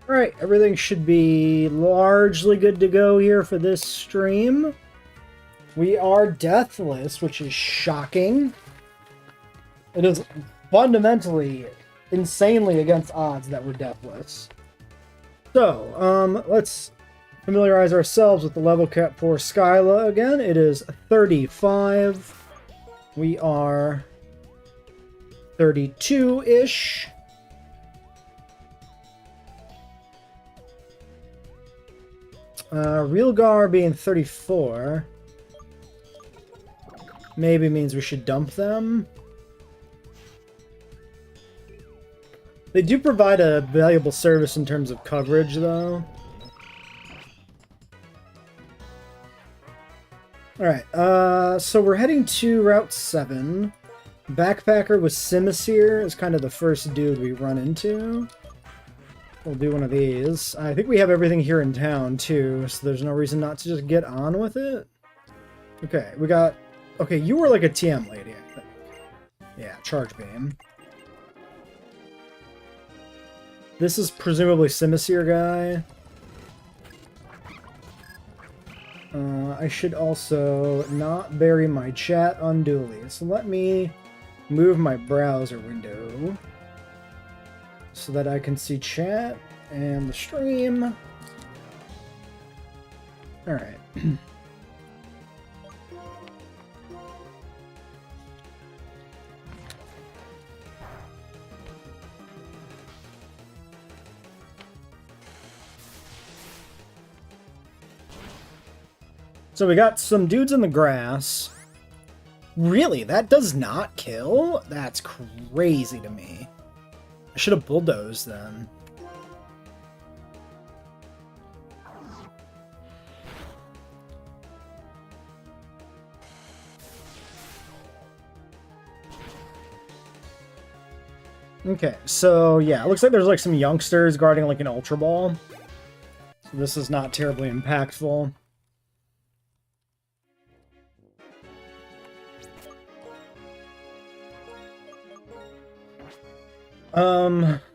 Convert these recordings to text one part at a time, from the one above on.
Alright, everything should be largely good to go here for this stream. We are deathless, which is shocking. It is fundamentally, insanely against odds that we're deathless. So, let's familiarize ourselves with the level cap for Skyla again. It is 35. We are 32-ish. Realgar being 34 maybe means we should dump them. They do provide a valuable service in terms of coverage, though. Alright, so we're heading to Route 7. Backpacker with Simisear is kind of the first dude we run into. We'll do one of these. I think we have everything here in town, too, so there's no reason not to just get on with it. Okay, we got... Okay, you were like a TM lady, I think. Yeah, Charge Beam. This is presumably Simisear guy. I should also not bury my chat unduly, so let me move my browser window so that I can see chat and the stream. Alright. So we got some dudes in the grass. Really? That does not kill? That's crazy to me. I should have bulldozed then. Okay, so yeah, it looks like there's like some youngsters guarding like an Ultra Ball. So this is not terribly impactful.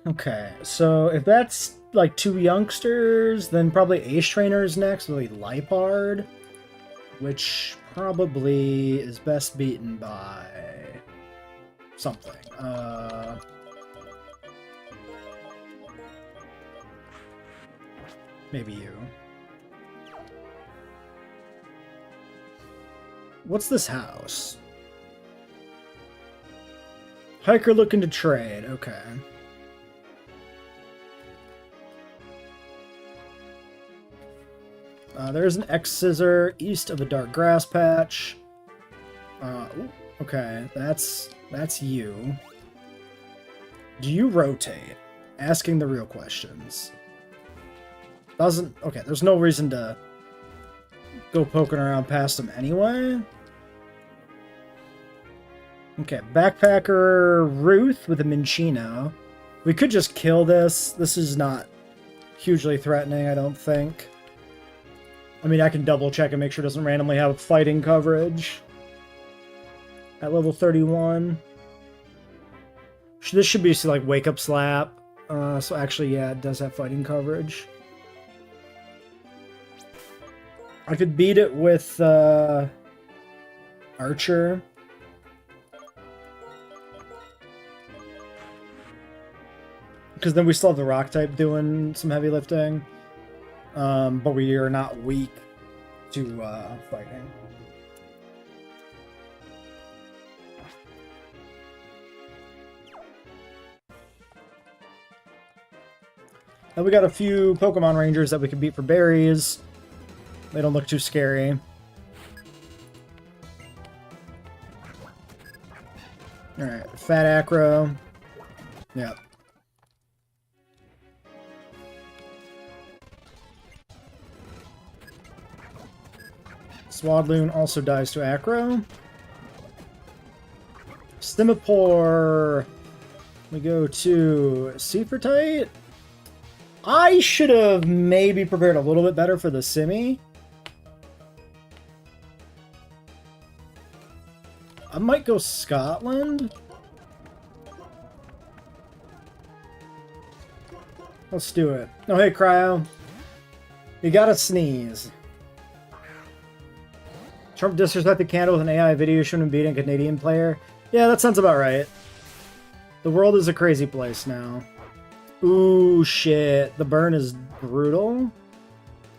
Okay, so if that's like two youngsters, then probably Ace Trainer's next, really Lipard, which probably is best beaten by something. Maybe you. What's this house? Hiker looking to trade, okay. There's an X-Scissor east of a dark grass patch. Ooh, okay, that's you. Do you rotate? Asking the real questions. Doesn't... Okay, there's no reason to go poking around past him anyway. Okay, Backpacker Ruth with a Minchino. We could just kill this. This is not hugely threatening, I don't think. I mean, I can double check and make sure it doesn't randomly have fighting coverage. At level 31. This should be like Wake Up Slap. So actually, yeah, it does have fighting coverage. I could beat it with Archer. Because then we still have the rock type doing some heavy lifting. But we are not weak to fighting. Now we got a few Pokemon Rangers that we can beat for berries. They don't look too scary. Alright, Fat Acro. Yep. Swadloon also dies to Acro. Stimapore. We go to Seafortite. I should have maybe prepared a little bit better for the Simi. I might go Scotland. Let's do it. Oh, hey, Cryo. You gotta sneeze. Trump disrespected Canada with an AI video showing him beating a Canadian player. Yeah, that sounds about right. The world is a crazy place now. Ooh, shit. The burn is brutal.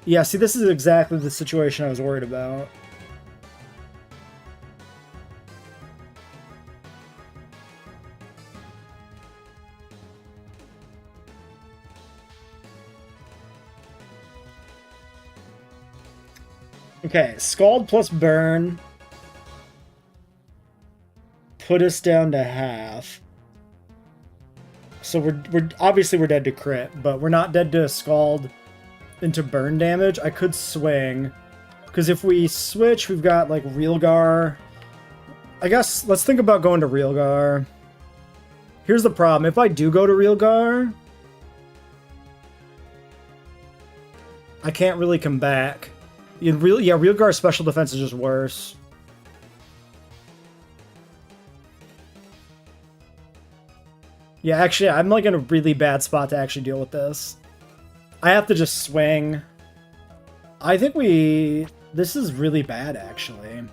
Yeah, see, this is exactly the situation I was worried about. Okay, Scald plus Burn put us down to half. So we're obviously we're dead to crit, but we're not dead to Scald into burn damage. I could swing, because if we switch, we've got like Realgar. I guess let's think about going to Realgar. Here's the problem: if I do go to Realgar, I can't really come back. Realgar's special defense is just worse. Yeah, actually, I'm like in a really bad spot to actually deal with this. I have to just swing. I think this is really bad, actually.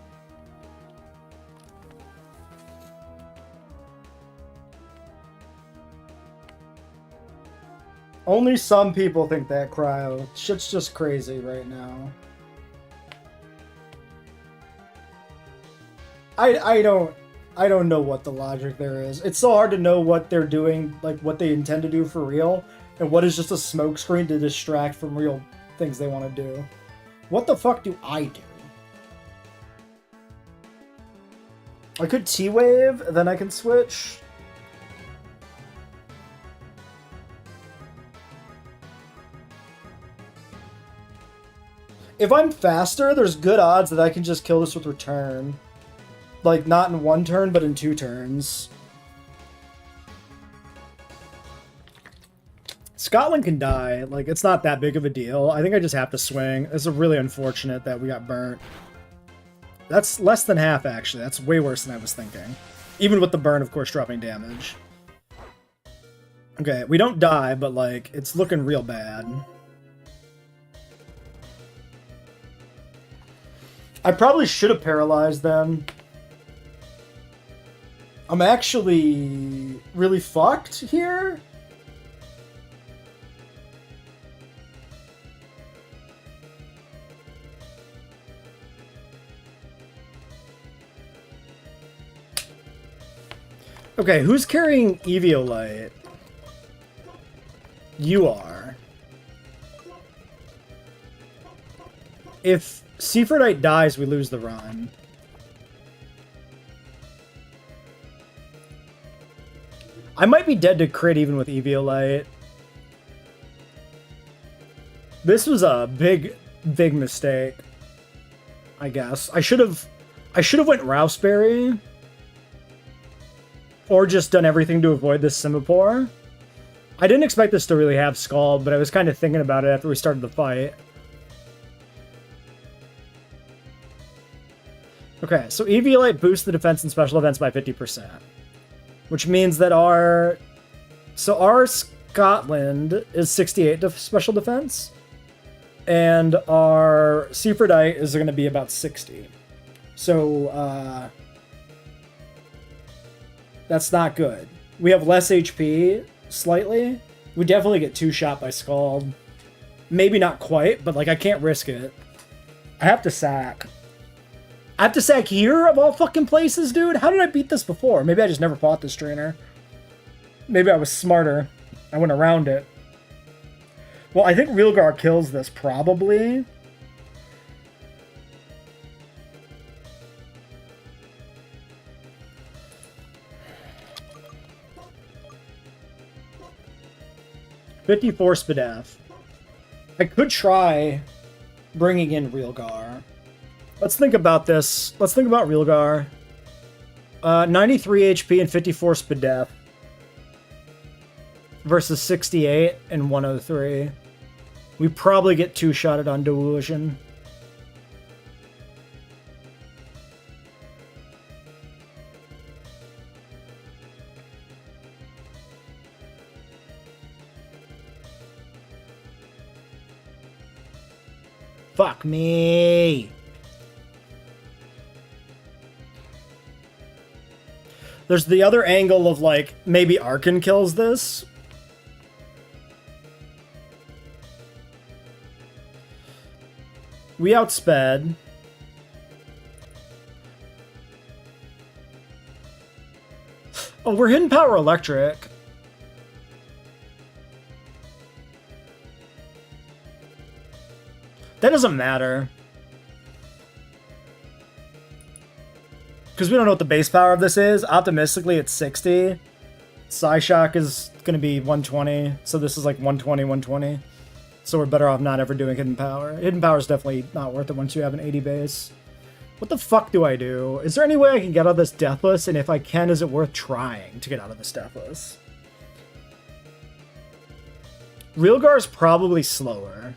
Only some people think that, Cryo. Shit's just crazy right now. I don't know what the logic there is. It's so hard to know what they're doing, like what they intend to do for real, and what is just a smokescreen to distract from real things they want to do. What the fuck do I do? I could T-Wave, then I can switch. If I'm faster, there's good odds that I can just kill this with Return. Like, not in one turn, but in 2 turns. Scotland can die. Like, it's not that big of a deal. I think I just have to swing. It's really unfortunate that we got burnt. That's less than half, actually. That's way worse than I was thinking. Even with the burn, of course, dropping damage. Okay, we don't die, but, like, it's looking real bad. I probably should have paralyzed them. I'm actually really fucked here. Okay, who's carrying Eviolite? You are. If Seafordite dies, we lose the run. I might be dead to crit even with Eviolite. This was a big mistake. I guess I should have went Rouseberry, or just done everything to avoid this Simipour. I didn't expect this to really have Scald, but I was kind of thinking about it after we started the fight. Okay, so Eviolite boosts the defense and special events by 50%. Which means that our Scotland is 68 special defense, and our Seafordite is going to be about 60. So that's not good. We have less HP, slightly. We definitely get 2-shot by Scald. Maybe not quite, but like I can't risk it. I have to sack. I have to sack here, of all fucking places, dude? How did I beat this before? Maybe I just never fought this trainer. Maybe I was smarter. I went around it. Well, I think Realgar kills this, probably. $54 Spadef. I could try bringing in Realgar. Let's think about this. Let's think about Realgar. 93 HP and 54 Spadef. Versus 68 and 103. We probably get 2-shotted on Delusion. Fuck me. There's the other angle of, like, maybe Arkin kills this. We outsped. Oh, we're hidden power electric. That doesn't matter. Because we don't know what the base power of this is. Optimistically, it's 60. Psyshock is going to be 120. So this is like 120, 120. So we're better off not ever doing hidden power. Hidden power is definitely not worth it once you have an 80 base. What the fuck do I do? Is there any way I can get out of this deathless? And if I can, is it worth trying to get out of this deathless? Realgar is probably slower.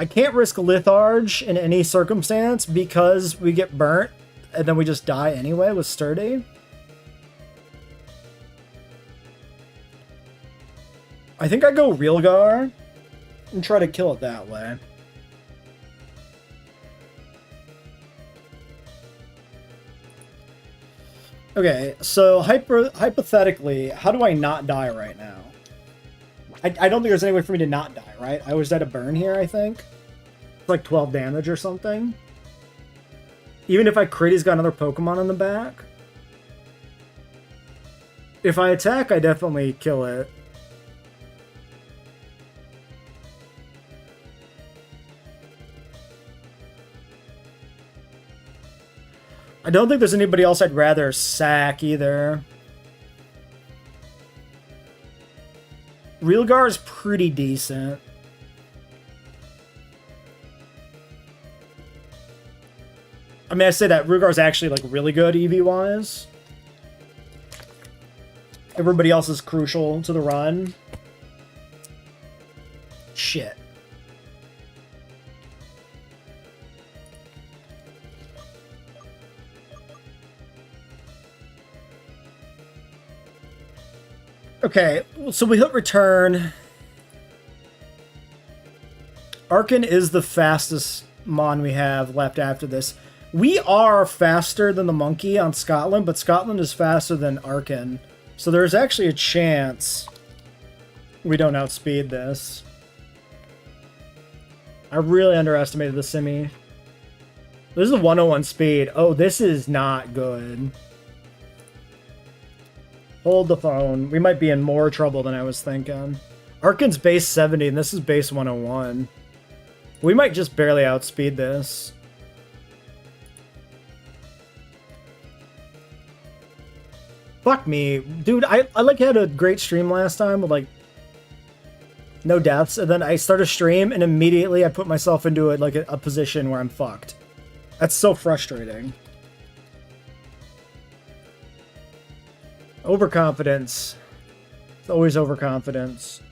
I can't risk Litharge in any circumstance because we get burnt and then we just die anyway with Sturdy. I think I go Realgar and try to kill it that way. Okay, so hypothetically, how do I not die right now? I don't think there's any way for me to not die, right? I was at a burn here, I think. It's like 12 damage or something. Even if I crit, he's got another Pokemon in the back. If I attack, I definitely kill it. I don't think there's anybody else I'd rather sack either. Realgar is pretty decent. I mean, I say that Realgar is actually like really good EV-wise. Everybody else is crucial to the run. Shit. Okay, so we hit return. Arkin is the fastest Mon we have left after this. We are faster than the monkey on Scotland, but Scotland is faster than Arkin. So there's actually a chance we don't outspeed this. I really underestimated the Simi. This is a 101 speed. Oh, this is not good. Hold the phone. We might be in more trouble than I was thinking. Arkin's base 70 and this is base 101. We might just barely outspeed this. Fuck me. Dude, I like had a great stream last time with like no deaths, and then I start a stream and immediately I put myself into a position where I'm fucked. That's so frustrating. Overconfidence. It's always overconfidence.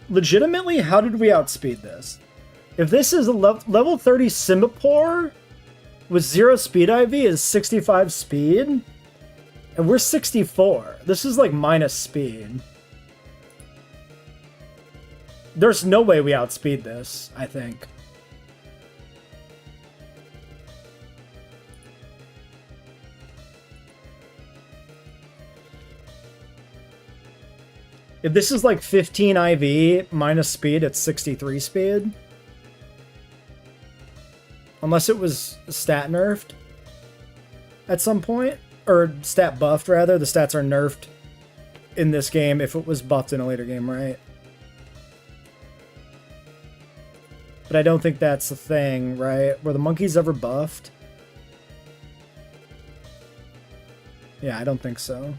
Legitimately, how did we outspeed this? If this is a level 30 Simipour with 0 speed IV is 65 speed, and we're 64. This is like minus speed. There's no way we outspeed this, I think. If this is like 15 IV minus speed, it's 63 speed. Unless it was stat nerfed at some point. Or stat buffed, rather. The stats are nerfed in this game if it was buffed in a later game, right? But I don't think that's the thing, right? Were the monkeys ever buffed? Yeah, I don't think so.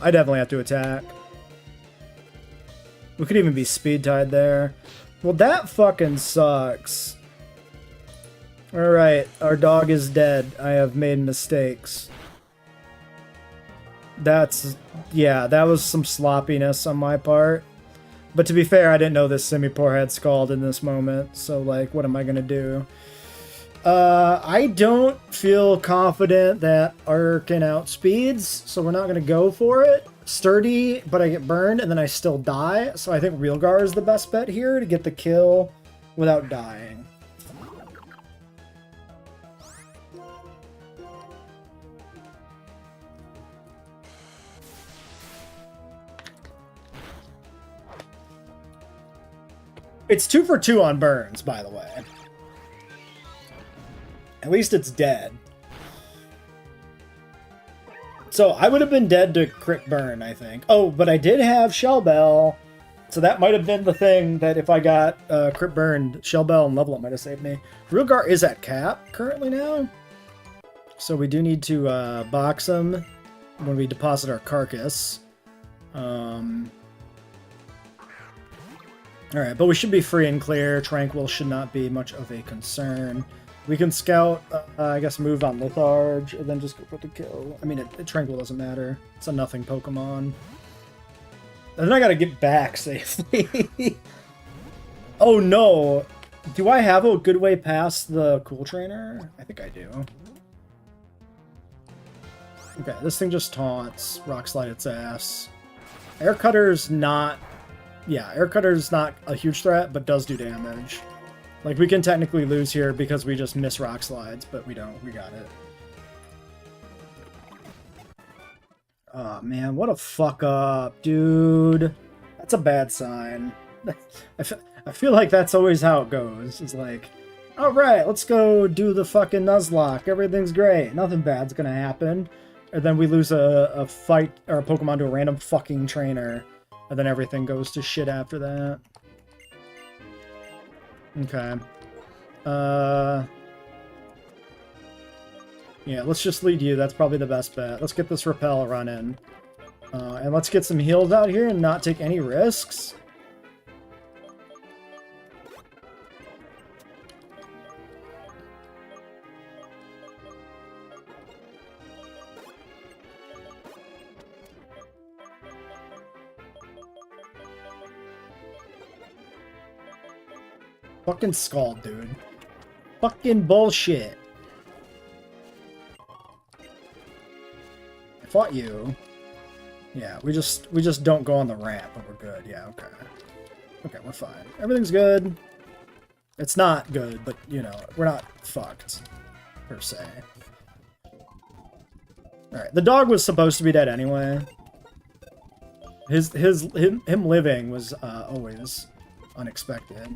I definitely have to attack. We could even be speed tied there. Well, that fucking sucks. Alright, our dog is dead. I have made mistakes. That's, yeah, that was some sloppiness on my part. But to be fair, I didn't know this Simipour had Scald in this moment, so, like, what am I gonna do? I don't feel confident that Arcan outspeeds, so we're not gonna go for it. Sturdy, but I get burned, and then I still die, so I think Realgar is the best bet here to get the kill without dying. It's 2 for 2 on burns, by the way. At least it's dead. So I would have been dead to crit burn, I think. Oh, but I did have Shell Bell, so that might have been the thing that if I got crit burned, Shell Bell and level up might have saved me. Realgar is at cap currently now, so we do need to box him when we deposit our carcass. Alright, but we should be free and clear. Tranquil should not be much of a concern. We can scout, I guess, move on Litharge, and then just go for the kill. I mean, Tranquil doesn't matter. It's a nothing Pokemon. And then I gotta get back safely. Oh no! Do I have a good way past the Cool Trainer? I think I do. Okay, this thing just taunts. Rock Slide its ass. Air Cutter's not... Yeah, Air Cutter's not a huge threat, but does do damage. Like, we can technically lose here because we just miss Rock Slides, but we don't. We got it. Oh, man, what a fuck up, dude. That's a bad sign. I feel like that's always how it goes. It's like, alright, let's go do the fucking Nuzlocke. Everything's great. Nothing bad's gonna happen. And then we lose a fight, or a Pokemon to a random fucking trainer. And then everything goes to shit after that. Okay. Yeah, let's just lead you. That's probably the best bet. Let's get this Repel run in. And let's get some heals out here and not take any risks. Fucking Scald, dude. Fucking bullshit. I fought you. Yeah, we just don't go on the ramp, but we're good. Yeah, okay. Okay, we're fine. Everything's good. It's not good, but, you know, we're not fucked, per se. Alright, the dog was supposed to be dead anyway. Him living was always unexpected.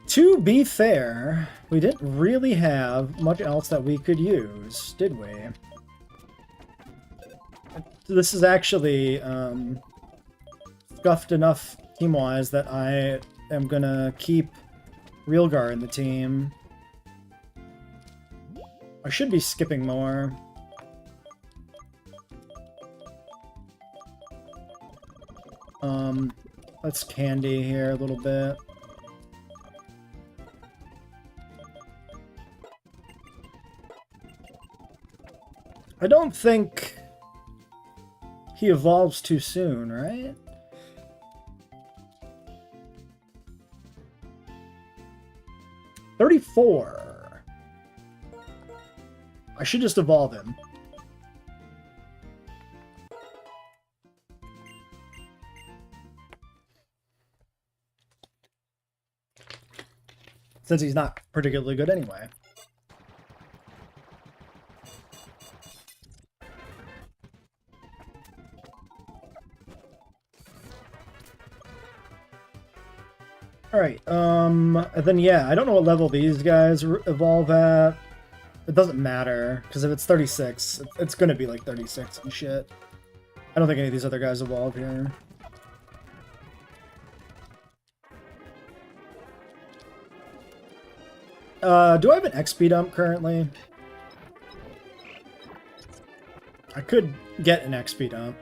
To be fair, we didn't really have much else that we could use, did we? This is actually scuffed enough team-wise that I am gonna keep Realgar in the team. I should be skipping more. Let's candy here a little bit. I don't think he evolves too soon, right? $34. I should just evolve him. Since he's not particularly good anyway. Alright, and then yeah, I don't know what level these guys evolve at. It doesn't matter, because if it's 36, it's gonna be like 36 and shit. I don't think any of these other guys evolve here. Do I have an XP dump currently? I could get an XP dump.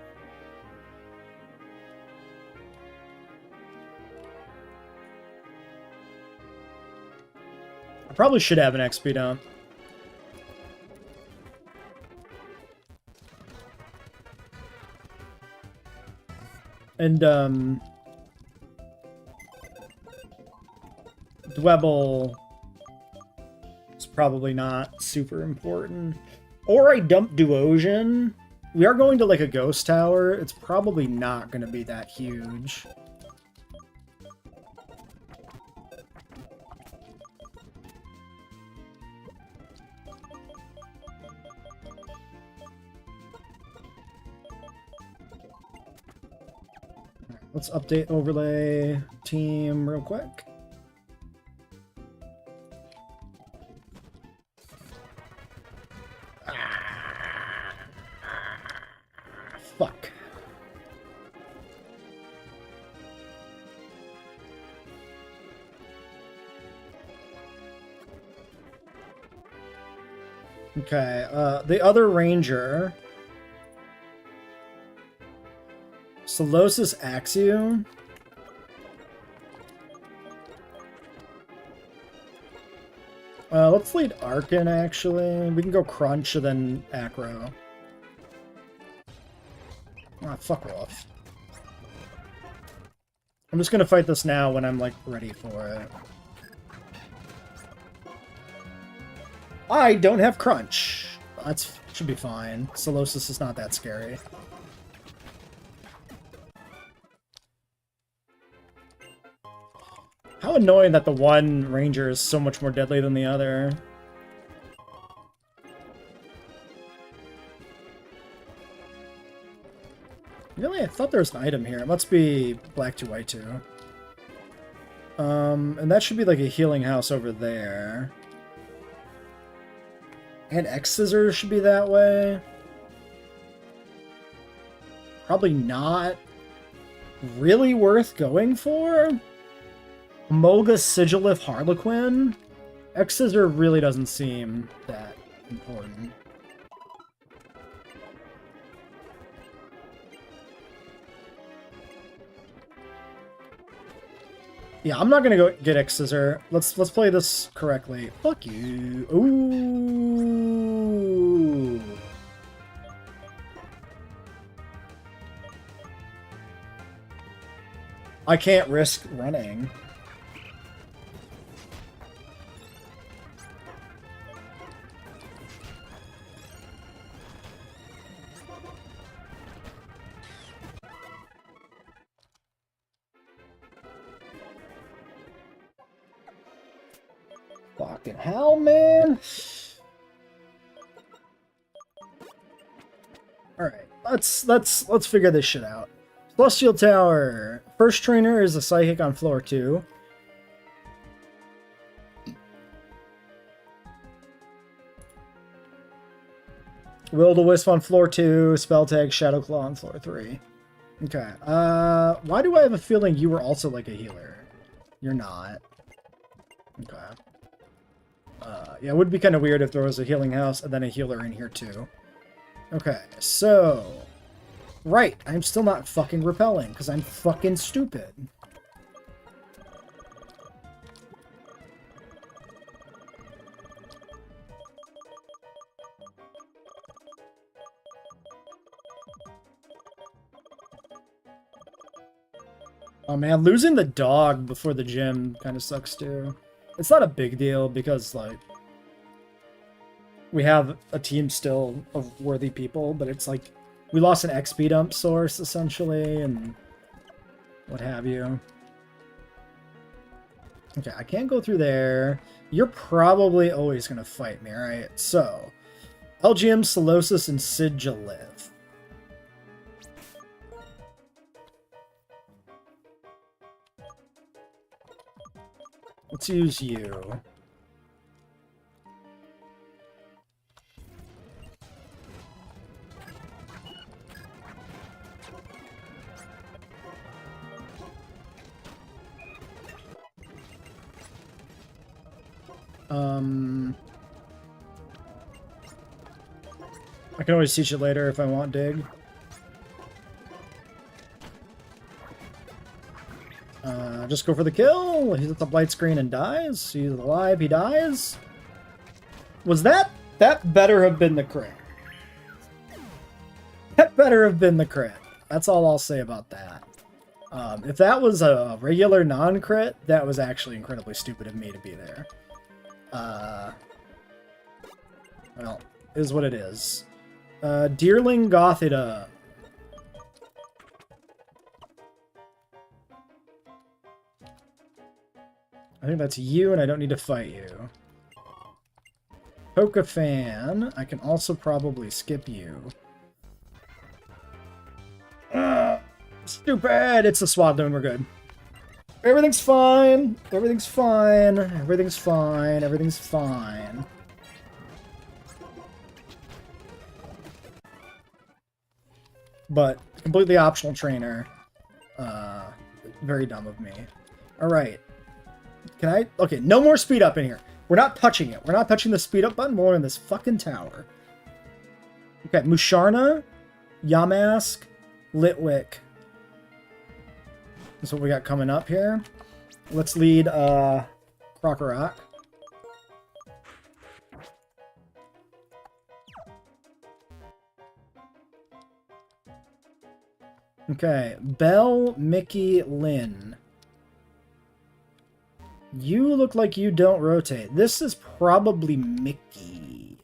I probably should have an XP dump. And, Dwebble is probably not super important. Or I dump Duosion. We are going to, like, a ghost tower. It's probably not going to be that huge. Let's update overlay team real quick. Fuck. Okay, the other ranger... Solosis Axiom. Let's lead Arkin, actually. We can go Crunch and then Acro. Ah, fuck off. I'm just gonna fight this now when I'm, like, ready for it. I don't have Crunch. That's should be fine. Solosis is not that scary. How annoying that the one ranger is so much more deadly than the other. Really? I thought there was an item here. It must be black 2, white 2. And that should be like a healing house over there. And X-Scissors should be that way. Probably not really worth going for. Molga Sigilith Harlequin? X-Scissor really doesn't seem that important. Yeah, I'm not gonna go get X-Scissor. Let's play this correctly. Fuck you. Ooh. I can't risk running. Fucking hell, man. Alright, let's figure this shit out. Celestial Tower. First trainer is a psychic on floor 2. Will-o-the-Wisp on floor 2, Spell Tag, Shadow Claw on floor 3. Okay, why do I have a feeling you were also like a healer? You're not. Okay. Yeah, it would be kind of weird if there was a healing house and then a healer in here too. Okay, so... Right, I'm still not fucking repelling, because I'm fucking stupid. Oh man, losing the dog before the gym kind of sucks too. It's not a big deal because, like, we have a team still of worthy people, but it's like, we lost an XP dump source, essentially, and what have you. Okay, I can't go through there. You're probably always going to fight me, right? So, LGM, Solosis, and Sigilith. Let's use you. I can always teach it later if I want dig. Just go for the kill. He's at the blight screen and dies. He's alive. He dies. Was that... That better have been the crit. That better have been the crit. That's all I'll say about that. If that was a regular non-crit, that was actually incredibly stupid of me to be there. Well, is what it is. Deerling Gothita. I think that's you, and I don't need to fight you. Pokafan. I can also probably skip you. Stupid! It's a Swadloon, we're good. Everything's fine. Everything's fine. Everything's fine. Everything's fine. But, completely optional trainer. Very dumb of me. Alright. Can I? Okay, no more speed up in here. We're not touching it. We're not touching the speed up button. We're in this fucking tower. Okay, Musharna, Yamask, Litwick. That's what we got coming up here. Let's lead Krokorok. Okay, Belle, Mickey, Lynn. You look like you don't rotate. This is probably Mickey.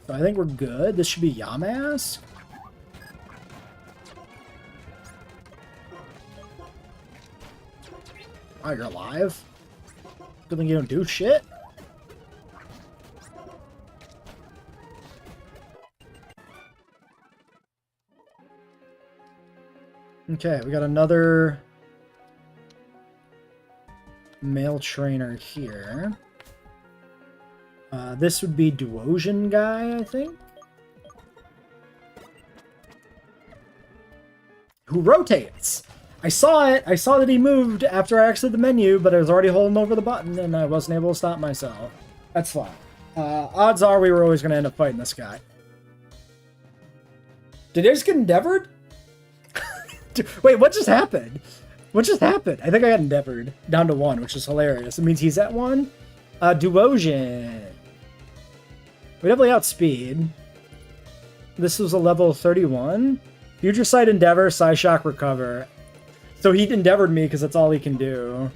So I think we're good. This should be Yamask. Oh, you're alive? Good thing you don't do shit? Okay, we got another male trainer here. This would be Duosian guy, I think? Who rotates! I saw it! I saw that he moved after I exited the menu, but I was already holding over the button and I wasn't able to stop myself. That's fine. Odds are we were always going to end up fighting this guy. Did I just get endeavored? Wait, what just happened? What just happened? I think I got endeavored down to 1, which is hilarious. It means he's at 1. Duosian. We definitely outspeed. This was a level 31. Future Sight Endeavor, Psyshock Recover. So he endeavored me because that's all he can do.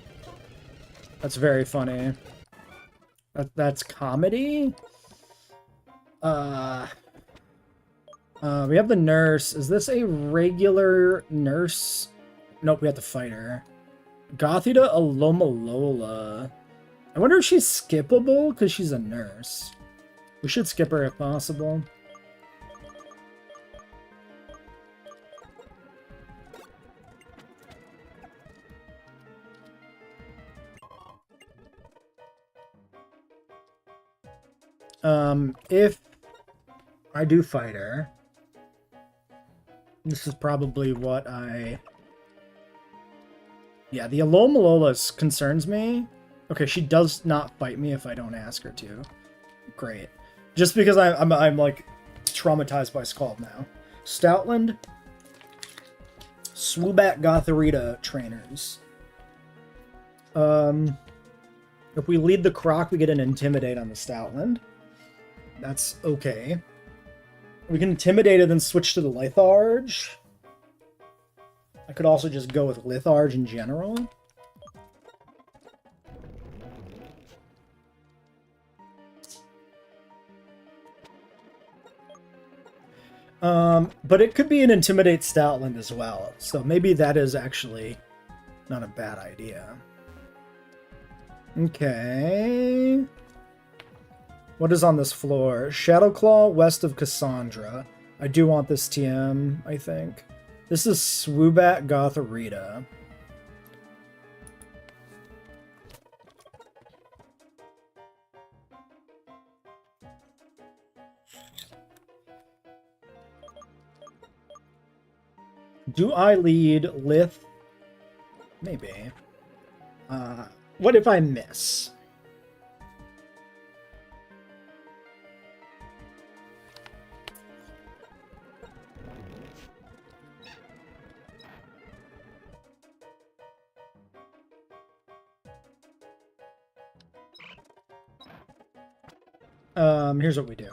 That's very funny. That's comedy? We have the nurse. Is this a regular nurse? Nope, we have to fight her. Gothita Alomalola. I wonder if she's skippable because she's a nurse. We should skip her if possible. If I do fight her, this is probably what I... Yeah, the Alomalola concerns me. Okay, she does not fight me if I don't ask her to. Great. Just because I'm like traumatized by Scald now. Stoutland, Swoobat Gotharita trainers. If we lead the Croc, we get an Intimidate on the Stoutland. That's okay. We can Intimidate it and switch to the Litharge. I could also just go with Litharge in general. But it could be an Intimidate Stoutland as well. So maybe that is actually not a bad idea. Okay. What is on this floor? Shadowclaw west of Cassandra. I do want this TM, I think. This is Swoobat Gotharita. Do I lead Lith? Maybe. What if I miss? Here's what we do.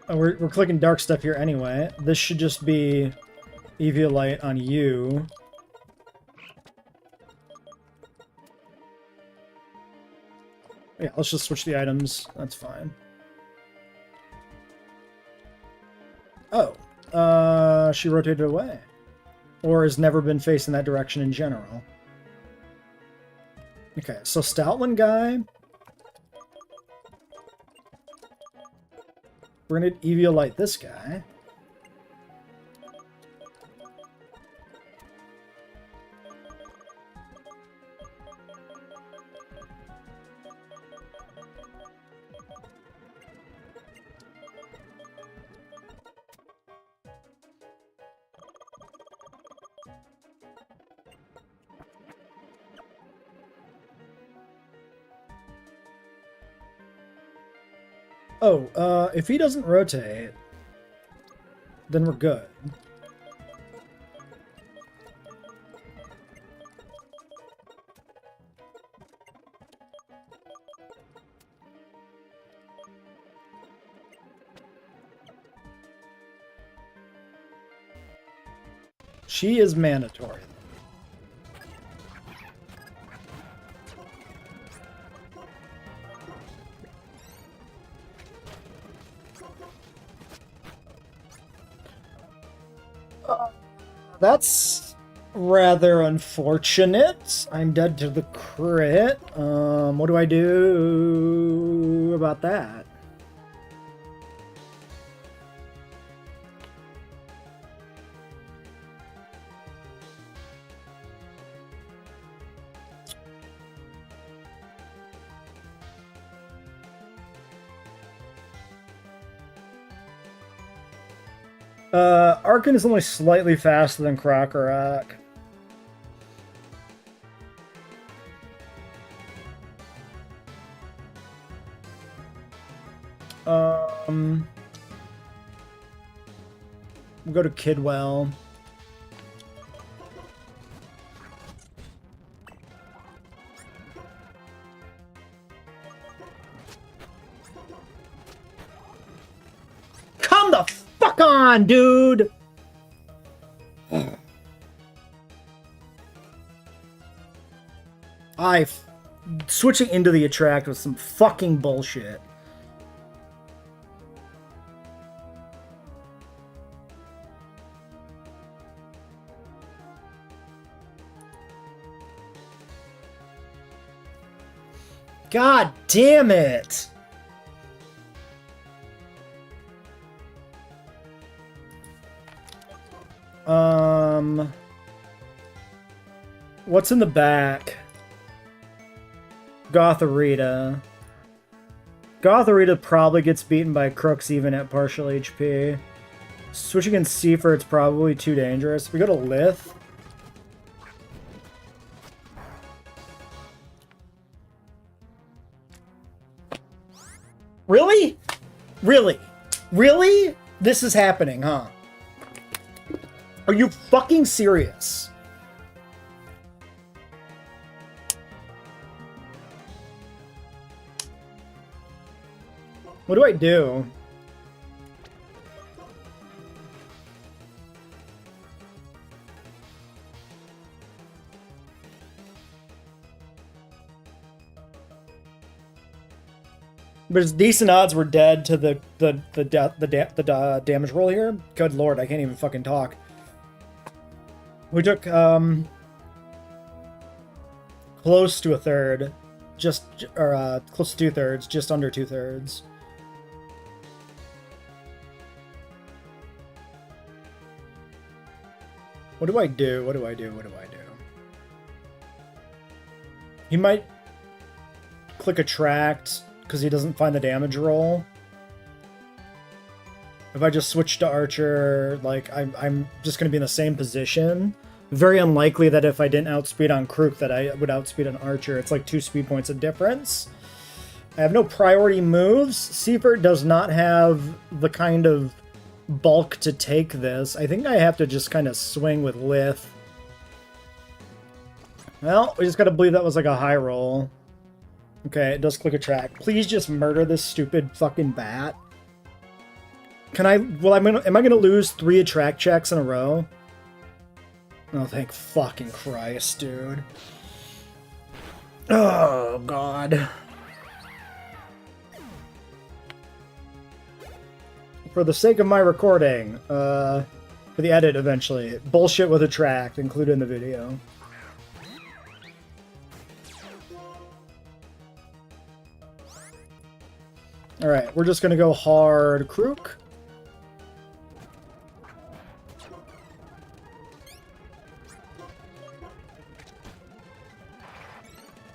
Oh, we're clicking dark stuff here anyway. This should just be Eviolite on you. Yeah, let's just switch the items. That's fine. Oh, she rotated away. Or has never been facing that direction in general. Okay, so Stoutland guy. We're gonna Eviolite this guy. Oh, if he doesn't rotate, then we're good. She is mandatory. That's rather unfortunate. I'm dead to the crit. What do I do about that? Arkin is only slightly faster than Krokorak. We'll go to Kidwell. Come the fuck on, dude! Switching into the attract was some fucking bullshit. God damn it! What's in the back? Gotharita. Gotharita probably gets beaten by Crooks even at partial HP. Switching in Seifer, it's probably too dangerous. We go to Lith. Really? Really? Really? This is happening, huh? Are you fucking serious? What do I do? There's decent odds we're dead to the damage roll here. Good lord, I can't even fucking talk. We took close to a third, close to 2/3, just under 2/3. What do I do? What do I do? What do I do? He might click attract because he doesn't find the damage roll. If I just switch to Archer, like, I'm just going to be in the same position. Very unlikely that if I didn't outspeed on Krook that I would outspeed on Archer. It's like 2 speed points of difference. I have no priority moves. Seifer does not have the kind of bulk to take this. I think I have to just kind of swing with Lith. Well, we just gotta believe that was like a high roll. Okay, it does click a track. Please just murder this stupid fucking bat. Can I... Well, am I gonna lose 3 attract checks in a row? Oh, thank fucking Christ, dude. Oh, God. For the sake of my recording, for the edit eventually, bullshit with attract included in the video. Alright, we're just gonna go hard Krook.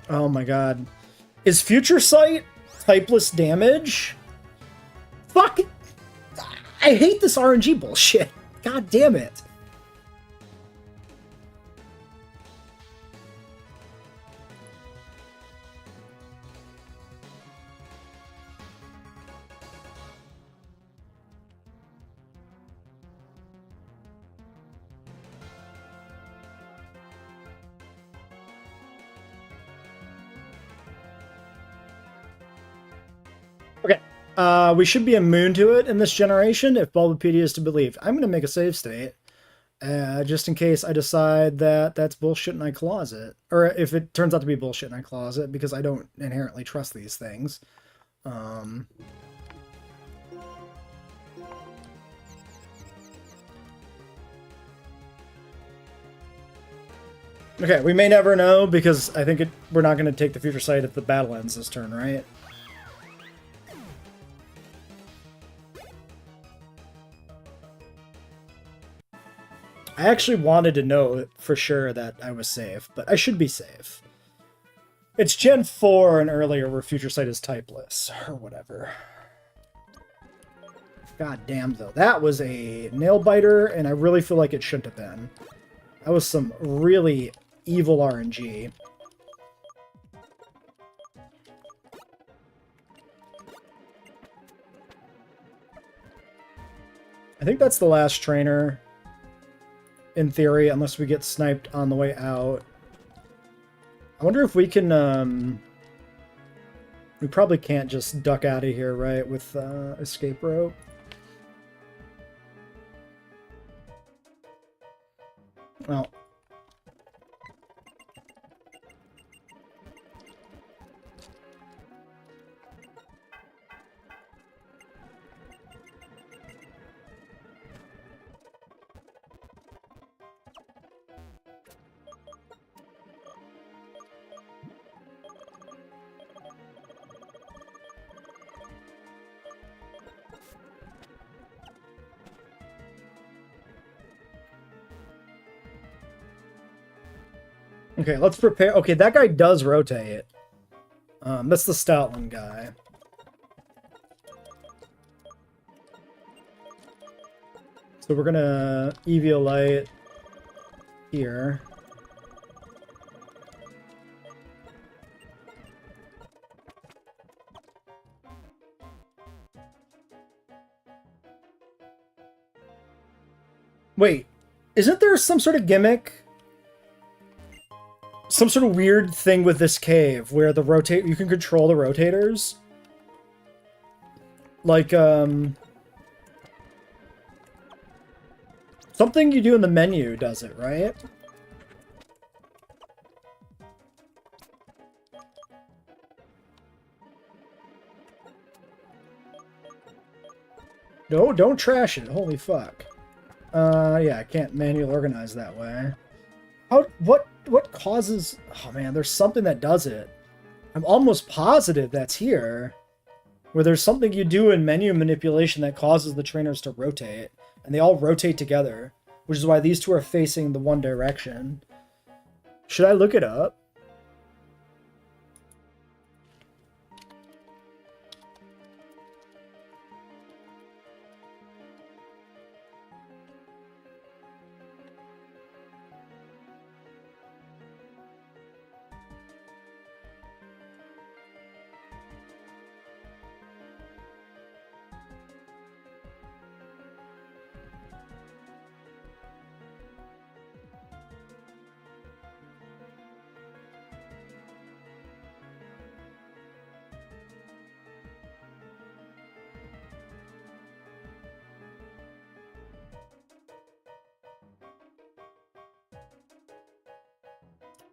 Oh my god. Is Future Sight typeless damage? Fuck! I hate this RNG bullshit. God damn it. Okay. We should be immune to it in this generation if Bulbapedia is to believe. I'm going to make a save state. Just in case I decide that that's bullshit and I closet. Or if it turns out to be bullshit and I closet, because I don't inherently trust these things. Okay, we may never know, because I think we're not going to take the Future Sight if the battle ends this turn, right? I actually wanted to know for sure that I was safe, but I should be safe. It's Gen 4 and earlier where Future Sight is typeless, or whatever. God damn, though. That was a nail biter, and I really feel like it shouldn't have been. That was some really evil RNG. I think that's the last trainer. In theory, unless we get sniped on the way out. I wonder if we can, we probably can't just duck out of here, right, with escape rope. Well. Okay, let's prepare. Okay, that guy does rotate. That's the Stoutland guy. So we're gonna Eviolite here. Wait, isn't there some sort of gimmick? Some sort of weird thing with this cave where the you can control the rotators. Like, something you do in the menu does it, right? No, don't trash it. Holy fuck. Yeah, I can't manually organize that way. What causes... Oh man, there's something that does it. I'm almost positive that's here. Where there's something you do in menu manipulation that causes the trainers to rotate. And they all rotate together. Which is why these two are facing the one direction. Should I look it up?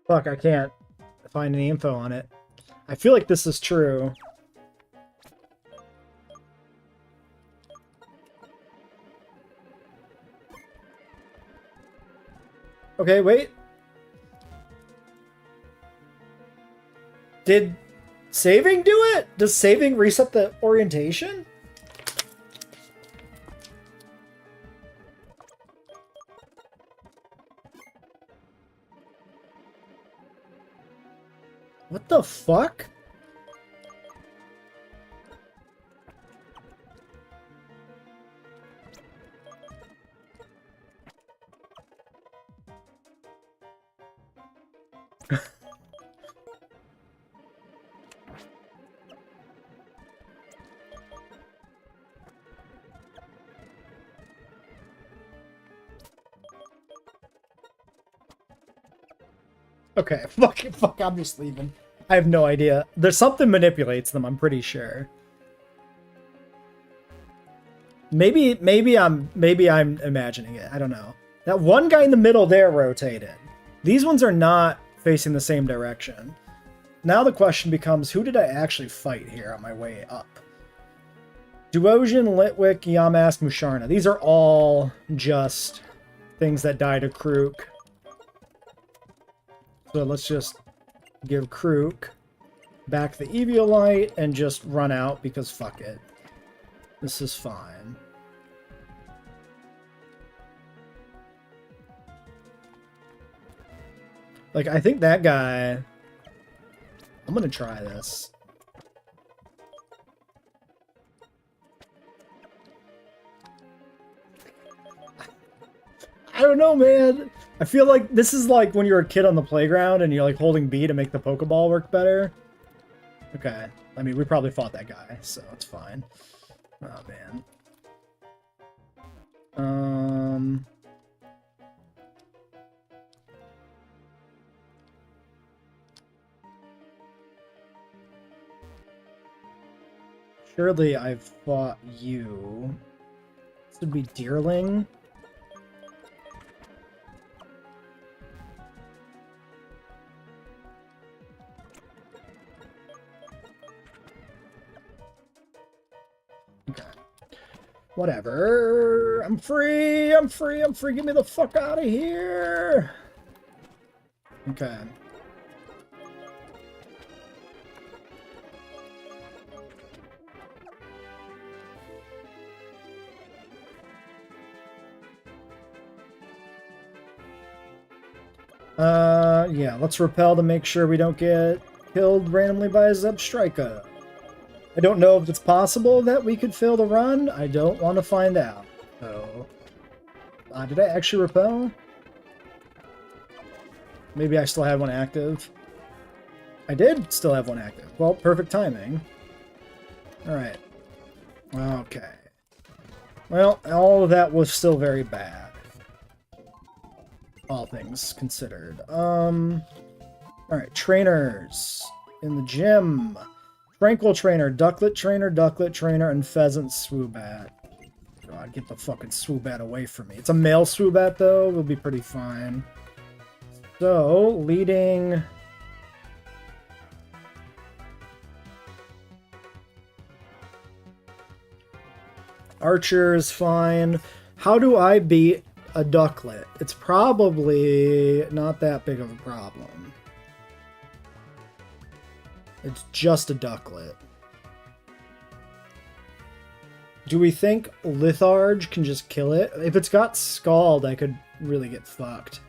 Fuck, I can't find any info on it. I feel like this is true. Okay, wait. Did saving do it? Does saving reset the orientation? What the fuck? Okay, fuck, I'm just leaving. I have no idea. There's something manipulates them, I'm pretty sure. Maybe I'm imagining it. I don't know. That one guy in the middle there rotated. These ones are not facing the same direction. Now the question becomes, who did I actually fight here on my way up? Duosian, Litwick, Yamask, Musharna. These are all just things that die to Krook. So let's just give Krook back the Eviolite and just run out because fuck it. This is fine. Like, I think that guy... I'm gonna try this. I don't know, man. I feel like this is like when you're a kid on the playground and you're like holding B to make the Pokeball work better. Okay. I mean, we probably fought that guy, so it's fine. Oh, man. Surely I've fought you. This would be Deerling. Okay. Whatever. I'm free. I'm free. I'm free. Get me the fuck out of here. Okay. Yeah, let's repel to make sure we don't get killed randomly by a Zebstrika. I don't know if it's possible that we could fail the run. I don't want to find out. So, did I actually repel? Maybe I still had one active. I did still have one active. Well, perfect timing. Alright. Okay. Well, all of that was still very bad. All things considered. Alright, trainers in the gym. Tranquil Trainer, Ducklet Trainer, and Pheasant Swoobat. God, get the fucking Swoobat away from me. It's a male Swoobat, though. We'll be pretty fine. So, leading... Archer is fine. How do I beat a Ducklet? It's probably not that big of a problem. It's just a Ducklet. Do we think Litharge can just kill it? If it's got Scald, I could really get fucked.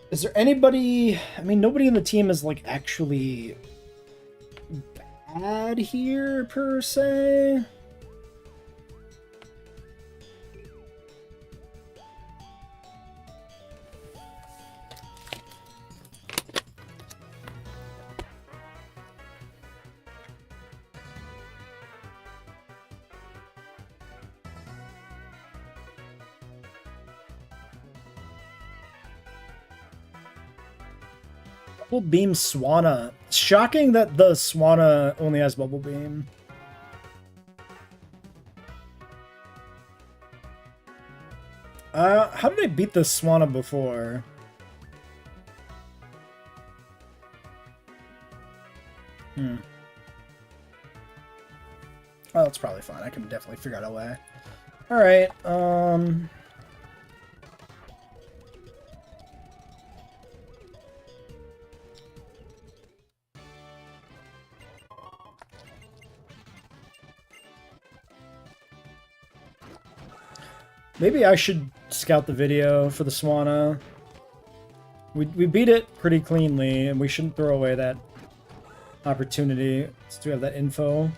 Is there anybody... I mean, nobody in the team is, like, actually bad here, per se. Bubble Beam Swanna. Shocking that the Swanna only has Bubble Beam. How did I beat the Swanna before? Oh, that's probably fine. I can definitely figure out a way. Alright, maybe I should scout the video for the Swanna. We beat it pretty cleanly, and we shouldn't throw away that opportunity to have that info.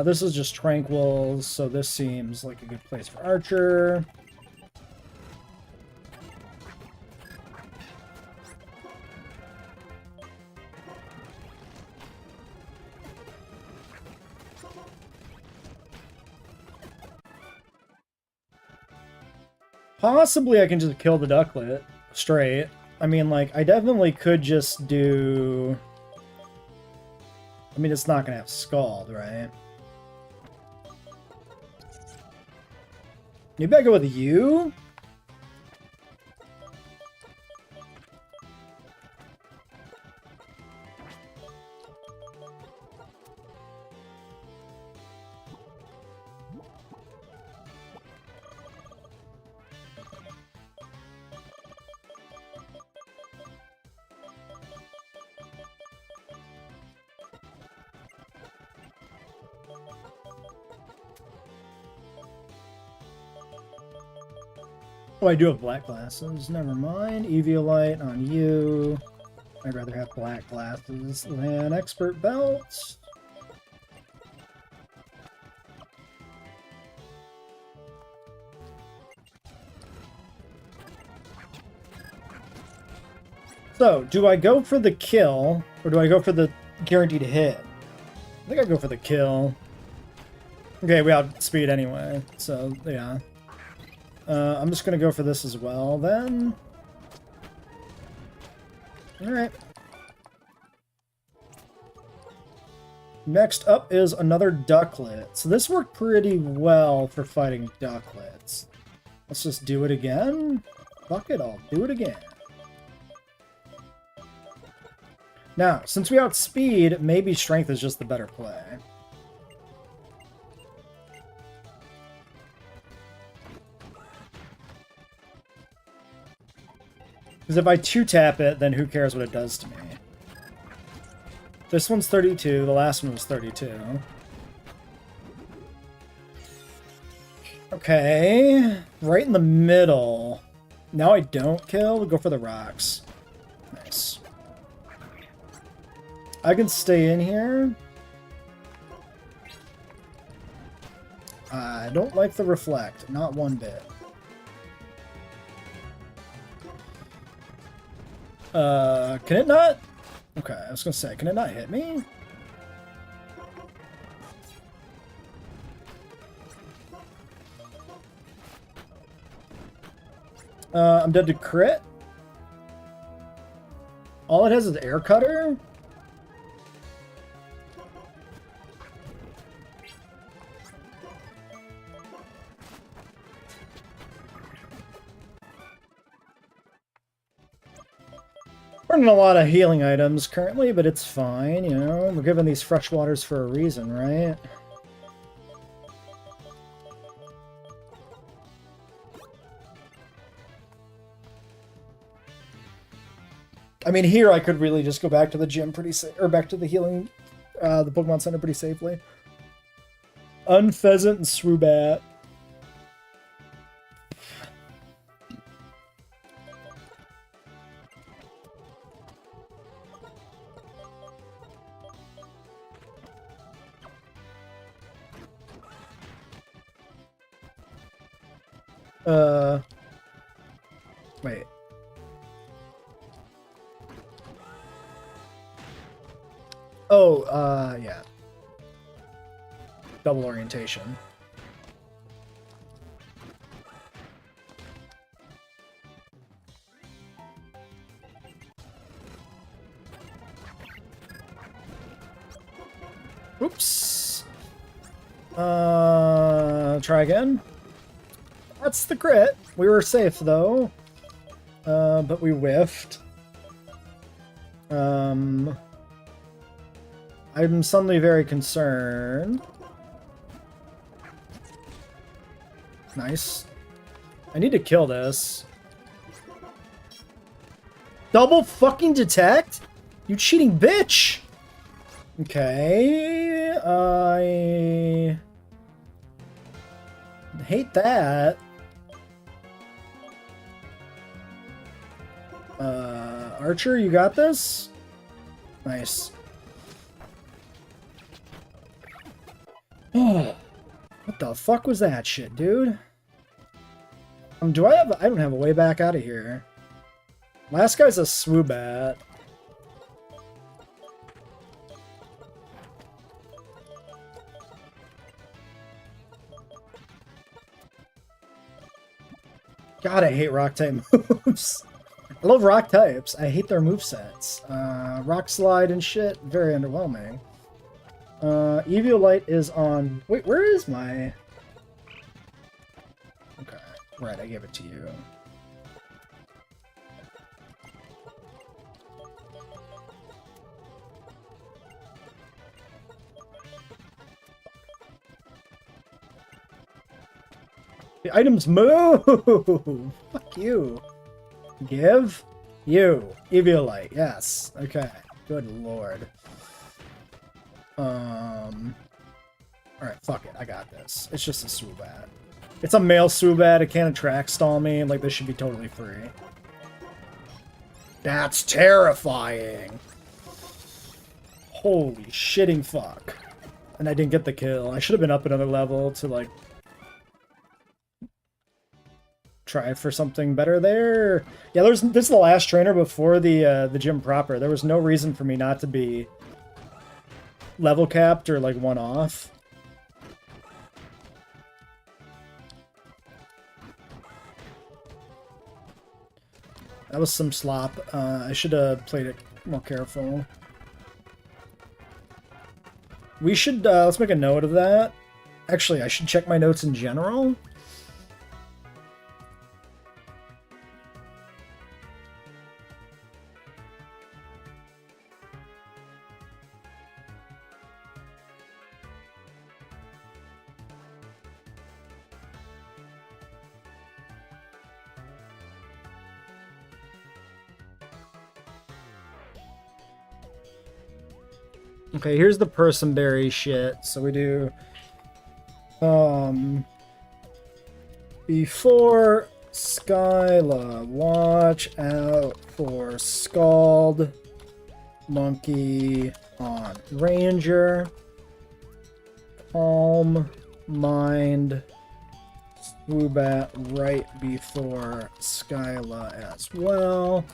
This is just Tranquil, so this seems like a good place for Archer. Possibly I can just kill the Ducklet straight. I mean, like, I definitely could just do... I mean, it's not going to have Scald, right? Maybe I go with you? Oh, I do have black glasses. Never mind. Eviolite on you. I'd rather have black glasses than expert belts. So, do I go for the kill, or do I go for the guaranteed hit? I think I go for the kill. Okay, we outspeed anyway, so yeah. I'm just gonna go for this as well, then. Alright. Next up is another Ducklet. So this worked pretty well for fighting Ducklets. Let's just do it again. Fuck it, I'll do it again. Now, since we outspeed, maybe Strength is just the better play. Because if I 2-tap it, then who cares what it does to me? This one's 32, the last one was 32. Okay, right in the middle. Now I don't kill, we'll go for the rocks. Nice. I can stay in here. I don't like the reflect, not one bit. Can it not? Okay, I was gonna say, can it not hit me? I'm dead to crit. All it has is air cutter? Running a lot of healing items currently, but it's fine, you know? We're given these fresh waters for a reason, right? I mean, here I could really just go back to the gym pretty safe, or back to the healing, the Pokemon Center pretty safely. Unpheasant and Swoobat. Wait. Oh, yeah. Double orientation. Oops. Try again. That's the crit. We were safe, though. But we whiffed. I'm suddenly very concerned. Nice. I need to kill this. Double fucking detect? You cheating bitch! Okay, I hate that. Archer, you got this? Nice. What the fuck was that shit, dude? I don't have a way back out of here. Last guy's a Swoobat. God, I hate rock type moves. I love rock types. I hate their movesets. Rock slide and shit, very underwhelming. Eviolite is on... Wait, where is my... Okay, right, I gave it to you. The items move! Fuck you. Give? You. Eviolite, yes. Okay. Good lord. Alright, fuck it. I got this. It's just a Swoobat. It's a male Swoobat. It can't attract stall me. Like, this should be totally free. That's terrifying. Holy shitting fuck. And I didn't get the kill. I should have been up another level to, like, try for something better there. Yeah, this is the last trainer before the gym proper. There was no reason for me not to be level capped or like one off. That was some slop. I should have played it more careful. We should let's make a note of that. Actually, I should check my notes in general. Okay, here's the personberry shit. So we do before Skyla, watch out for Scald Monkey on Ranger. Calm Mind Swoobat right before Skyla as well.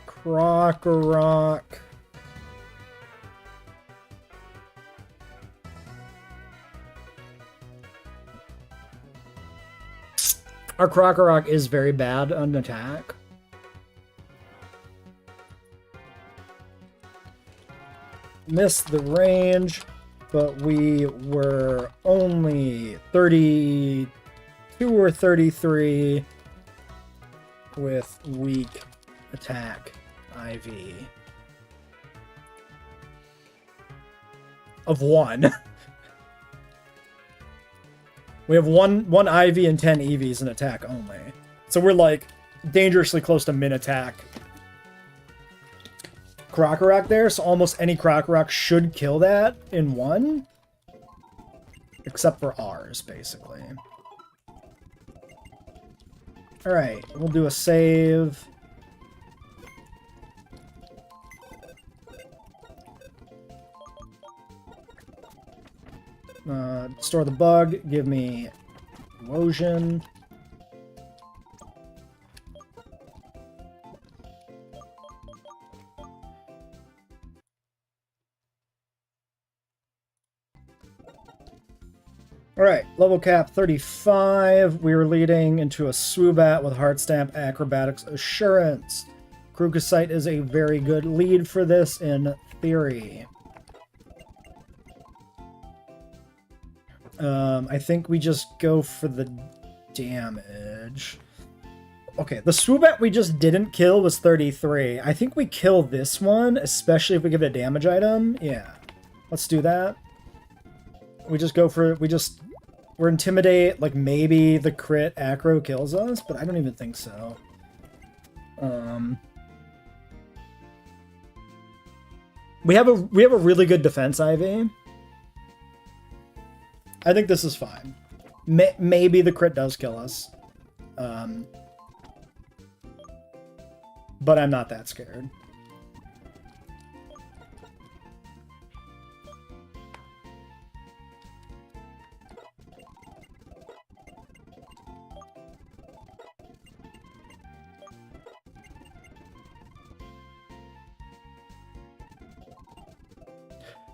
Crocorock. Our Crocorock is very bad on attack. Missed the range, but we were only 32 or 33 with weak attack IV. Of 1. We have one IV and 10 EVs in attack only. So we're like dangerously close to min attack. Crocorock there, so almost any Crocorock should kill that in 1. Except for ours, basically. Alright, we'll do a save. Store the bug, give me Erosion. Alright, level cap 35. We were leading into a Swoobat with Heart Stamp, Acrobatics, Assurance. Krukasite is a very good lead for this in theory. I think we just go for the damage. Okay, the Swoobet we just didn't kill was 33. I think we kill this one, especially if we give it a damage item. Yeah, let's do that. We just go for... We're Intimidate, like maybe the crit acro kills us, but I don't even think so. We have a really good defense IV. I think this is fine. Maybe the crit does kill us. But I'm not that scared.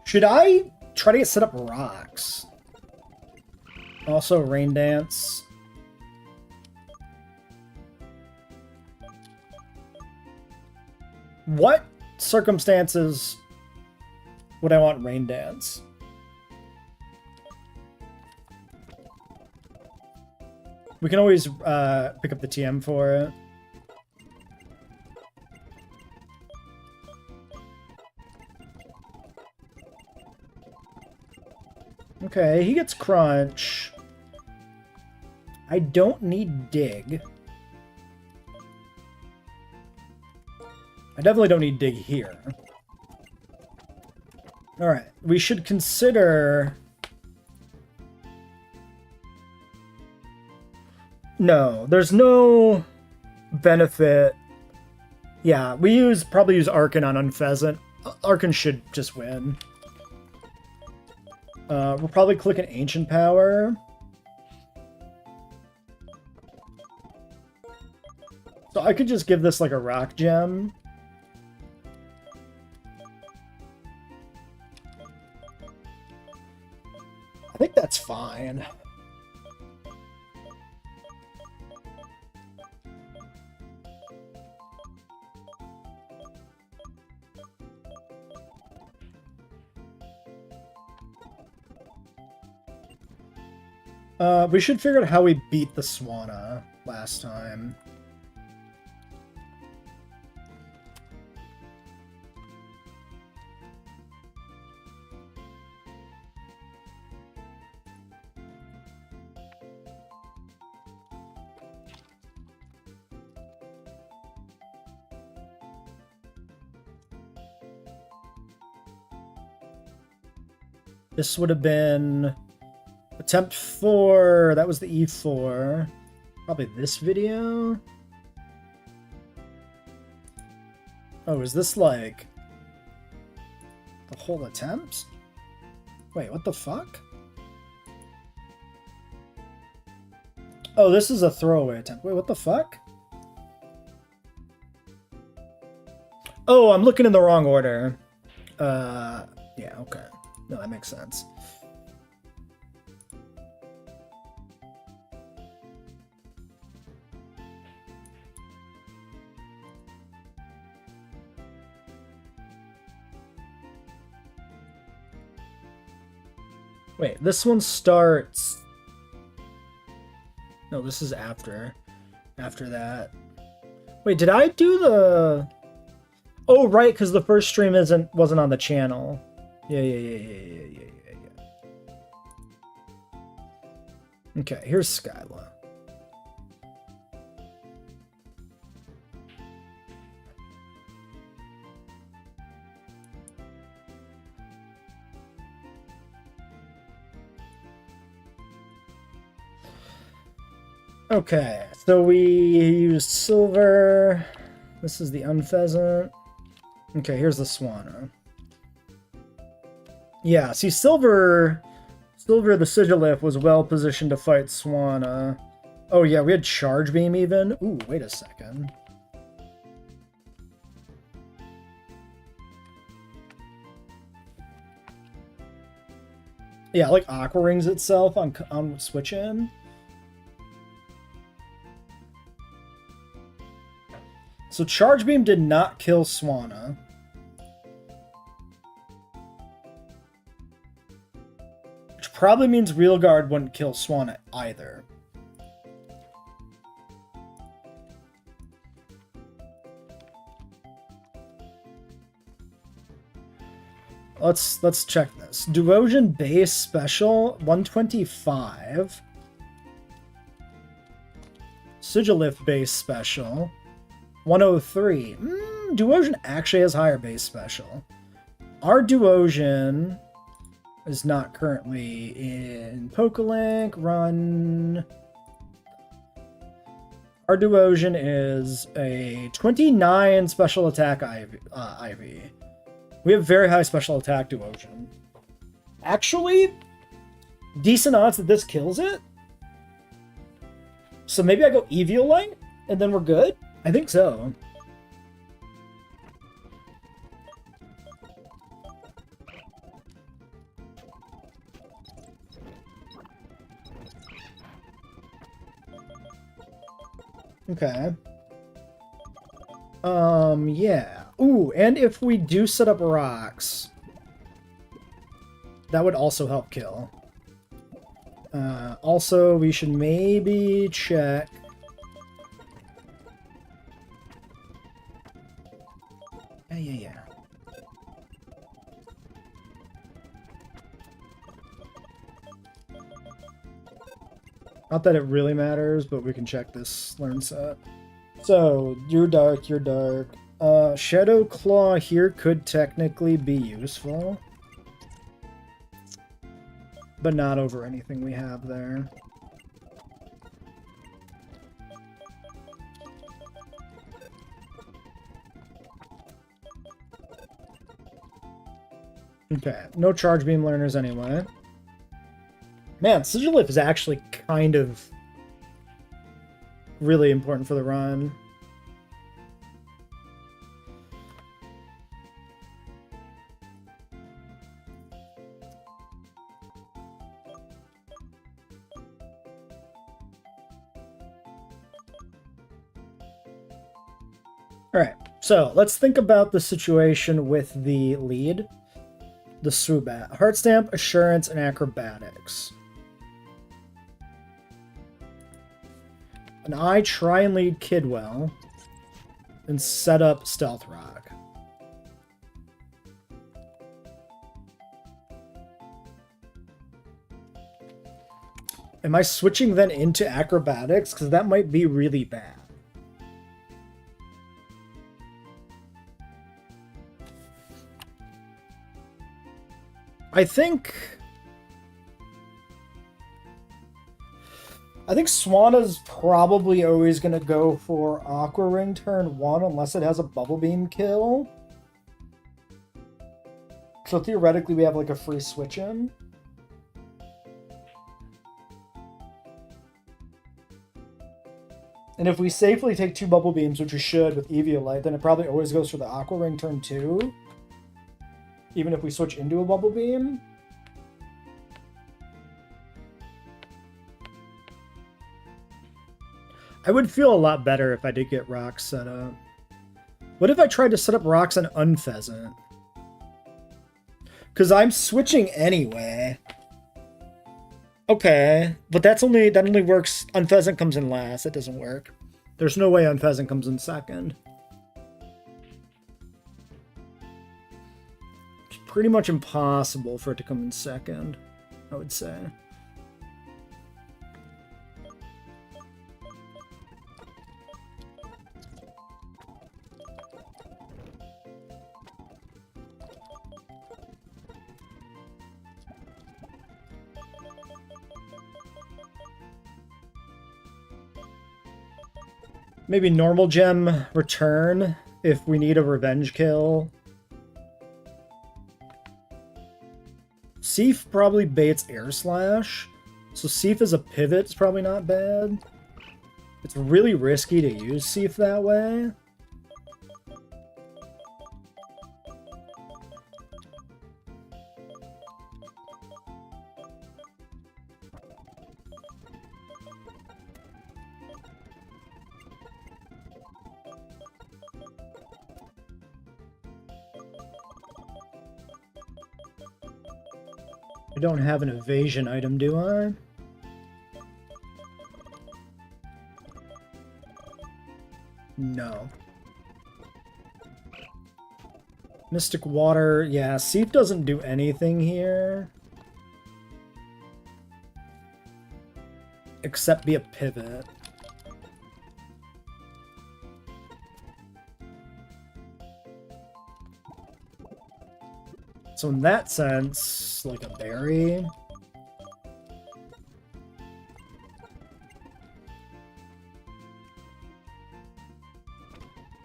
Should I try to get set up rocks? Also, Rain Dance. What circumstances would I want Rain Dance? We can always pick up the TM for it. Okay, he gets Crunch. I don't need Dig. I definitely don't need Dig here. Alright, we should consider... No, there's no benefit. Yeah, we probably use Arcan on Unpheasant. Arcan should just win. We'll probably click an Ancient Power. So I could just give this like a Rock Gem. I think that's fine. We should figure out how we beat the Swanna last time. This would have been attempt 4. That was the E4. Probably this video. Oh, is this like the whole attempt? Wait, what the fuck? Oh, this is a throwaway attempt. Wait, what the fuck? Oh, I'm looking in the wrong order. Yeah, okay. No, that makes sense. Wait, this one starts... No, this is after that. Wait, did I do the... Oh, right, because the first stream wasn't on the channel. Yeah. Okay, here's Skyla. Okay, so we used silver. This is the Unpheasant. Okay, here's the Swanna. Yeah, see, Silver the Sigilith was well positioned to fight Swanna. Oh yeah, we had Charge Beam even. Ooh, wait a second. Yeah, like Aqua Rings itself on switch in. So Charge Beam did not kill Swanna. Which probably means Real Guard wouldn't kill Swan either. Let's check this. Duosion base special 125. Sigilith base special 103. Duosion actually has higher base special. Our Duosion is not currently in Pokelink. Run. Our Duosion is a 29 special attack Ivy. We have very high special attack Duosion. Actually, decent odds that this kills it. So maybe I go Eviolite, and then we're good? I think so. Okay. Yeah. Ooh, and if we do set up rocks, that would also help kill. Also, we should maybe check. Yeah. Not that it really matters, but we can check this learn set. So, you're dark, you're dark. Shadow Claw here could technically be useful. But not over anything we have there. Okay, no charge beam learners anyway. Man, Sigilith is actually kind of really important for the run. Alright, so let's think about the situation with the lead. The Swoobat. Heart Stamp, Assurance, and Acrobatics. And I try and lead Kidwell and set up Stealth Rock. Am I switching then into Acrobatics? Because that might be really bad. I think Swana's probably always going to go for Aqua Ring turn 1 unless it has a Bubble Beam kill. So theoretically we have like a free switch in. And if we safely take 2 Bubble Beams, which we should with Eviolite, then it probably always goes for the Aqua Ring turn 2. Even if we switch into a Bubble Beam. I would feel a lot better if I did get rocks set up. What if I tried to set up rocks on Unpheasant? Because I'm switching anyway. Okay, but that only works. Unpheasant comes in last. It doesn't work. There's no way Unpheasant comes in second. Pretty much impossible for it to come in second, I would say. Maybe normal gem return if we need a revenge kill. Seif probably baits Air Slash, so Seif as a pivot is probably not bad. It's really risky to use Seif that way. I don't have an evasion item, do I? No. Mystic Water, yeah, Seep doesn't do anything here. Except be a pivot. So in that sense, like a berry.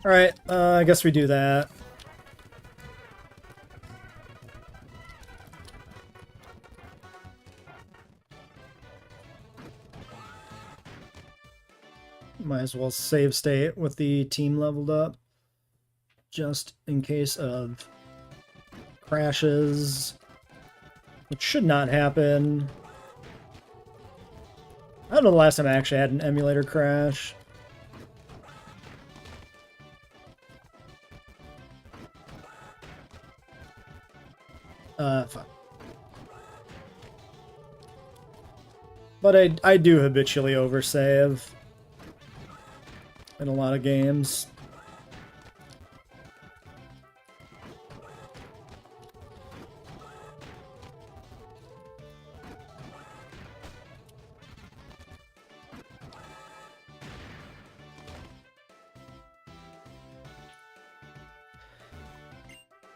Alright, I guess we do that. Might as well save state with the team leveled up. Just in case of crashes. Which should not happen. I don't know the last time I actually had an emulator crash. Fuck. But I do habitually oversave in a lot of games.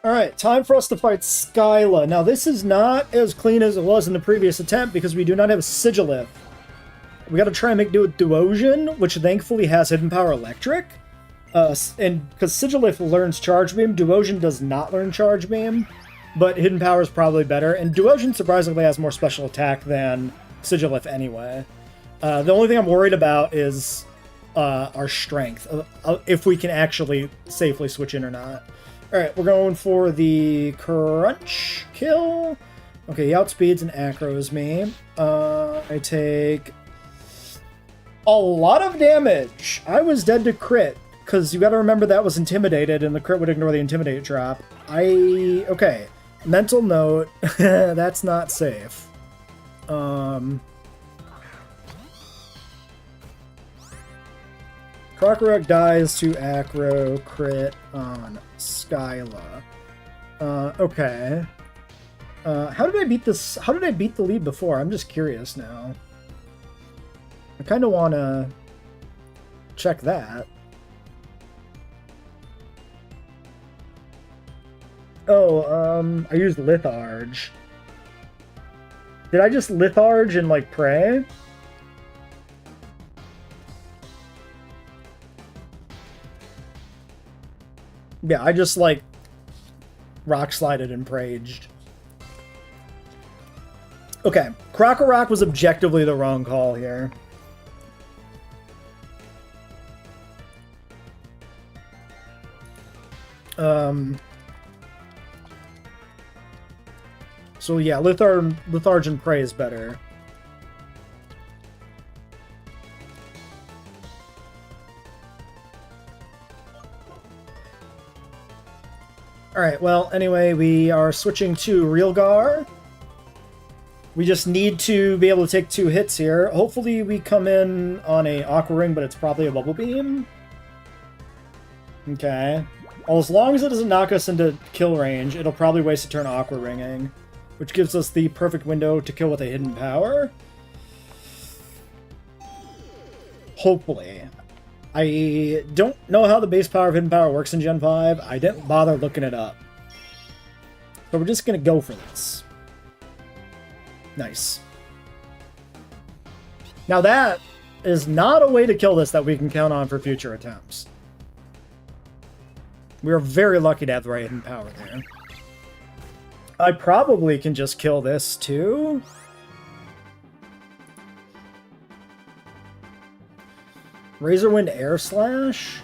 Alright, time for us to fight Skyla. Now, this is not as clean as it was in the previous attempt because we do not have a Sigilith. We gotta try and make do with Duosion, which thankfully has Hidden Power Electric. And because Sigilith learns Charge Beam, Duosion does not learn Charge Beam, but Hidden Power is probably better. And Duosion surprisingly has more special attack than Sigilith anyway. The only thing I'm worried about is our strength, if we can actually safely switch in or not. Alright, we're going for the Crunch kill. Okay, he outspeeds and acros me. I take a lot of damage. I was dead to crit, because you gotta remember that was intimidated, and the crit would ignore the intimidate drop. Okay, mental note, that's not safe. Krokorok dies to acro crit on Skyla. Okay. How did I beat this? How did I beat the lead before? I'm just curious now. I kind of want to check that. Oh, I used Litharge. Did I just Litharge and, like, pray? Yeah, I just, like, rock slided and praged. Okay, Krokorok was objectively the wrong call here. So yeah, Litharge and Prey is better. Alright, well, anyway, we are switching to Realgar. We just need to be able to take 2 hits here. Hopefully we come in on a Aqua Ring, but it's probably a Bubble Beam. Okay. Well, as long as it doesn't knock us into kill range, it'll probably waste a turn Aqua Ringing, which gives us the perfect window to kill with a Hidden Power. Hopefully. I don't know how the base power of Hidden Power works in Gen 5. I didn't bother looking it up. So we're just going to go for this. Nice. Now that is not a way to kill this that we can count on for future attempts. We are very lucky to have the right Hidden Power there. I probably can just kill this too. Razorwind Air Slash?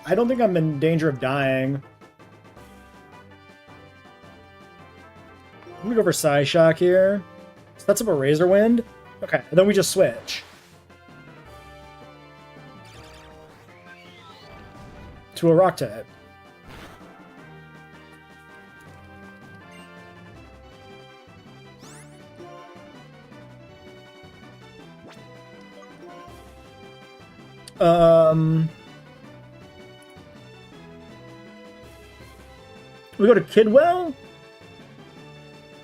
I don't think I'm in danger of dying. I'm gonna go for Psyshock here. So that's up a Razorwind. Okay, and then we just switch to a Rock type. We go to Kidwell?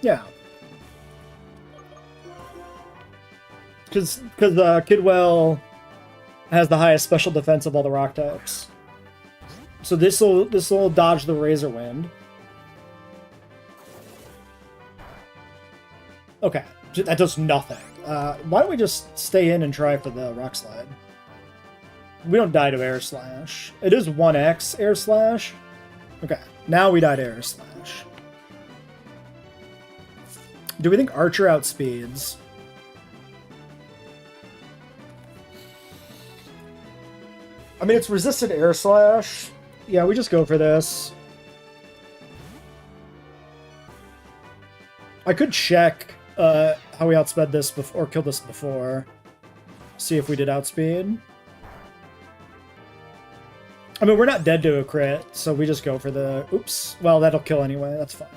Yeah. Because Kidwell has the highest special defense of all the rock types. So this will dodge the Razor Wind. Okay, that does nothing. Why don't we just stay in and try for the Rock Slide? We don't die to Air Slash. It is 1x Air Slash. Okay, now we die to Air Slash. Do we think Archer outspeeds? I mean, it's resisted Air Slash. Yeah, we just go for this. I could check how we outsped this before, or killed this before. See if we did outspeed. I mean, we're not dead to a crit, so we just go for the... Oops. Well, that'll kill anyway. That's fine.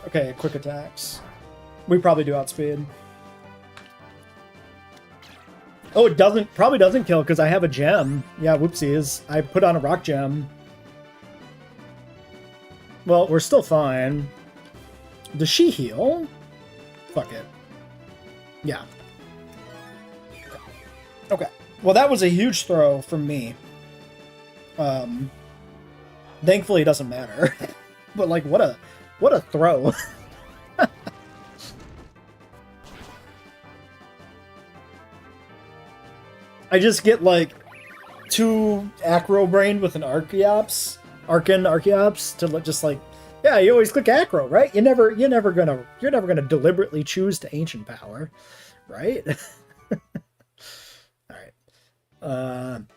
Okay, quick attacks. We probably do outspeed. Oh, it doesn't... Probably doesn't kill because I have a gem. Yeah, whoopsies. I put on a rock gem. Well, we're still fine. Does she heal? Fuck it. Yeah. Okay. Well, that was a huge throw from me. Thankfully it doesn't matter. But like, what a throw. I just get like too acro-brained with an Archeops to just like, yeah, you always click acro, right? You're never gonna deliberately choose to ancient power, right?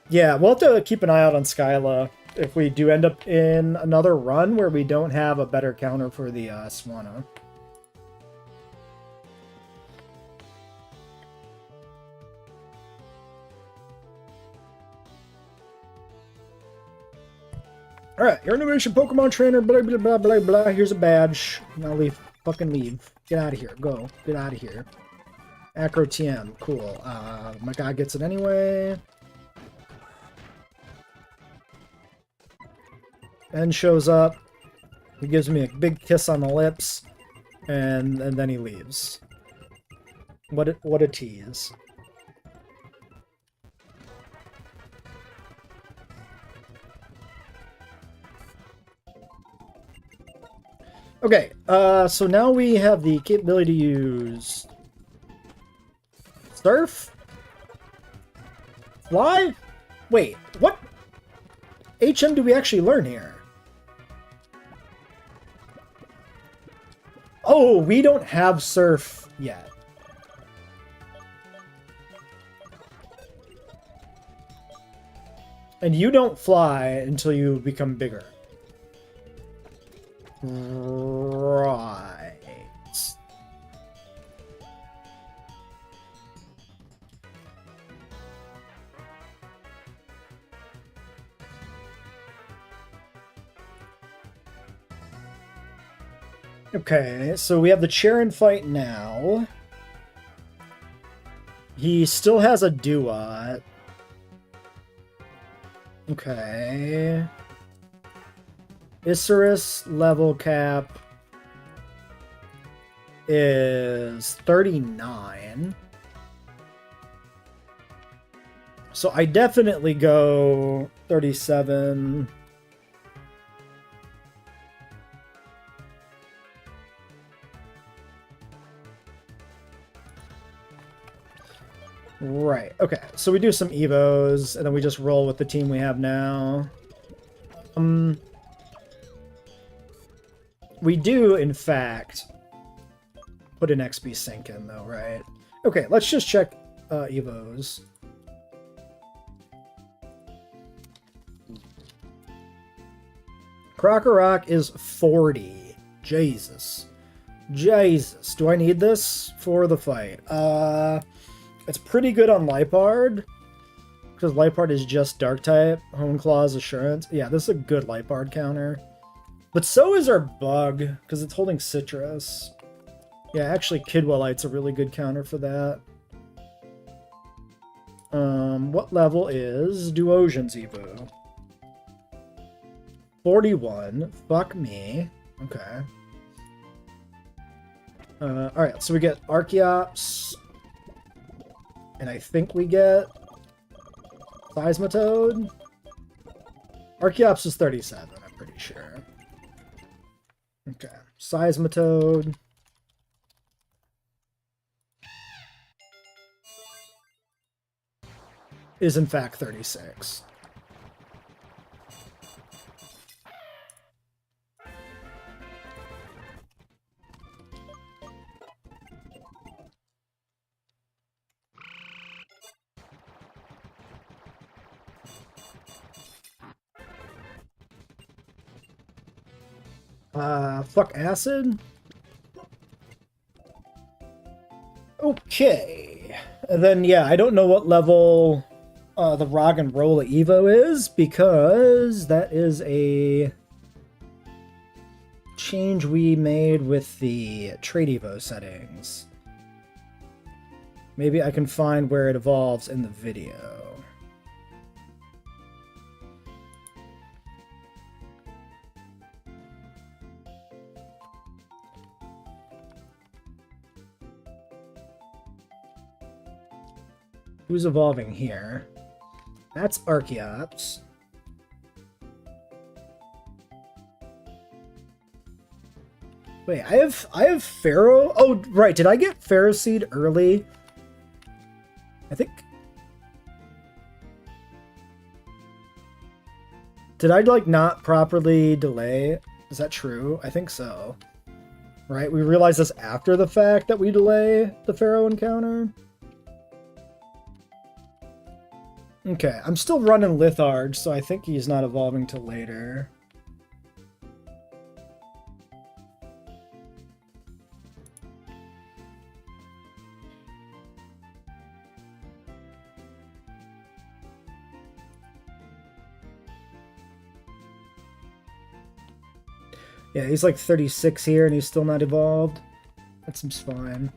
Yeah, we'll have to keep an eye out on Skyla if we do end up in another run where we don't have a better counter for the Swanna. Alright, you're an innovation Pokemon trainer, blah, blah, blah, blah, blah. Here's a badge. Now leave. Fucking leave. Get out of here. Go. Get out of here. Acro TM. Cool. My guy gets it anyway. Ben shows up. He gives me a big kiss on the lips. And then he leaves. What a tease. Okay, so now we have the capability to use Surf? Fly? Wait, what HM do we actually learn here? Oh, we don't have Surf yet. And you don't fly until you become bigger. Right. Okay, so we have the Charon fight now. He still has a Duat. Okay. Isurus level cap is 39. So I definitely go 37. Right, okay. So we do some Evos, and then we just roll with the team we have now. We do, in fact, put an XP sync in, though, right? Okay, let's just check Evos. Krokorok is 40. Jesus. Jesus. Do I need this for the fight? It's pretty good on Lipard, because Lipard is just Dark-type. Hone Claw's Assurance. Yeah, this is a good Lipard counter. But so is our Bug, because it's holding Citrus. Yeah, actually, Kidwellite's a really good counter for that. What level is Duosion's Evo? 41. Fuck me. Okay. Alright, so we get Archeops. And I think we get Seismitoad. Archeops is 37, I'm pretty sure. Okay. Seismitoad. Is in fact 36. Fuck acid? Okay. And then, yeah, I don't know what level the Rock and Roll Evo is, because that is a change we made with the Trade Evo settings. Maybe I can find where it evolves in the video. Who's evolving here? That's Archeops. Wait, I have Pharaoh. Oh, right. Did I get Pharaoh Seed early? I think. Did I like not properly delay? Is that true? I think so. Right? We realized this after the fact that we delay the Pharaoh encounter. Okay, I'm still running Litharge, so I think he's not evolving till later. Yeah, he's like 36 here and he's still not evolved. That seems fine.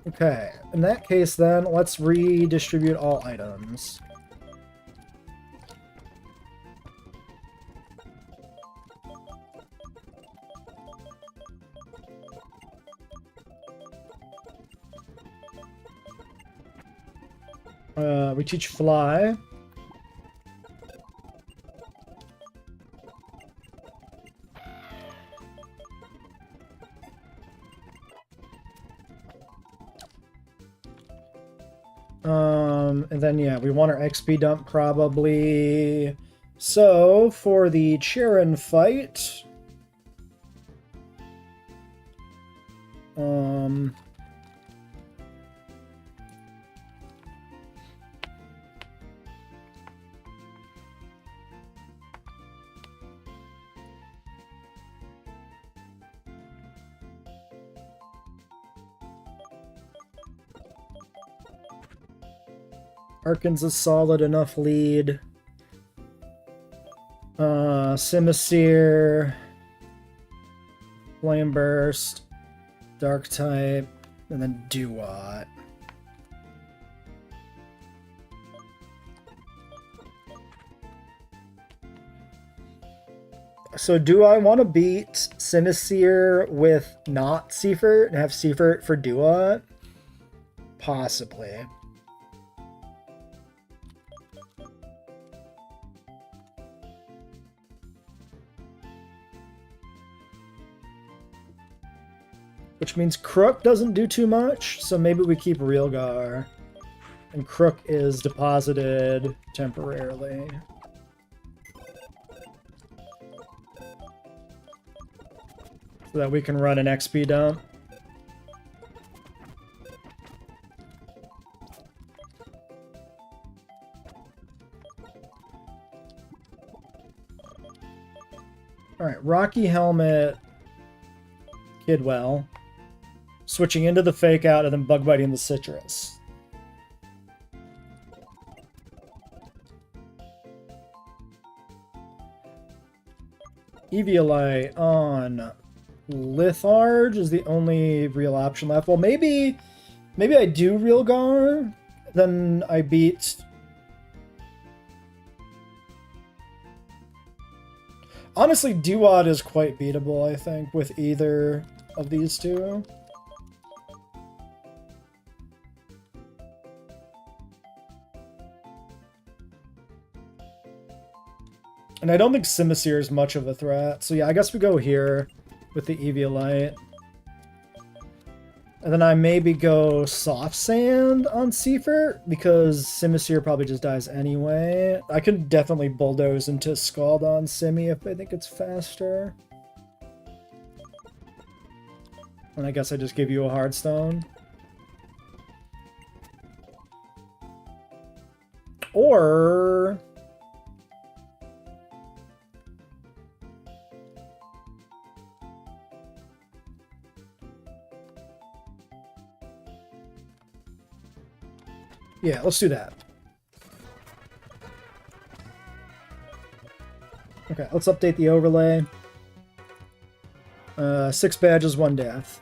Okay, in that case then, let's redistribute all items. We teach Fly. And then, yeah, we want our XP dump probably. So, for the Charon fight... Arkin's a solid enough lead. Simisear, Flame Burst, Dark type, and then Duat. So do I want to beat Simisear with not Seafert and have Seafert for Duat? Possibly. Which means Crook doesn't do too much, so maybe we keep Realgar. And Crook is deposited temporarily. So that we can run an XP dump. Alright, Rocky Helmet, Kidwell. Switching into the Fake Out and then Bug Biting the Citrus. Eviolite on Litharge is the only real option left. Well, maybe I do Realgar Then I beat... Honestly, Duat is quite beatable, I think, with either of these two. And I don't think Simisear is much of a threat. So yeah, I guess we go here with the Eviolite. And then I maybe go Soft Sand on Seifert, because Simisear probably just dies anyway. I could definitely bulldoze into Scald on Simi if I think it's faster. And I guess I just give you a Hardstone. Or... yeah, let's do that. Okay, let's update the overlay. 6 badges, 1 death.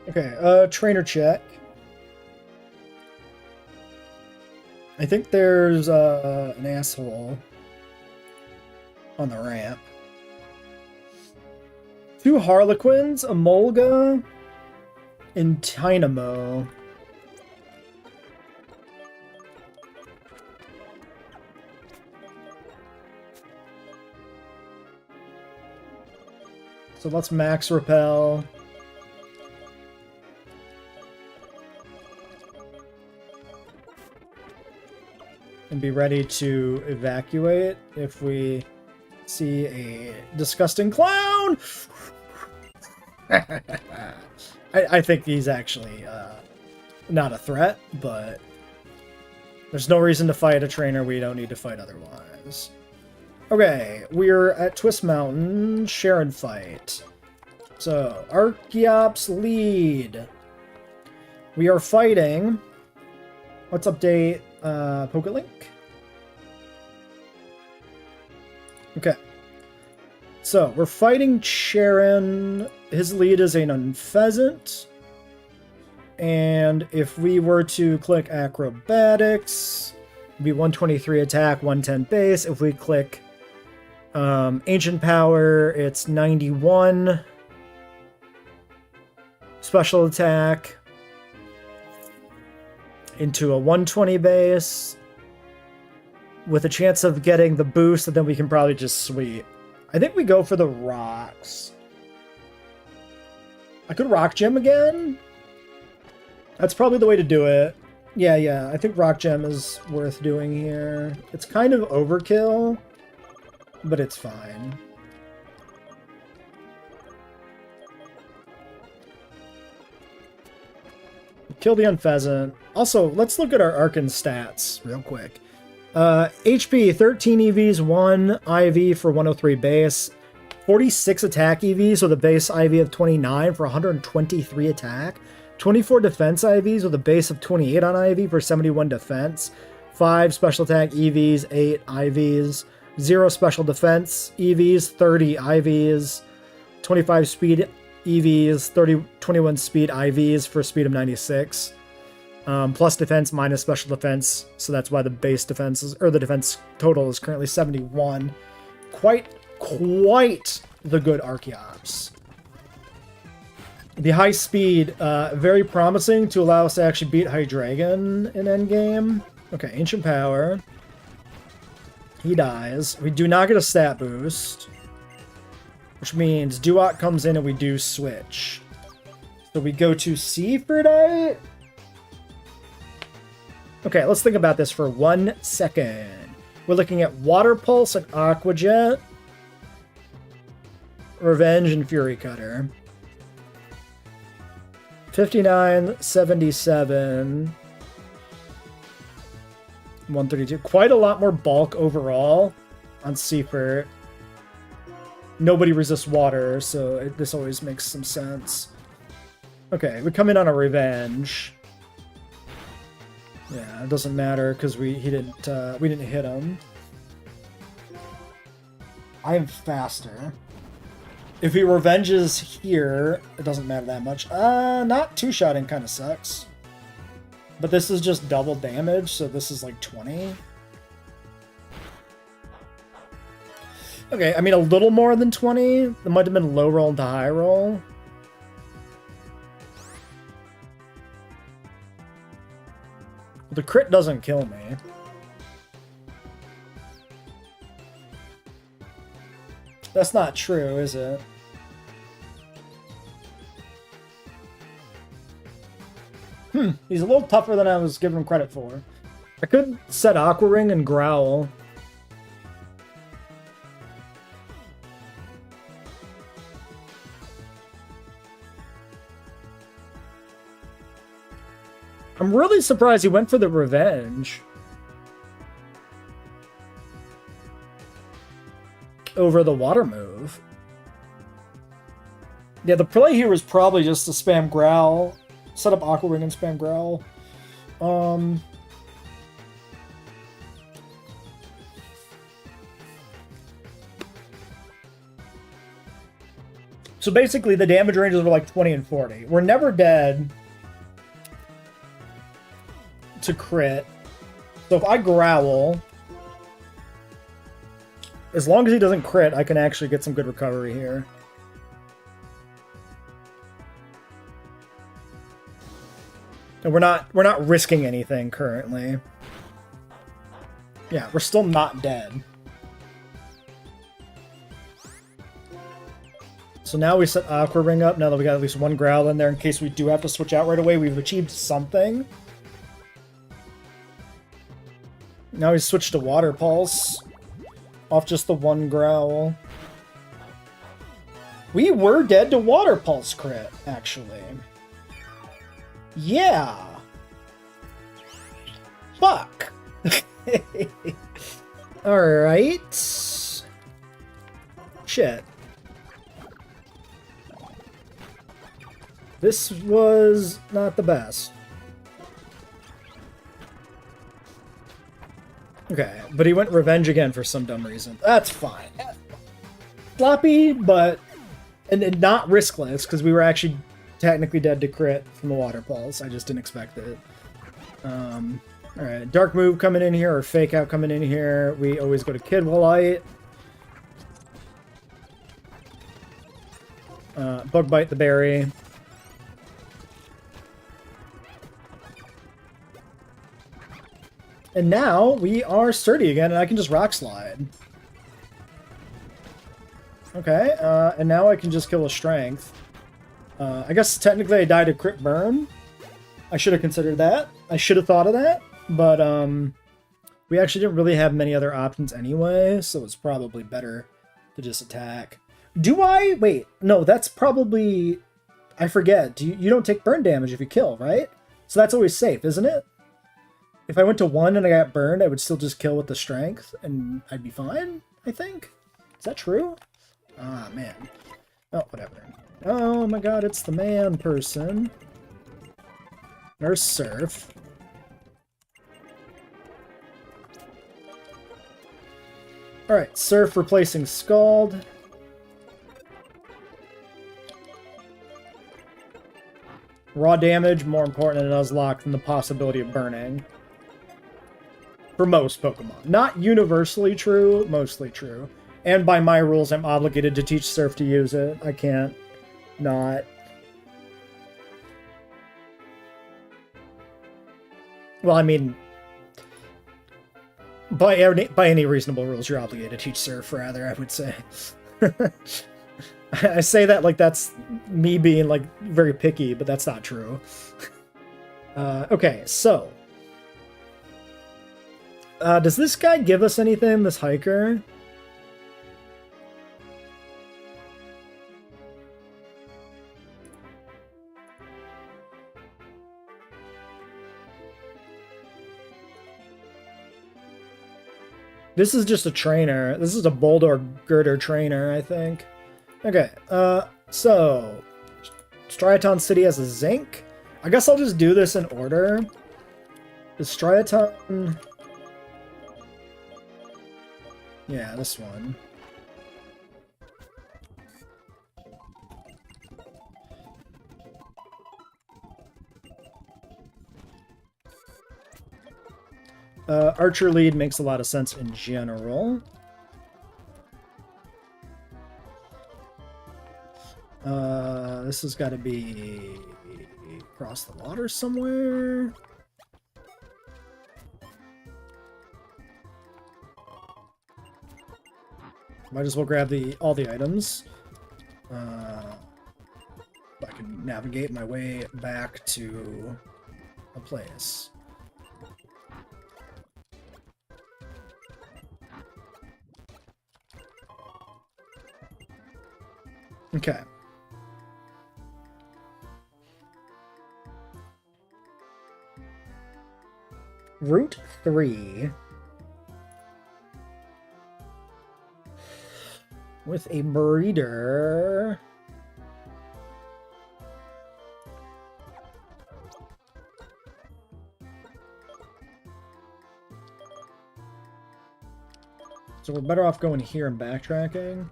Okay, trainer check. I think there's an asshole on the ramp. 2 Harlequins, a Molga, and Tynamo. So let's max repel. And be ready to evacuate if we see a disgusting clown. I think he's actually not a threat, but there's no reason to fight a trainer we don't need to fight otherwise. Okay, we're at Twist Mountain, Sharon fight. So, Archeops lead. We are fighting. Let's update Pokelink. Okay. So, we're fighting Sharon. His lead is a Nunpheasant. And if we were to click Acrobatics, it'd be 123 attack, 110 base. If we click Ancient Power, it's 91 special attack into a 120 base with a chance of getting the boost, and then we can probably just sweep. I think we go for the rocks. I could Rock Gem again. That's probably the way to do it. Yeah, I think Rock Gem is worth doing here. It's kind of overkill, but it's fine. Kill the Unpheasant. Also, let's look at our Arcan stats real quick. HP, 13 EVs, 1 IV for 103 base, 46 attack EVs with a base IV of 29 for 123 attack, 24 defense IVs with a base of 28 on IV for 71 defense, 5 special attack EVs, 8 IVs, 0 special defense EVs, 30 IVs, 25 speed EVs, 21 speed IVs for a speed of 96. Plus defense minus special defense, so that's why the base defense is, or the defense total is currently 71. Quite the good Archeops. The high speed, very promising to allow us to actually beat Hydreigon in endgame. Okay, Ancient Power. He dies. We do not get a stat boost, which means Duat comes in and we do switch. So we go to Seifert. Okay, let's think about this for 1 second. We're looking at Water Pulse and Aqua Jet, Revenge and Fury Cutter. 59, 77. 132. Quite a lot more bulk overall on Seafert. Nobody resists water, so this always makes some sense. Okay, we come in on a revenge. Yeah, it doesn't matter because we didn't hit him. I am faster. If he revenges here, it doesn't matter that much. Not two-shotting kind of sucks. But this is just double damage, so this is like 20. Okay, I mean a little more than 20. It might have been low roll into high roll. The crit doesn't kill me. That's not true, is it? He's a little tougher than I was giving him credit for. I could set Aqua Ring and Growl. I'm really surprised he went for the revenge over the water move. Yeah, the play here was probably just to spam Growl, set up Aqua Ring and spam Growl. So basically the damage ranges were like 20 and 40. We're never dead to crit. So if I Growl, as long as he doesn't crit, I can actually get some good recovery here. And we're not risking anything currently. Yeah, we're still not dead. So now we set Aqua Ring up, now that we got at least one Growl in there in case we do have to switch out right away. We've achieved something. Now he's switched to Water Pulse. Off just the one Growl. We were dead to Water Pulse crit, actually. Yeah. Fuck. Alright. Shit. This was not the best. Okay, but he went revenge again for some dumb reason. That's fine. Sloppy, but... And not riskless, because we were actually technically dead to crit from the Water Pulse. I just didn't expect it. Alright, Dark Move coming in here, or Fake Out coming in here. We always go to Kidwallite. Bug Bite the Berry. And now we are sturdy again, and I can just Rock Slide. Okay, and now I can just kill a Strength. I guess technically I died to Crit Burn. I should have considered that. I should have thought of that. But we actually didn't really have many other options anyway, so it's probably better to just attack. Do I? Wait, no, that's probably... I forget. You don't take burn damage if you kill, right? So that's always safe, isn't it? If I went to 1 and I got burned, I would still just kill with the Strength, and I'd be fine, I think. Is that true? Ah, man. Oh, whatever. Oh my god, it's the man person. Nurse Surf. Alright, Surf replacing Scald. Raw damage, more important in Nuzlocke than the possibility of burning. For most Pokemon. Not universally true, mostly true. And by my rules, I'm obligated to teach Surf to use it. I can't not. Well, I mean, by any reasonable rules, you're obligated to teach Surf, rather, I would say. I say that like that's me being, like, very picky, but that's not true. Okay, so... does this guy give us anything, this hiker? This is just a trainer. This is a Bulldog Girder trainer, I think. Okay, so Striaton City has a zinc. I guess I'll just do this in order. The Striaton... Yeah, this one. Archer lead makes a lot of sense in general. This has got to be across the water somewhere. Might as well grab all the items. I can navigate my way back to a place. Okay. Route 3. With a breeder. So we're better off going here and backtracking.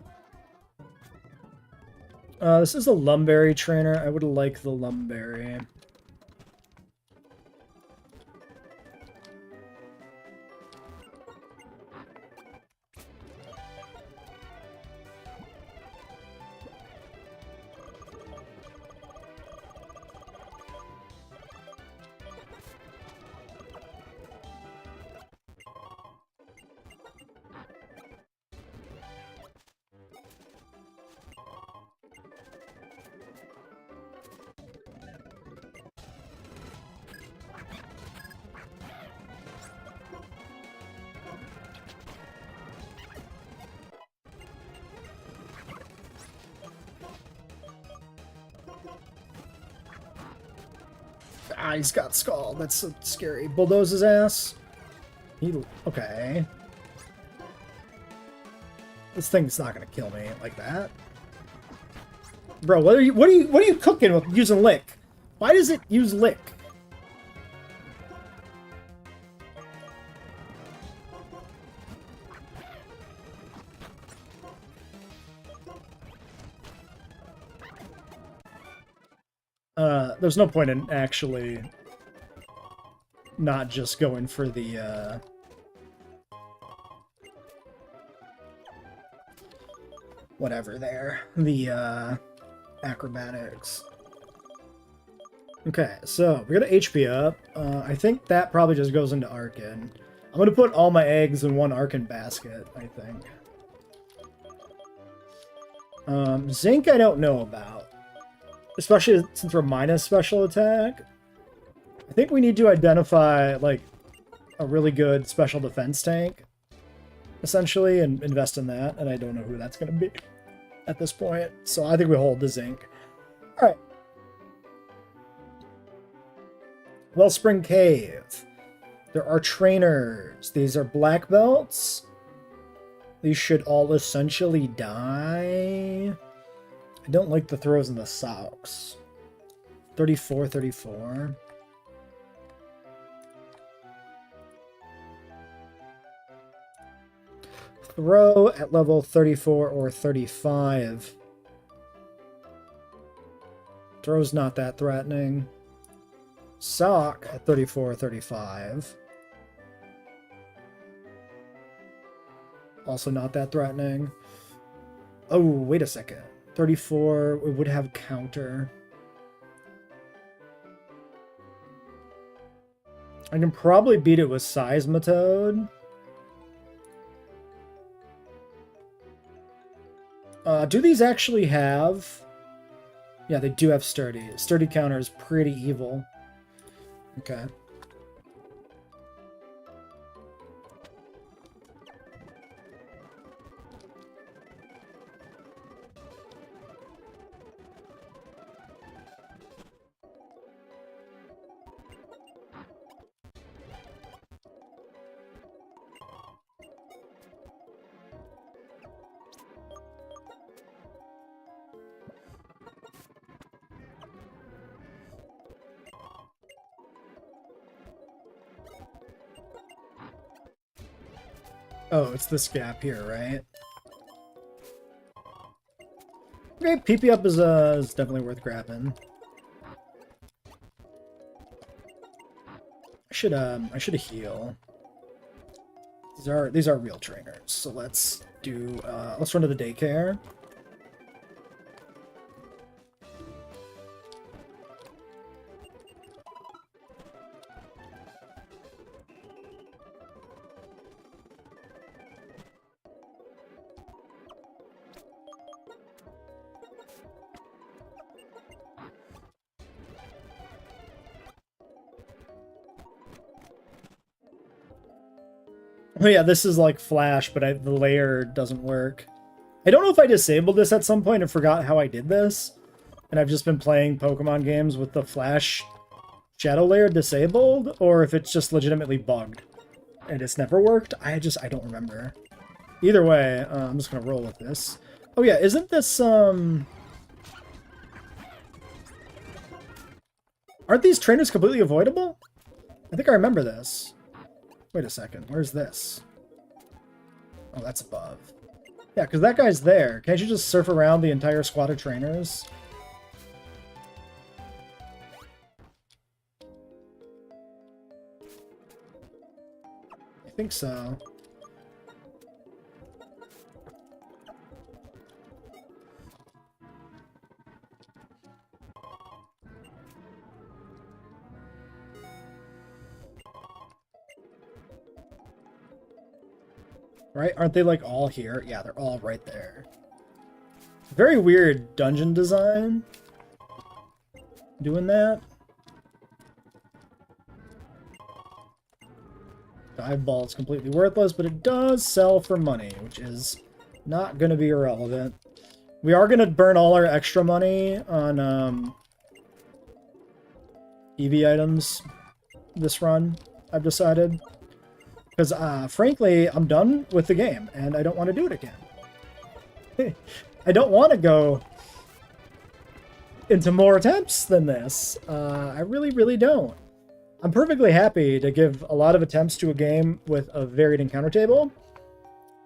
This is a Lumberry trainer. I would like the Lumberry. Ah, he's got Skull. That's so scary. Bulldoze his ass. Okay. This thing's not gonna kill me like that. Bro, what are you cooking with using lick? Why does it use lick? There's no point in actually not just going for the, whatever there. The, acrobatics. Okay, so we got an HP up. I think that probably just goes into Arkin. I'm gonna put all my eggs in one Arkin basket, I think. Zinc I don't know about. Especially since we're minus special attack. I think we need to identify, like, a really good special defense tank, essentially, and invest in that, and I don't know who that's going to be at this point, so I think we hold the zinc. Alright. Wellspring Cave. There are trainers. These are black belts. These should all essentially die. I don't like the throws in the socks. 34, 34. Throw at level 34 or 35. Throw's not that threatening. Sock at 34 or 35. Also not that threatening. Oh, wait a second. 34, we would have counter. I can probably beat it with Seismitoad. Do these actually have... Yeah, they do have Sturdy. Sturdy counter is pretty evil. Okay. Oh, it's this gap here, right? Okay, PP up is definitely worth grabbing. I should heal. These are real trainers, so let's run to the daycare. Oh yeah, this is like Flash, but the layer doesn't work. I don't know if I disabled this at some point and forgot how I did this, and I've just been playing Pokemon games with the Flash shadow layer disabled, or if it's just legitimately bugged and it's never worked. I don't remember. Either way, I'm just gonna roll with this. Oh yeah, isn't this aren't these trainers completely avoidable? I think I remember this. Wait a second, where's this? Oh, that's above. Yeah, because that guy's there. Can't you just surf around the entire squad of trainers? I think so. Right? Aren't they like all here? Yeah, they're all right there. Very weird dungeon design. Doing that. Dive ball is completely worthless, but it does sell for money, which is not going to be irrelevant. We are going to burn all our extra money on EV items this run, I've decided. Because, frankly, I'm done with the game, and I don't want to do it again. I don't want to go into more attempts than this. I really, really don't. I'm perfectly happy to give a lot of attempts to a game with a varied encounter table,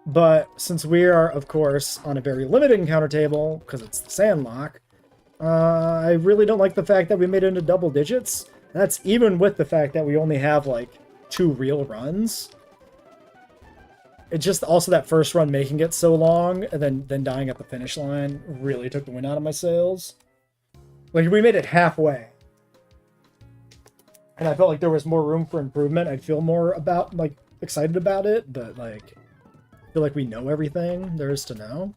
but since we are, of course, on a very limited encounter table, because it's the Sandlocke, I really don't like the fact that we made it into double digits. That's even with the fact that we only have, like, 2 real runs. It's just also that first run making it so long, and then dying at the finish line really took the wind out of my sails. Like, we made it halfway. And I felt like there was more room for improvement. I'd feel more about, like, excited about it, but, like, I feel like we know everything there is to know.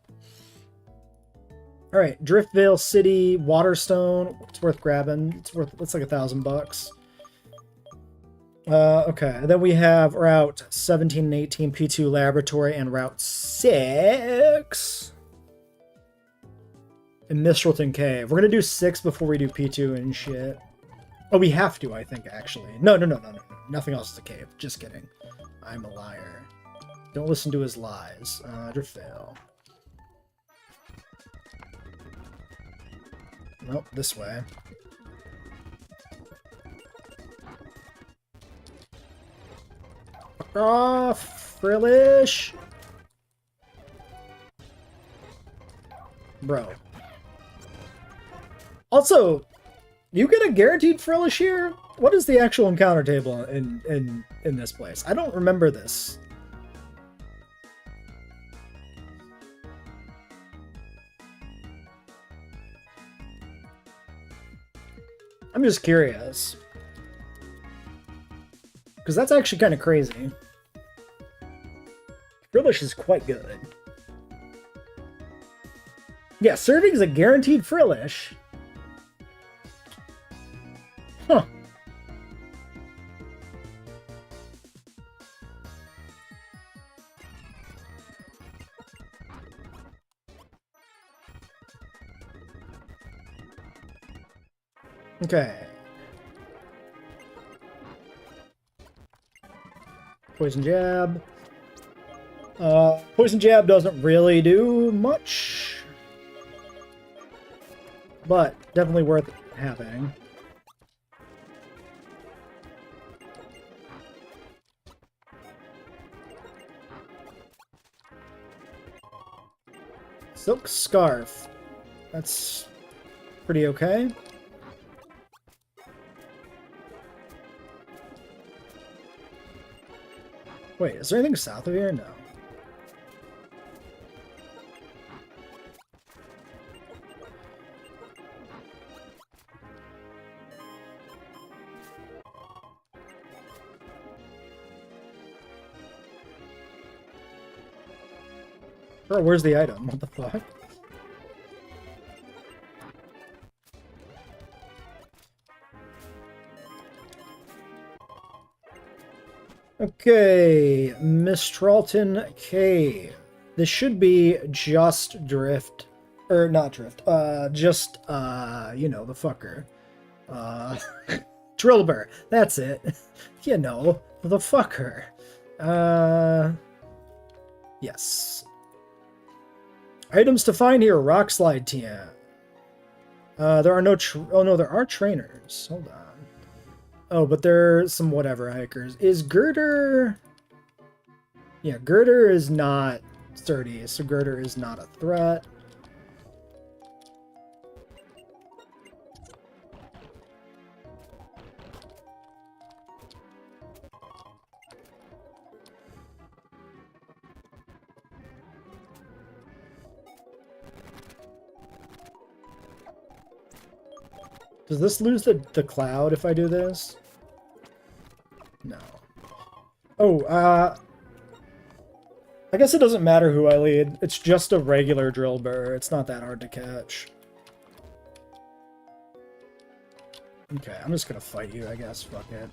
Alright, Driftvale City, Waterstone. It's worth grabbing. It's like $1,000. Okay, and then we have Route 17 and 18, P2 Laboratory, and Route 6 in Mistleton Cave. We're gonna do 6 before we do P2 and shit. Oh, we have to, I think, actually. No. Nothing else is a cave. Just kidding. I'm a liar. Don't listen to his lies. Driftvale. Nope, this way. Fuck off, Frillish! Bro. Also, you get a guaranteed Frillish here? What is the actual encounter table in this place? I don't remember this. I'm just curious. Because that's actually kind of crazy. Frillish is quite good. Yeah, serving is a guaranteed Frillish. Huh. Okay. Poison Jab. Poison Jab doesn't really do much, but definitely worth having. Silk scarf. That's pretty okay. Wait, is there anything south of here? No. Oh, where's the item? What the fuck? Okay, Mistralton Cave. This should be just drift. Or not drift. Just, you know, the fucker. Drillbur. That's it. You know, the fucker. Yes. Items to find here. Rock slide TM. There are no... oh, no, there are trainers. Hold on. Oh, but there's some whatever hikers. Is Girder... yeah, Girder is not sturdy, so Girder is not a threat. Does this lose the cloud if I do this? No. Oh, I guess it doesn't matter who I lead. It's just a regular drill burr. It's not that hard to catch. Okay, I'm just gonna fight you, I guess. Fuck it.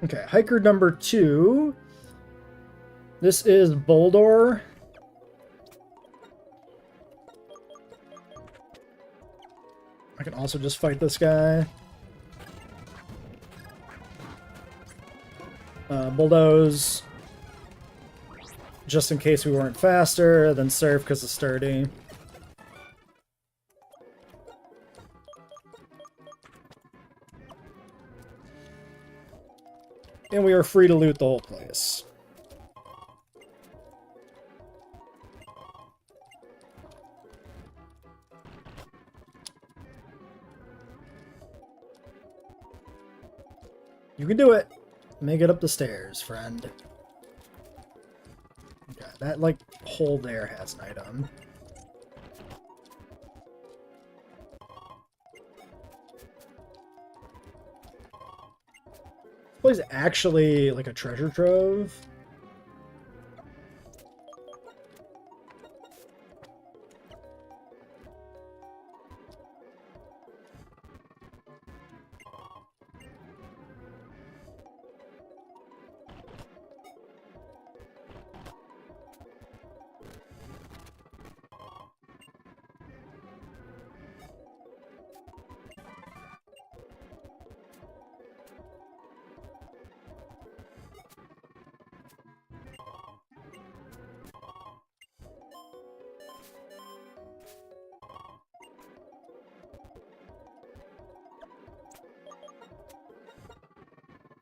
Okay, hiker number 2. This is Boldor. I can also just fight this guy. Bulldoze. Just in case we weren't faster, then Surf because of sturdy. And we are free to loot the whole place. You can do it. Make it up the stairs, friend. Yeah, that, like, hole there has an item. This place is actually like a treasure trove.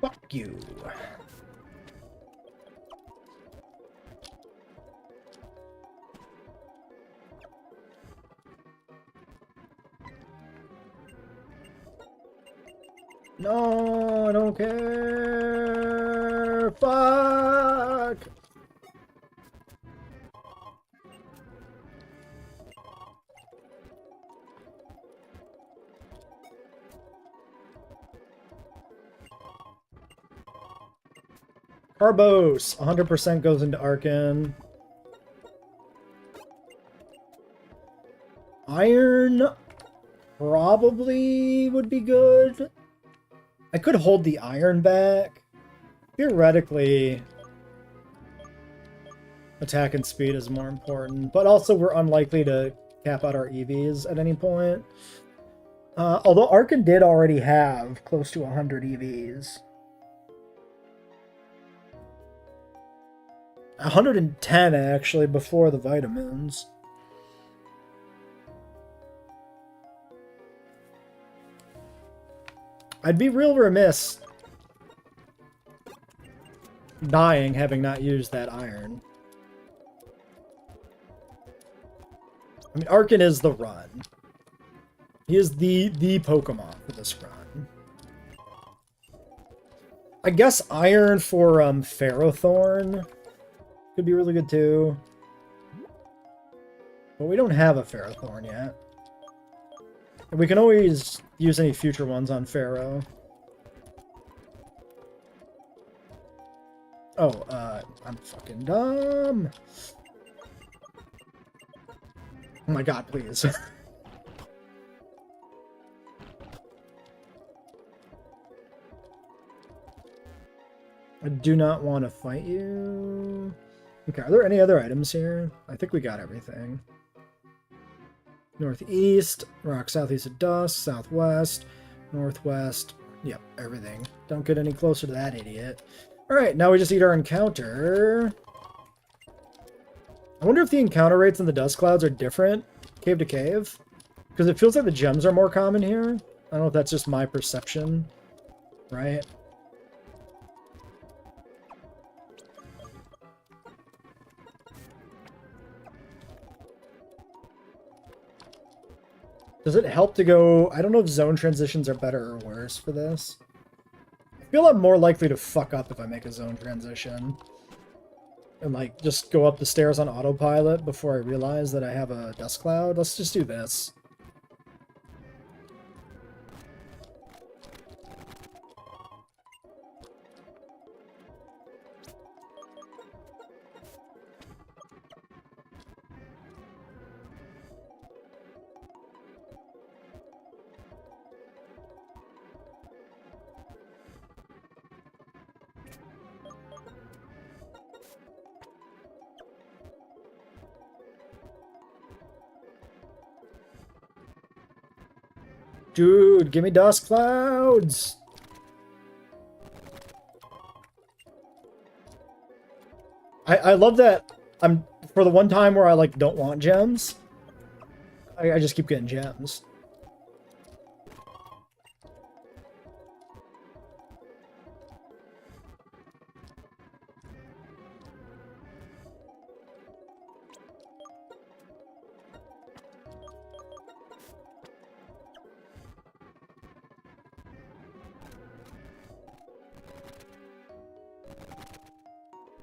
Fuck you. No, I don't care. Fuck. Carbos, 100% goes into Arcan. Iron probably would be good. I could hold the iron back. Theoretically, attack and speed is more important, but also we're unlikely to cap out our EVs at any point. Although Arcan did already have close to 100 EVs. 110 actually before the vitamins. I'd be real remiss dying having not used that iron. I mean, Arkin is the run. He is the Pokemon for this run. I guess iron for Ferrothorn could be really good too. But we don't have a Ferrothorn yet. And we can always use any future ones on Pharaoh. Oh, I'm fucking dumb. Oh my god, please. I do not want to fight you. Okay, are there any other items here? I think we got everything. Northeast, rock southeast of dusk, southwest, northwest. Yep, everything. Don't get any closer to that idiot. Alright, now we just eat our encounter. I wonder if the encounter rates in the dust clouds are different, cave to cave. Because it feels like the gems are more common here. I don't know if that's just my perception. Right? Does it help to go... I don't know if zone transitions are better or worse for this. I feel I'm more likely to fuck up if I make a zone transition. And, like, just go up the stairs on autopilot before I realize that I have a dust cloud. Let's just do this. Dude, give me dust clouds! I love that I'm, for the one time where I, like, don't want gems, I just keep getting gems.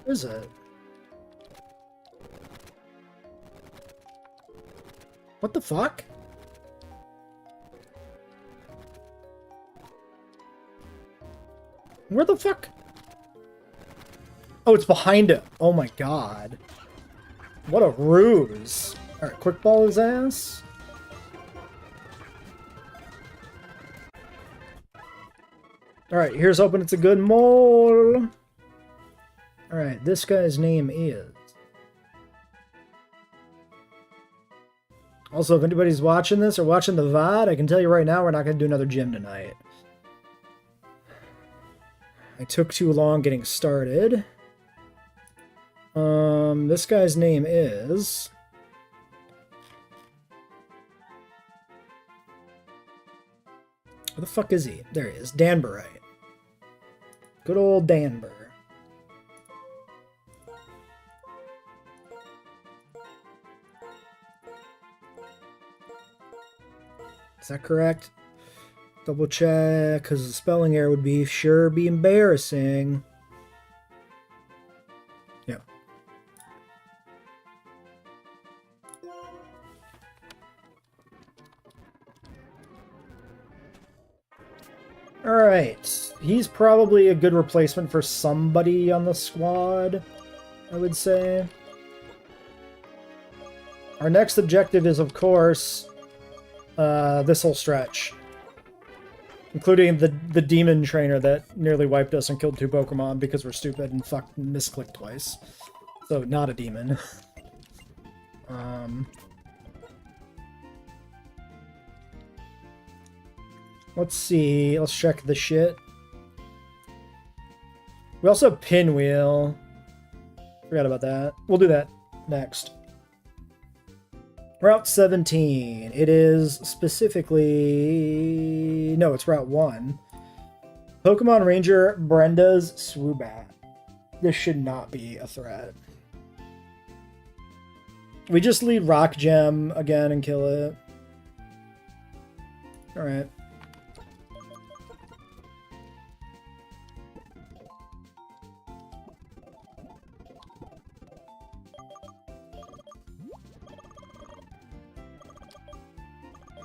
What is it? What the fuck? Where the fuck? Oh, it's behind it. Oh my god. What a ruse. Alright, quick ball his ass. Alright, here's hoping it's a good mole. Alright, this guy's name is... Also, if anybody's watching this or watching the VOD, I can tell you right now we're not going to do another gym tonight. I took too long getting started. This guy's name is... Where the fuck is he? There he is. Danburite. Good old Danbur. Is that correct? Double check, because the spelling error would be sure be embarrassing. Yeah. Alright. He's probably a good replacement for somebody on the squad, I would say. Our next objective is, of course... this whole stretch. Including the demon trainer that nearly wiped us and killed 2 Pokemon because we're stupid and fucked and misclicked twice. So, not a demon. Let's see. Let's check the shit. We also have Pinwheel. Forgot about that. We'll do that next. Route 17. It is specifically... No, it's Route 1. Pokemon Ranger Brenda's Swoobat. This should not be a threat. We just lead Rock Gem again and kill it. Alright.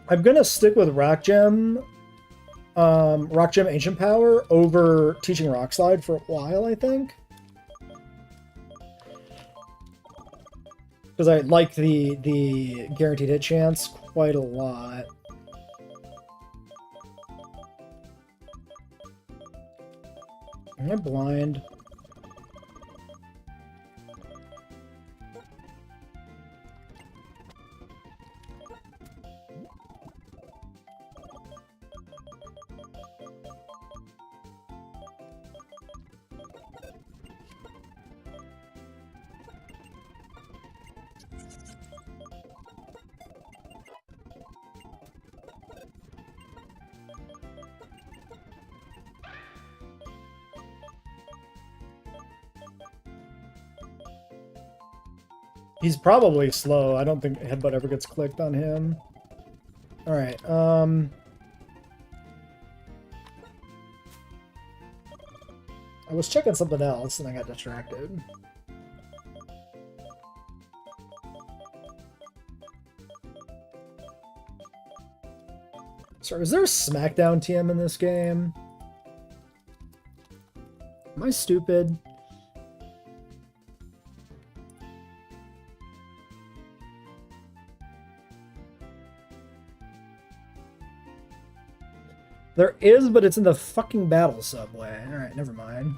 I'm gonna stick with Rock Gem Ancient Power over Teaching Rock Slide for a while, I think. Because I like the guaranteed hit chance quite a lot. Am I blind? He's probably slow. I don't think Headbutt ever gets clicked on him. Alright, I was checking something else and I got distracted. Sorry, is there a SmackDown TM in this game? Am I stupid? There is, but it's in the fucking battle subway. Alright, never mind.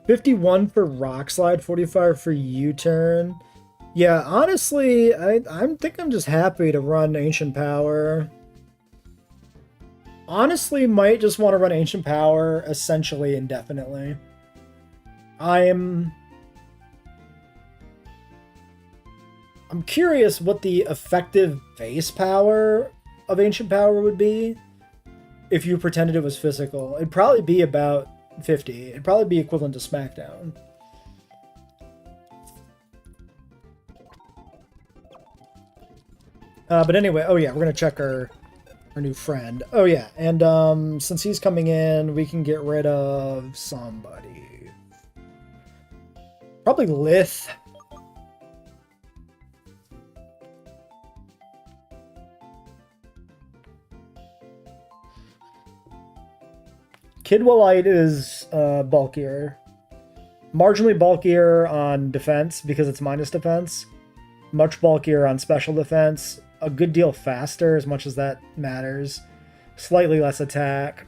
$51 for Rock Slide, $45 for U-Turn. Yeah, honestly, I think I'm just happy to run Ancient Power. Honestly, might just want to run Ancient Power essentially indefinitely. I'm curious what the effective base power of Ancient Power would be if you pretended it was physical. It'd probably be about 50. It'd probably be equivalent to SmackDown. But anyway, oh yeah, we're gonna check our new friend. Oh yeah, and since he's coming in, we can get rid of somebody. Probably Lith. Kidwallite is bulkier. Marginally bulkier on defense because it's minus defense. Much bulkier on special defense. A good deal faster as much as that matters. Slightly less attack.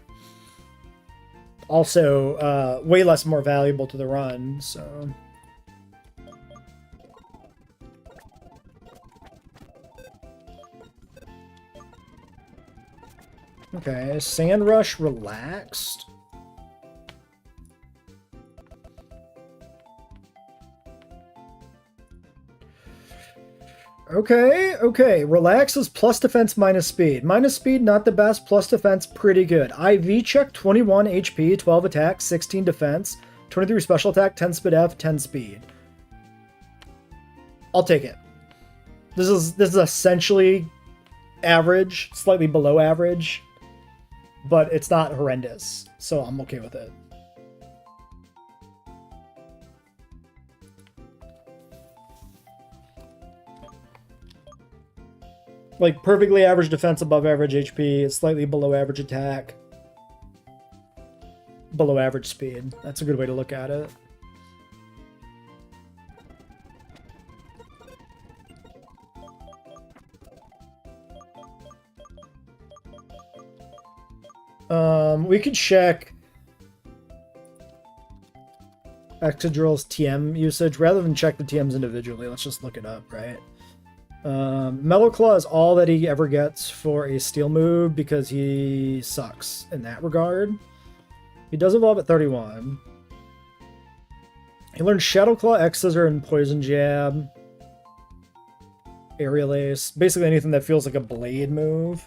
Also, way less more valuable to the run, so... Okay, Sand Rush relaxed. Okay. Relax is plus defense minus speed. Minus speed, not the best. Plus defense, pretty good. IV check, 21 HP, 12 attack, 16 defense, 23 special attack, 10 speed F, 10 speed. I'll take it. This is essentially average, slightly below average. But it's not horrendous, so I'm okay with it. Like, perfectly average defense, above average HP, slightly below average attack, below average speed. That's a good way to look at it. We could check Excadrill's TM usage. Rather than check the TMs individually, let's just look it up, right? Metal Claw is all that he ever gets for a steel move because he sucks in that regard. He does evolve at 31. He learns Shadow Claw, X Scissor, and Poison Jab. Aerial Ace. Basically anything that feels like a blade move.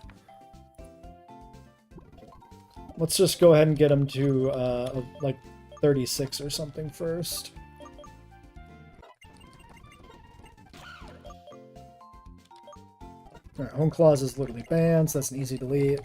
Let's just go ahead and get him to like 36 or something first. Alright, Home Claws is literally banned, so that's an easy delete.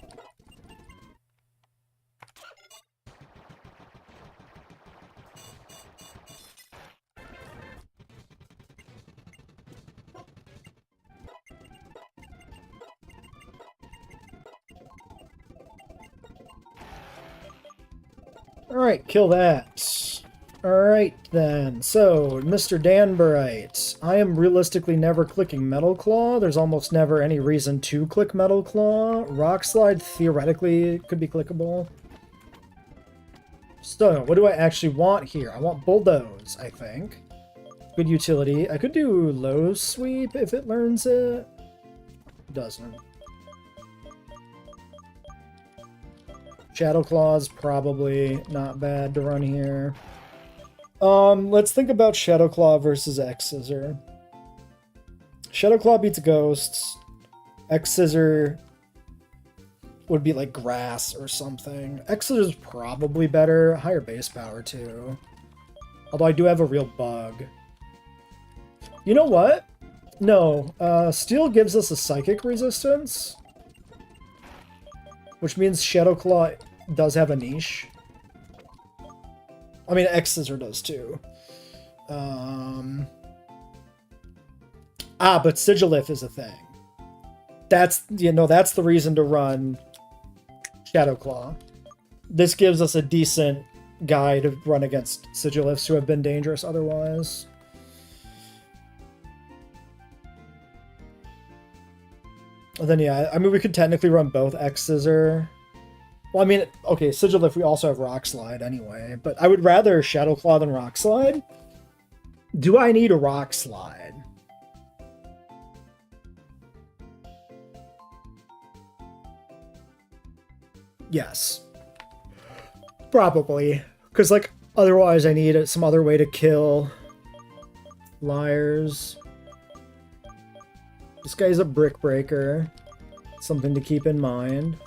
Alright, kill that. Alright then, so, Mr. Danburite. I am realistically never clicking Metal Claw. There's almost never any reason to click Metal Claw. Rock Slide theoretically could be clickable. So, what do I actually want here? I want Bulldoze, I think. Good utility. I could do Low Sweep if it learns it. It doesn't. Shadow Claw's probably not bad to run here. Let's think about Shadow Claw versus X Scissor. Shadow Claw beats Ghosts. X Scissor would be like Grass or something. X Scissor's probably better. Higher base power too. Although I do have a real bug. You know what? No. Steel gives us a Psychic resistance. Which means Shadow Claw does have a niche. I mean, X Scissor does too. But Sigilif is a thing. That's, you know, that's the reason to run Shadow Claw. This gives us a decent guy to run against Sigilifs who have been dangerous otherwise. And then, yeah, I mean, we could technically run both X Scissor. Well, I mean, okay, Sigilif, we also have Rock Slide anyway, but I would rather Shadow Claw than Rock Slide. Do I need a Rock Slide? Yes. Probably. Because, like, otherwise I need some other way to kill Liars. This guy's a Brick Breaker. Something to keep in mind.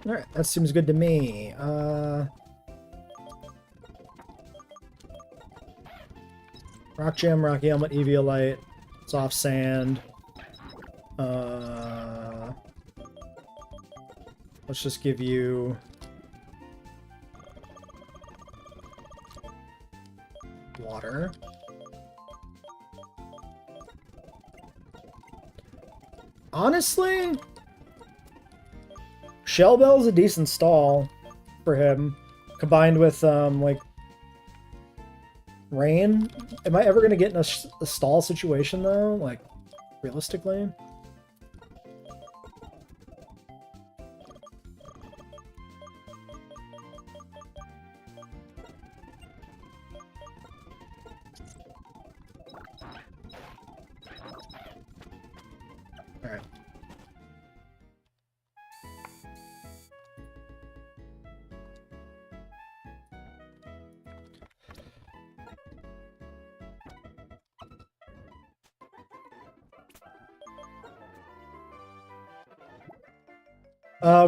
Alright, that seems good to me. Rock Gem, Rocky Helmet, Eviolite, Soft Sand. Let's just give you water. Honestly, Shell Bell's a decent stall for him, combined with like Rain. Am I ever gonna get in a stall situation though? Like, realistically? Alright.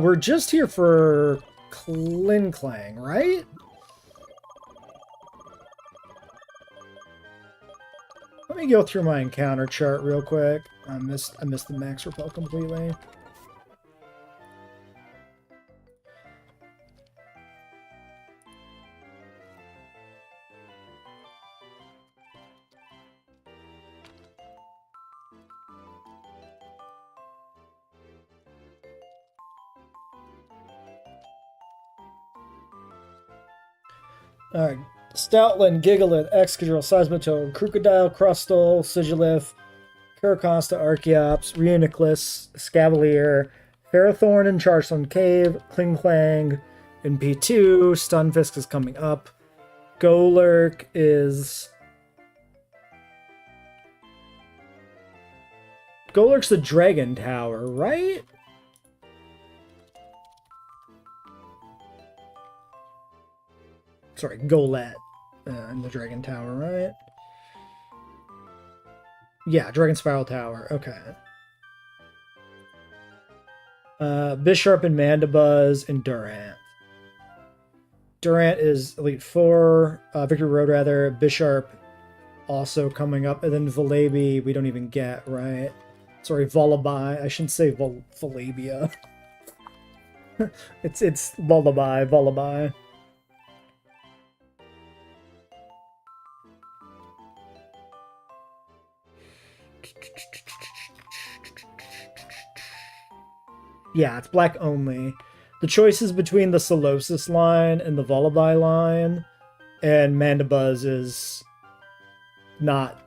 We're just here for Klinklang, right? Let me go through my encounter chart real quick. I missed the max repel completely. Alright. Stoutland, Gigalith, Excadrill, Seismitoad, Crocodile, Crustle, Sigilif, Paracosta, Archeops, Reuniclus, Scavalier, Ferrothorn in Chargeland Cave, Klingklang in P2, Stunfisk is coming up. Golurk is... Golurk's the Dragon Tower, right? Sorry, Golett in the Dragon Tower, right? Yeah, Dragon Spiral Tower, okay. Bisharp and Mandibuzz and Durant. Durant is Elite 4, Victory Road rather, Bisharp also coming up, and then Volabie we don't even get, right? Sorry, Vullaby. I shouldn't say Volabia. it's Vullaby. Yeah, it's black only. The choices between the Solosis line and the Vullaby line, and Mandibuzz is not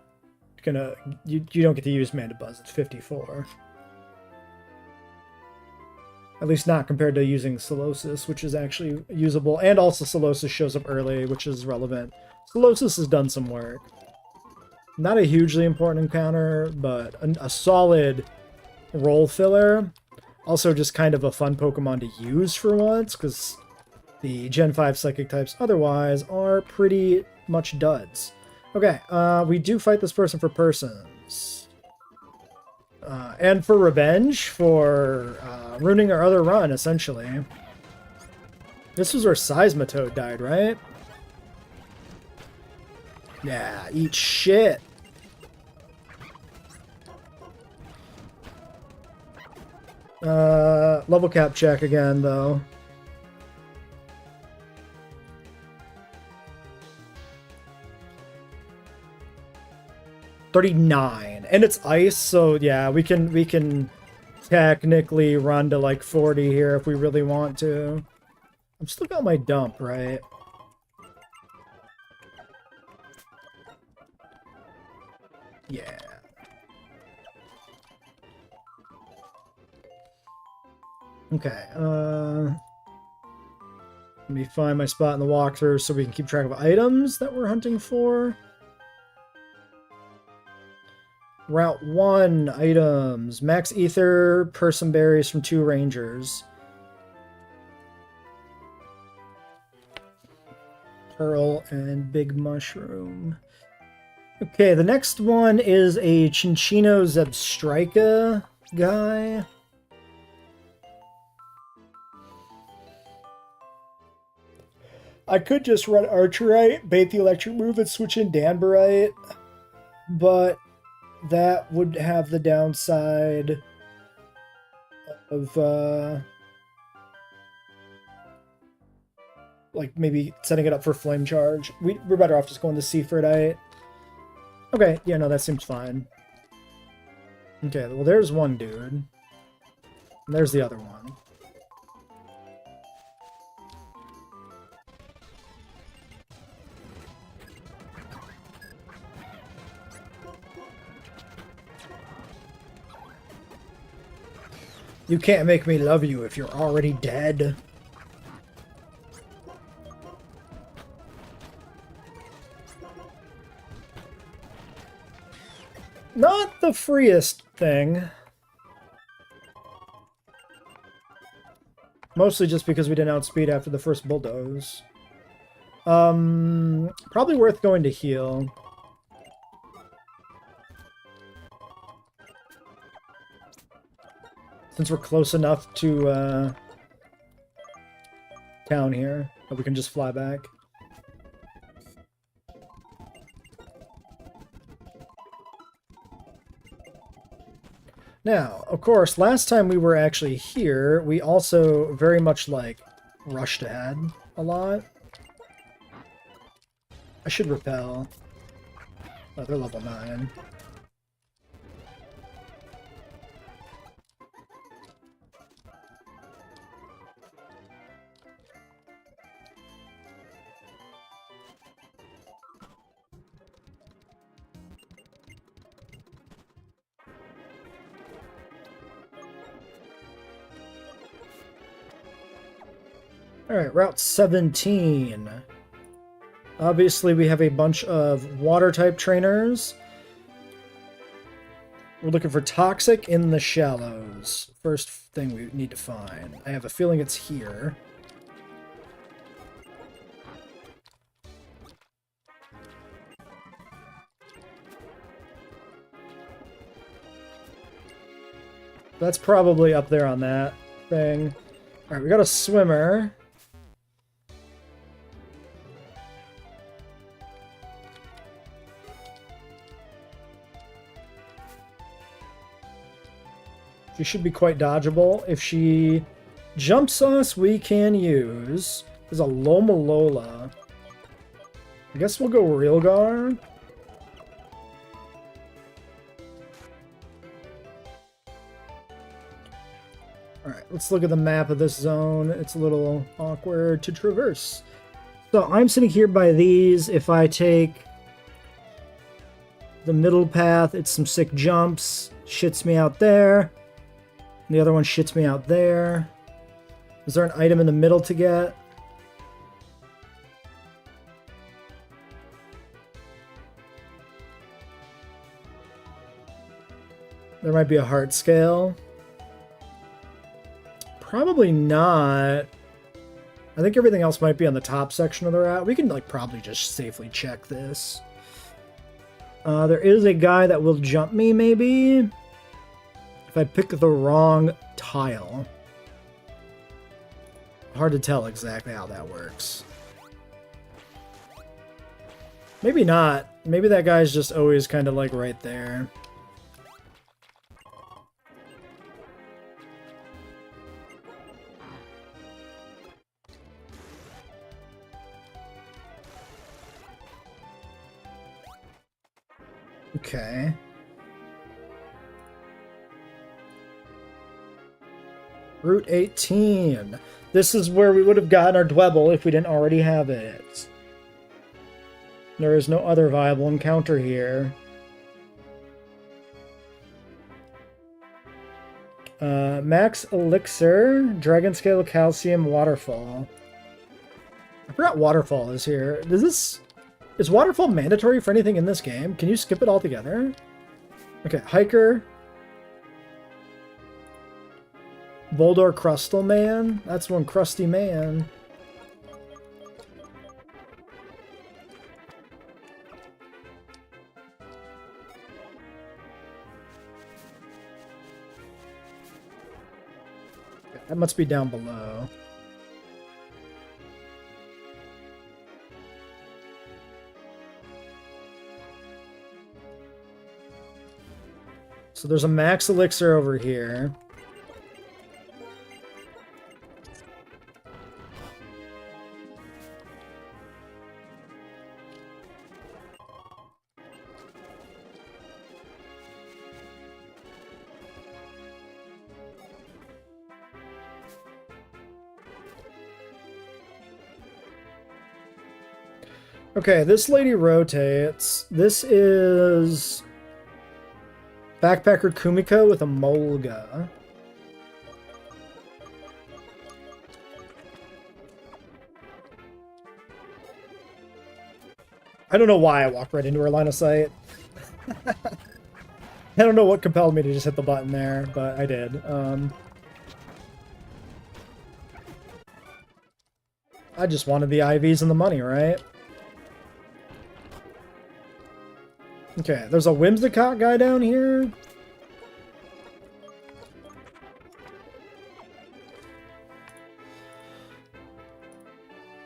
gonna... You don't get to use Mandibuzz. It's 54. At least not compared to using Solosis, which is actually usable. And also Solosis shows up early, which is relevant. Solosis has done some work. Not a hugely important encounter, but a solid role filler. Also just kind of a fun Pokemon to use for once, because the Gen 5 Psychic types otherwise are pretty much duds. Okay, we do fight this person for persons. And for revenge, for ruining our other run, essentially. This was where Seismitoad died, right? Yeah, eat shit. Level cap check again, though. $39, and it's ice, so yeah, we can technically run to like 40 here if we really want to. I've still got my dump, right? Yeah. Okay, let me find my spot in the walkthrough so we can keep track of items that we're hunting for. Route 1 items. Max Ether, Person Berries from 2 Rangers. Pearl and Big Mushroom. Okay, the next one is a Cinccino Zebstrika guy. I could just run Archerite, bait the electric move, and switch in Danburite, but that would have the downside of, like, maybe setting it up for Flame Charge. We're better off just going to Seafordite. Okay, yeah, no, that seems fine. Okay, well, there's one dude. And there's the other one. You can't make me love you if you're already dead. Not the freest thing. Mostly just because we didn't outspeed after the first bulldoze. Probably worth going to heal. Since we're close enough to town here, that we can just fly back. Now, of course, last time we were actually here, we also very much, like, rushed ahead a lot. I should repel. Oh, they're level 9. Alright, Route 17. Obviously, we have a bunch of water-type trainers. We're looking for Toxic in the Shallows. First thing we need to find. I have a feeling it's here. That's probably up there on that thing. Alright, we got a swimmer. She should be quite dodgeable. If she jumps us, we can use... There's a Lomalola. I guess we'll go Realgar. Alright, let's look at the map of this zone. It's a little awkward to traverse. So I'm sitting here by these. If I take the middle path, it's some sick jumps. Shits me out there. The other one shits me out there. Is there an item in the middle to get? There might be a heart scale. Probably not. I think everything else might be on the top section of the route. We can like probably just safely check this. There is a guy that will jump me maybe. If I pick the wrong tile. Hard to tell exactly how that works. Maybe not. Maybe that guy's just always kind of like right there. Okay. Route 18. This is where we would have gotten our Dwebble if we didn't already have it. There is no other viable encounter here. Max Elixir, Dragon Scale Calcium, Waterfall. I forgot Waterfall is here. Is Waterfall mandatory for anything in this game? Can you skip it altogether? Okay, Hiker. Boldor Crustal Man? That's one crusty man. That must be down below. So there's a Max Elixir over here. Okay, this lady rotates. This is Backpacker Kumiko with a Molga. I don't know why I walked right into her line of sight. I don't know what compelled me to just hit the button there, but I did. I just wanted the IVs and the money, right? Okay, there's a Whimsicott guy down here.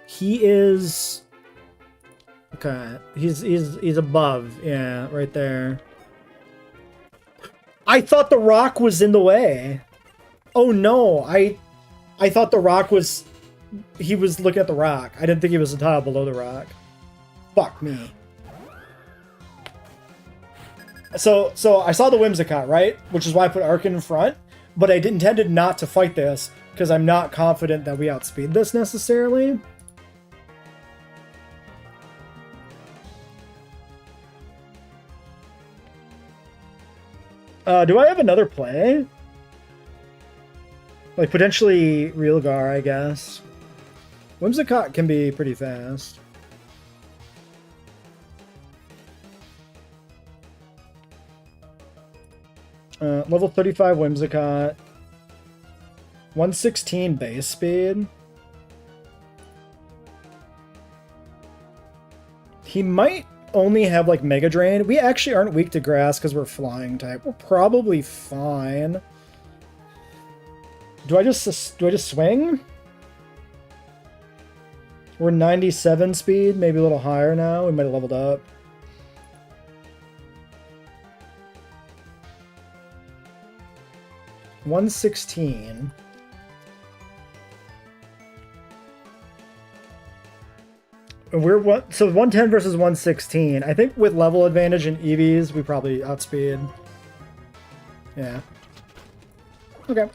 He is... Okay, he's above. Yeah, right there. I thought the rock was in the way. Oh no, I thought the rock was... He was looking at the rock. I didn't think he was a tile below the rock. Fuck me. So I saw the Whimsicott, right? Which is why I put Arkin in front. But I intended not to fight this, because I'm not confident that we outspeed this necessarily. Do I have another play? Like, potentially Realgar, I guess. Whimsicott can be pretty fast. Level 35 Whimsicott. 116 base speed. He might only have like Mega Drain. We actually aren't weak to grass because we're flying type. We're probably fine. Do I just swing? We're 97 speed, maybe a little higher now. We might have leveled up. $116. We're what? So 110 versus 116. I think with level advantage and EVs, we probably outspeed. Yeah. Okay.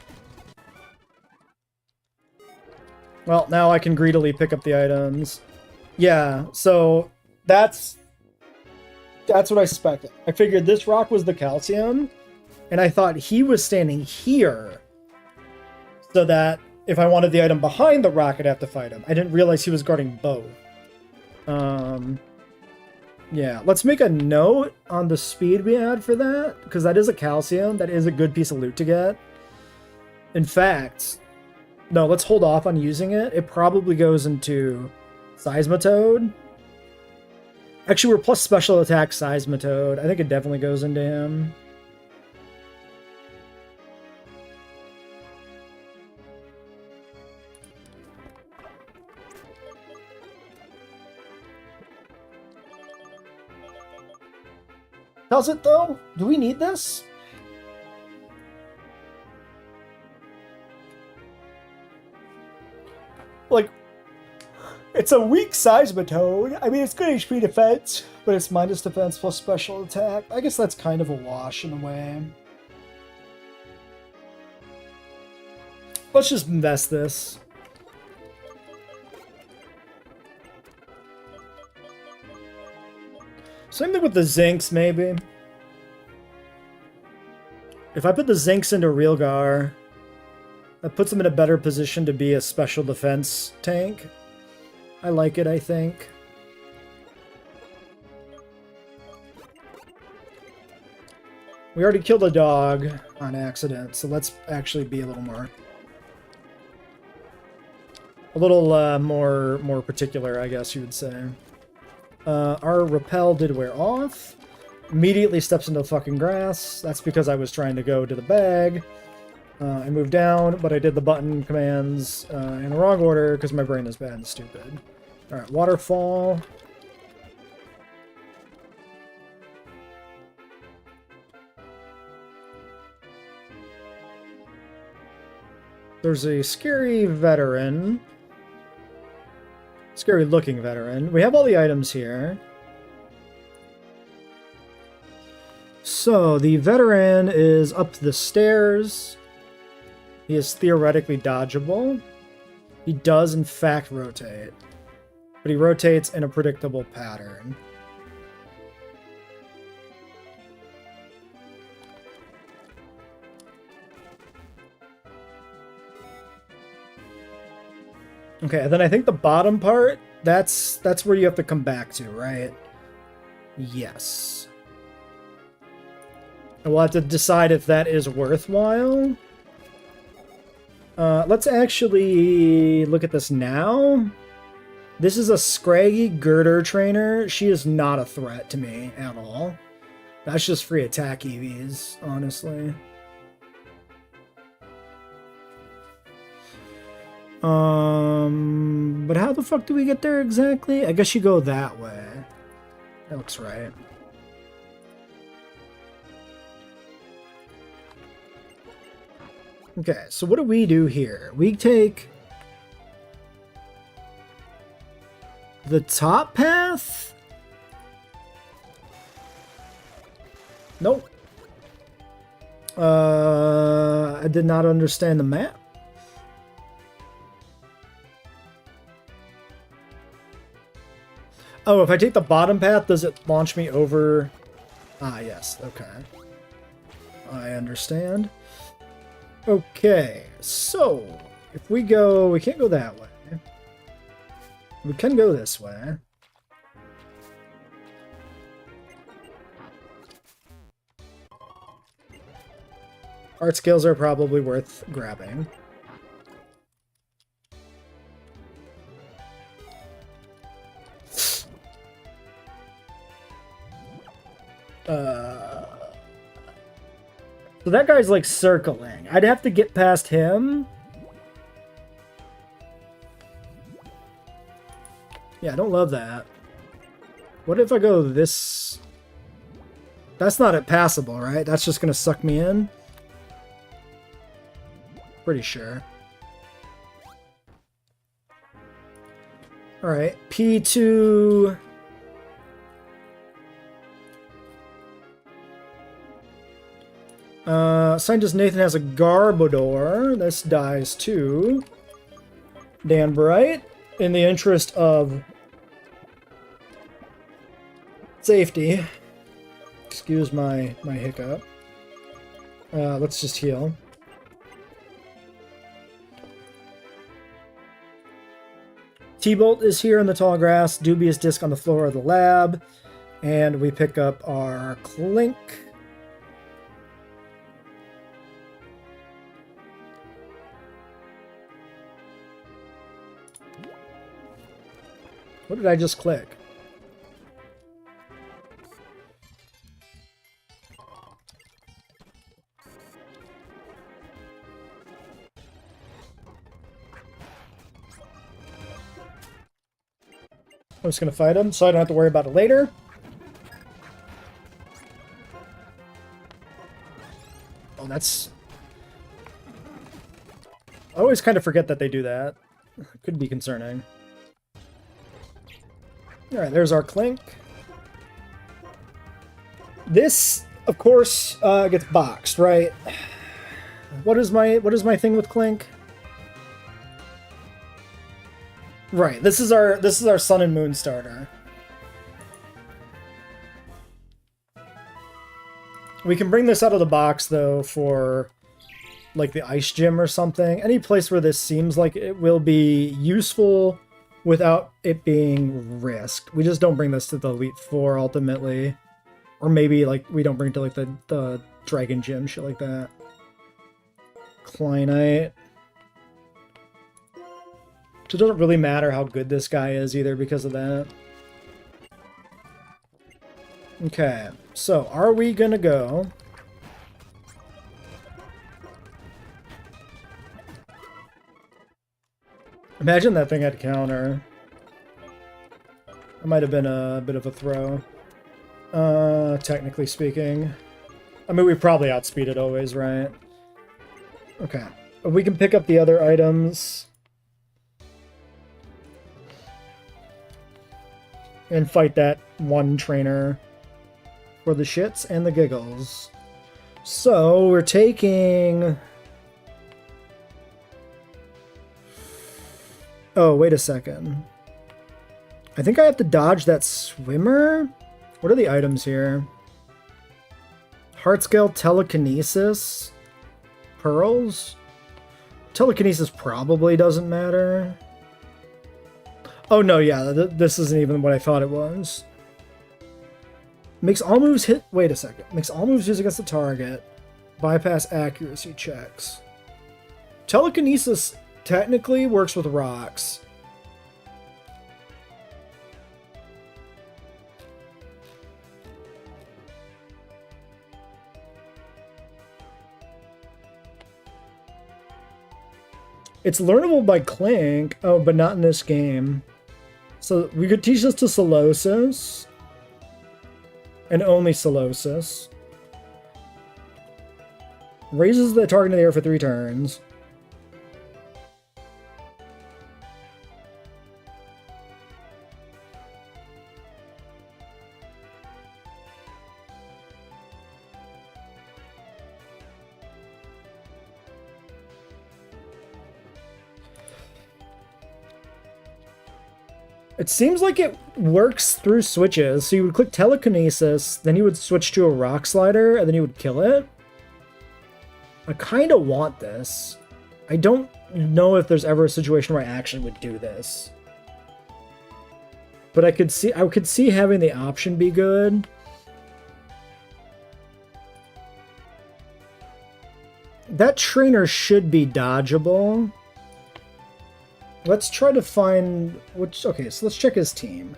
Well, now I can greedily pick up the items. Yeah, so that's what I suspected. I figured this rock was the calcium, and I thought he was standing here, so that if I wanted the item behind the rock, I'd have to fight him. I didn't realize he was guarding both. Yeah, let's make a note on the speed we had for that, because that is a calcium. That is a good piece of loot to get. In fact, no, let's hold off on using it. It probably goes into Seismitoad. Actually, we're plus special attack Seismitoad. I think it definitely goes into him. Does it, though? Do we need this? Like, it's a weak Seismitoad. I mean, it's good HP defense, but it's minus defense plus special attack. I guess that's kind of a wash in a way. Let's just invest this. Same thing with the Zinks, maybe. If I put the Zinks into Realgar, that puts him in a better position to be a special defense tank. I like it, I think. We already killed a dog on accident, so let's actually be a little more... more particular, I guess you would say. Our repel did wear off. Immediately steps into the fucking grass. That's because I was trying to go to the bag. I moved down, but I did the button commands in the wrong order because my brain is bad and stupid. Alright, waterfall. There's a scary veteran. Scary looking veteran. We have all the items here. So, the veteran is up the stairs. He is theoretically dodgeable. He does, in fact, rotate. But he rotates in a predictable pattern. Okay, and then I think the bottom part, that's where you have to come back to, right? Yes. And we'll have to decide if that is worthwhile. Let's actually look at this now. This is a scraggy girder trainer. She is not a threat to me at all. That's just free attack EVs, honestly. But how the fuck do we get there exactly? I guess you go that way. That looks right. Okay, so what do we do here? We take the top path? Nope. I did not understand the map. Oh, if I take the bottom path, does it launch me over? Ah, yes. Okay. I understand. Okay, so if we go, we can't go that way. We can go this way. Art skills are probably worth grabbing. So that guy's like circling. I'd have to get past him. Yeah, I don't love that. What if I go this? That's not passable, right? That's just gonna suck me in. Pretty sure. Alright, P2. Scientist Nathan has a Garbodor. This dies too. Dan Bright, in the interest of safety. Excuse my hiccup. Let's just heal. T-Bolt is here in the tall grass. Dubious disc on the floor of the lab. And we pick up our Clink. What did I just click? I'm just going to fight him so I don't have to worry about it later. Oh, that's... I always kind of forget that they do that. Could be concerning. Alright, there's our Clink. This, of course, gets boxed, right? What is my thing with Clink? Right, this is our Sun and Moon starter. We can bring this out of the box though for like the ice gym or something. Any place where this seems like it will be useful without it being risked. We just don't bring this to the Elite Four ultimately. Or maybe like we don't bring it to like the Dragon Gym, shit like that. Kleinite. So it doesn't really matter how good this guy is either because of that. Okay, so are we gonna go? Imagine that thing had counter. That might have been a bit of a throw. Technically speaking. I mean, we probably outspeed it always, right? Okay. We can pick up the other items. And fight that one trainer for the shits and the giggles. So, we're taking... Oh, wait a second. I think I have to dodge that swimmer? What are the items here? Heart Scale, Telekinesis, Pearls? Telekinesis probably doesn't matter. Oh no, yeah, this isn't even what I thought it was. Makes all moves hit... Wait a second. Makes all moves used against the target. Bypass accuracy checks. Telekinesis technically works with rocks. It's learnable by Clink. Oh, but not in this game. So we could teach this to Solosis. And only Solosis. Raises the target in the air for 3 turns. It seems like it works through switches. So you would click Telekinesis, then you would switch to a Rock Slider, and then you would kill it. I kind of want this. I don't know if there's ever a situation where I actually would do this. But I could see having the option be good. That trainer should be dodgeable. Let's try to find which. Okay, so let's check his team.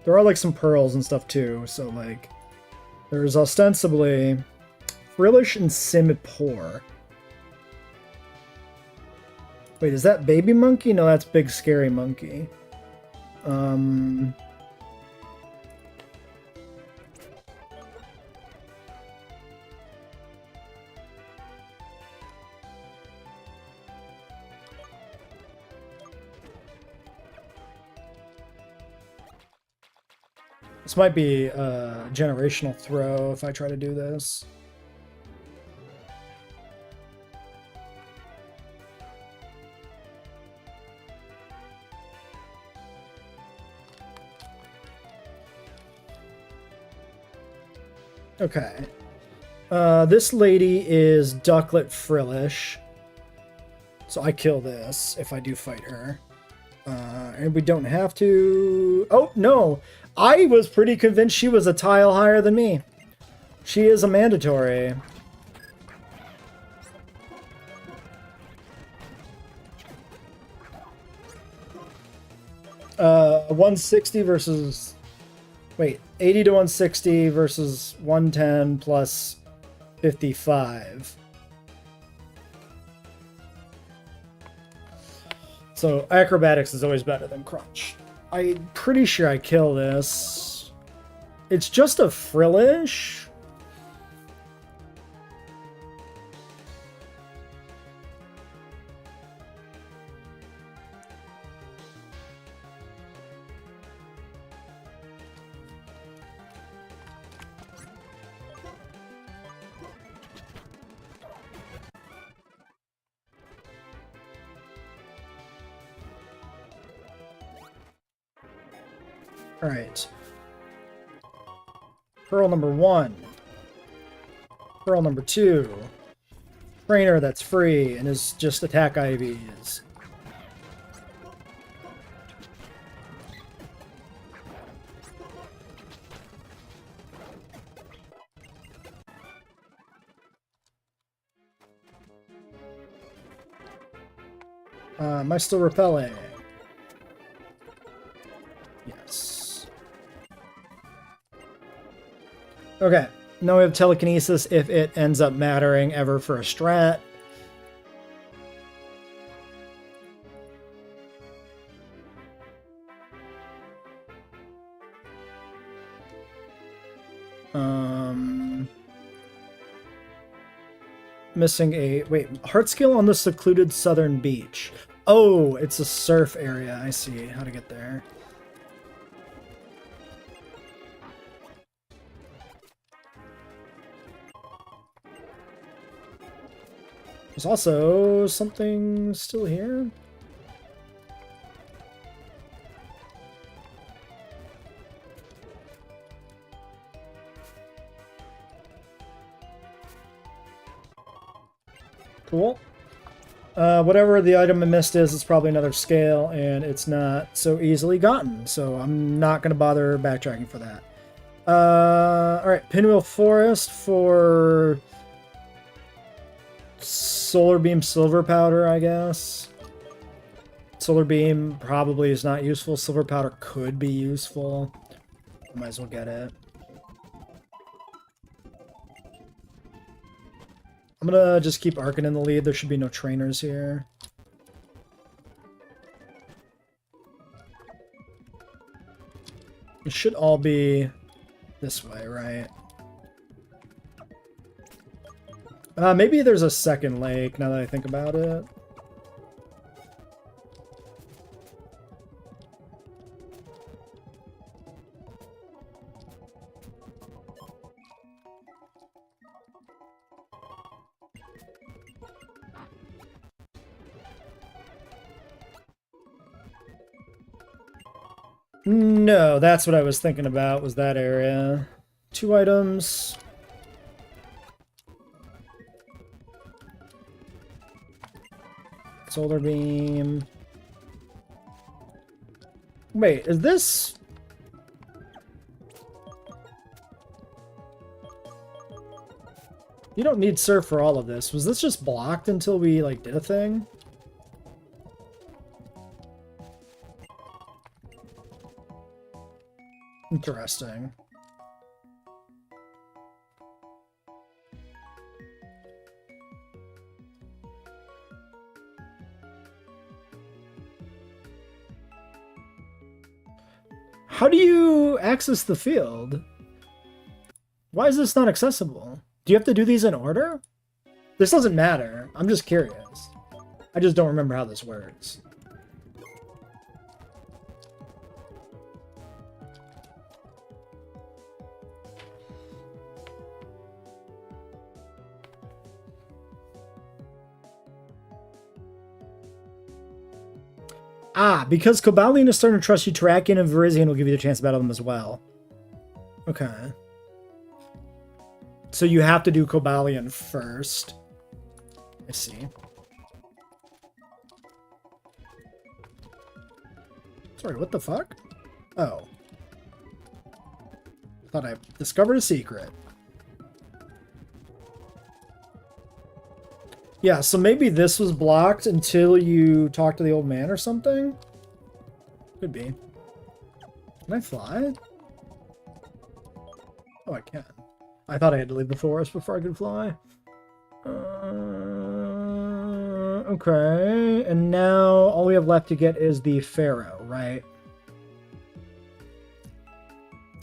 There are like some pearls and stuff too, so like there's ostensibly Frillish and Simipour. Wait, is that Baby Monkey? No, that's Big Scary Monkey. This might be a generational throw if I try to do this. Okay. This lady is Ducklet Frillish. So I kill this if I do fight her. And we don't have to... Oh, no! I was pretty convinced she was a tile higher than me. She is a mandatory. Uh, 160 versus... Wait, 80 to 160 versus 110 plus 55. So acrobatics is always better than crunch. I'm pretty sure I kill this. It's just a Frillish. All right. Pearl number 1. Pearl number 2. Trainer that's free and is just attack IVs. Am I still repelling? Yes. Okay. Now we have telekinesis if it ends up mattering ever for a strat. Missing a... Wait, heart skill on the secluded southern beach. Oh, it's a surf area. I see how to get there. There's also something still here. Cool. Whatever the item I missed is, it's probably another scale, and it's not so easily gotten, so I'm not going to bother backtracking for that. Alright, Pinwheel Forest for Solar Beam Silver Powder, I guess. Solar Beam probably is not useful. Silver Powder could be useful. Might as well get it. I'm gonna just keep Arkin in the lead. There should be no trainers here. It should all be this way, right? Maybe there's a second lake, now that I think about it. No, that's what I was thinking about, was that area. 2 items. Solar beam. Wait, is this... You don't need surf for all of this. Was this just blocked until we, like, did a thing? Interesting. How do you access the field? Why is this not accessible? Do you have to do these in order? This doesn't matter. I'm just curious. I just don't remember how this works. Ah, because Cobalion is starting to trust you, Terrakion and Virizion will give you the chance to battle them as well. Okay. So you have to do Cobalion first. I see. Sorry, what the fuck? Oh. Thought I discovered a secret. Yeah, so maybe this was blocked until you talk to the old man or something? Could be. Can I fly? Oh, I can. I thought I had to leave the forest before I could fly. Okay, and now all we have left to get is the Pharaoh, right?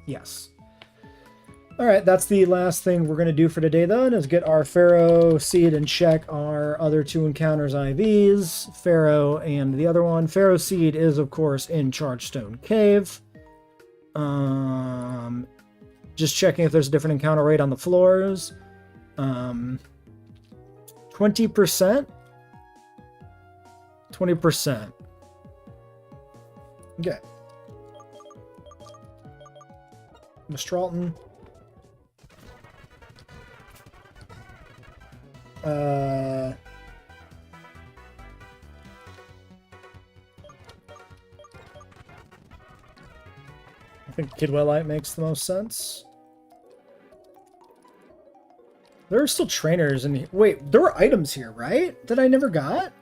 Yes. Alright, that's the last thing we're going to do for today, then, is get our Pharaoh seed and check our other two encounters IVs, Pharaoh and the other one. Pharaoh seed is, of course, in Chargestone Cave. Just checking if there's a different encounter rate on the floors. 20%? 20%. Okay. Mistralton. I think Kidwellite makes the most sense. There are still trainers in here. Wait, there were items here, right? That I never got?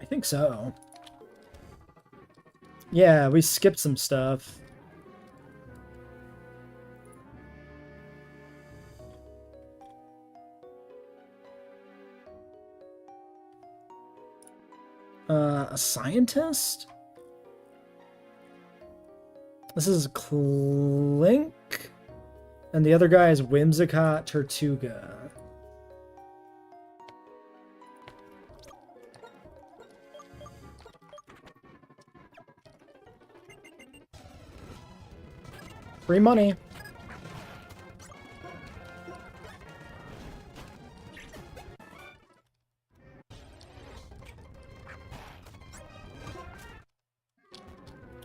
I think so. Yeah, we skipped some stuff. A scientist? This is Clink. And the other guy is Whimsicott Tortuga. Free money.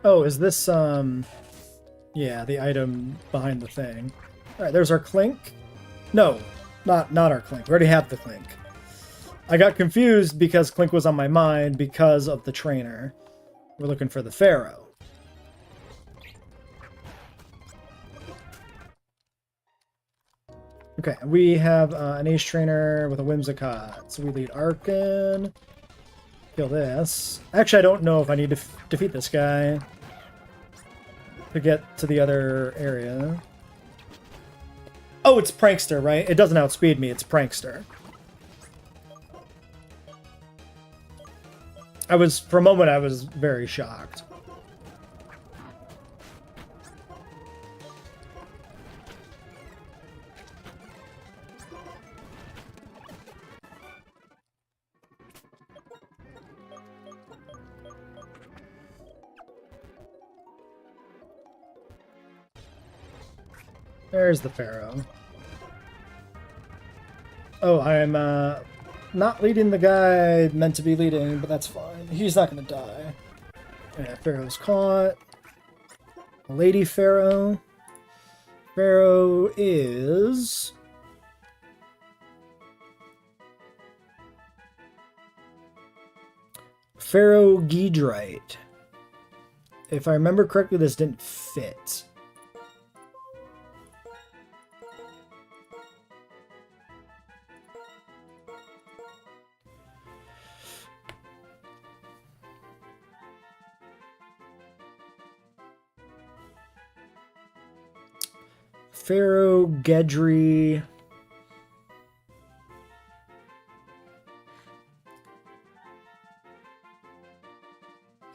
Oh, is this, yeah, the item behind the thing. Alright, there's our Clink. No, not our Clink. We already have the Clink. I got confused because Clink was on my mind because of the trainer. We're looking for the Pharaoh. Okay, we have an Ace Trainer with a Whimsicott. So we lead Arkin. Kill this. Actually, I don't know if I need to defeat this guy to get to the other area. Oh, it's Prankster, right? It doesn't outspeed me, it's Prankster. For a moment, I was very shocked. There's the Pharaoh. Oh, I'm not leading the guy meant to be leading, but that's fine. He's not going to die. Yeah, Pharaoh's caught. Lady Pharaoh. Pharaoh is... Ferrogedrite. If I remember correctly, this didn't fit. Ferrogedry.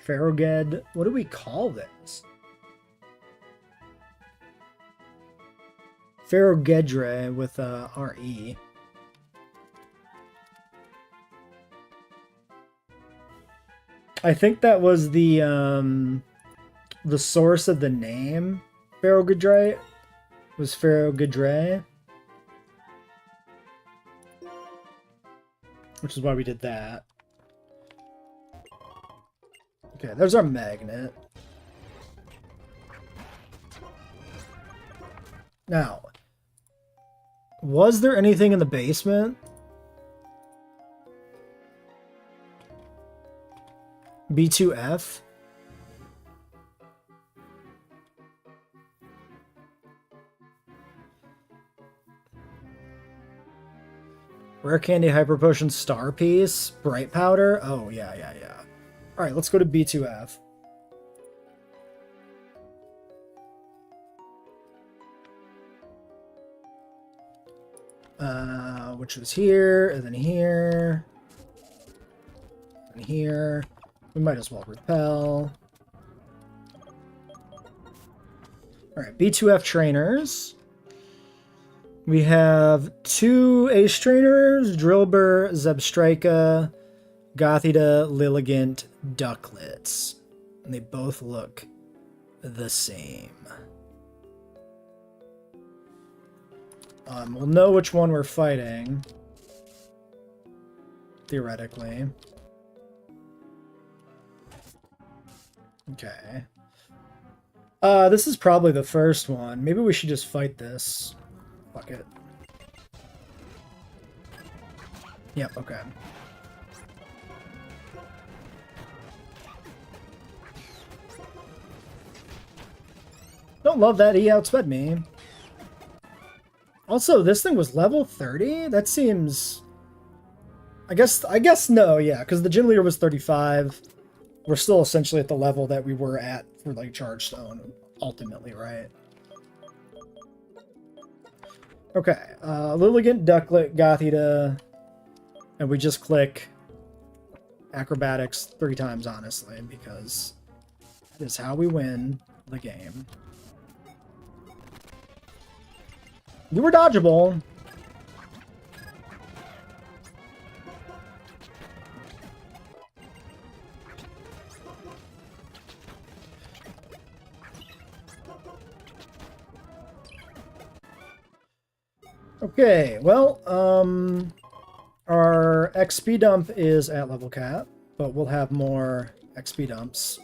Ferroged. What do we call this? Ferrogedre with R-E. I think that was the source of the name. Ferrogedrite was Ferrogedre. Which is why we did that. Okay, there's our magnet. Now, was there anything in the basement? B2F? Rare Candy, Hyper Potion, Star Piece, Bright Powder. Oh, yeah. Alright, let's go to B2F. Which was here, and then here, and here. We might as well repel. Alright, B2F trainers. We have 2 Ace trainers, Drillbur, Zebstrika, Gothita, Lilligant, Ducklets. And they both look the same. We'll know which one we're fighting. Theoretically. Okay. This is probably the first one. Maybe we should just fight this. Fuck it. Yep, okay. Don't love that he outsped me. Also, this thing was level 30? That seems... I guess no, yeah, because the gym leader was 35. We're still essentially at the level that we were at for, like, Charge Stone, ultimately, right? Okay, Lilligant, Ducklet, Gothita, and we just click Acrobatics 3 times, honestly, because that is how we win the game. You were dodgeable. Okay, well, our XP dump is at level cap, but we'll have more XP dumps.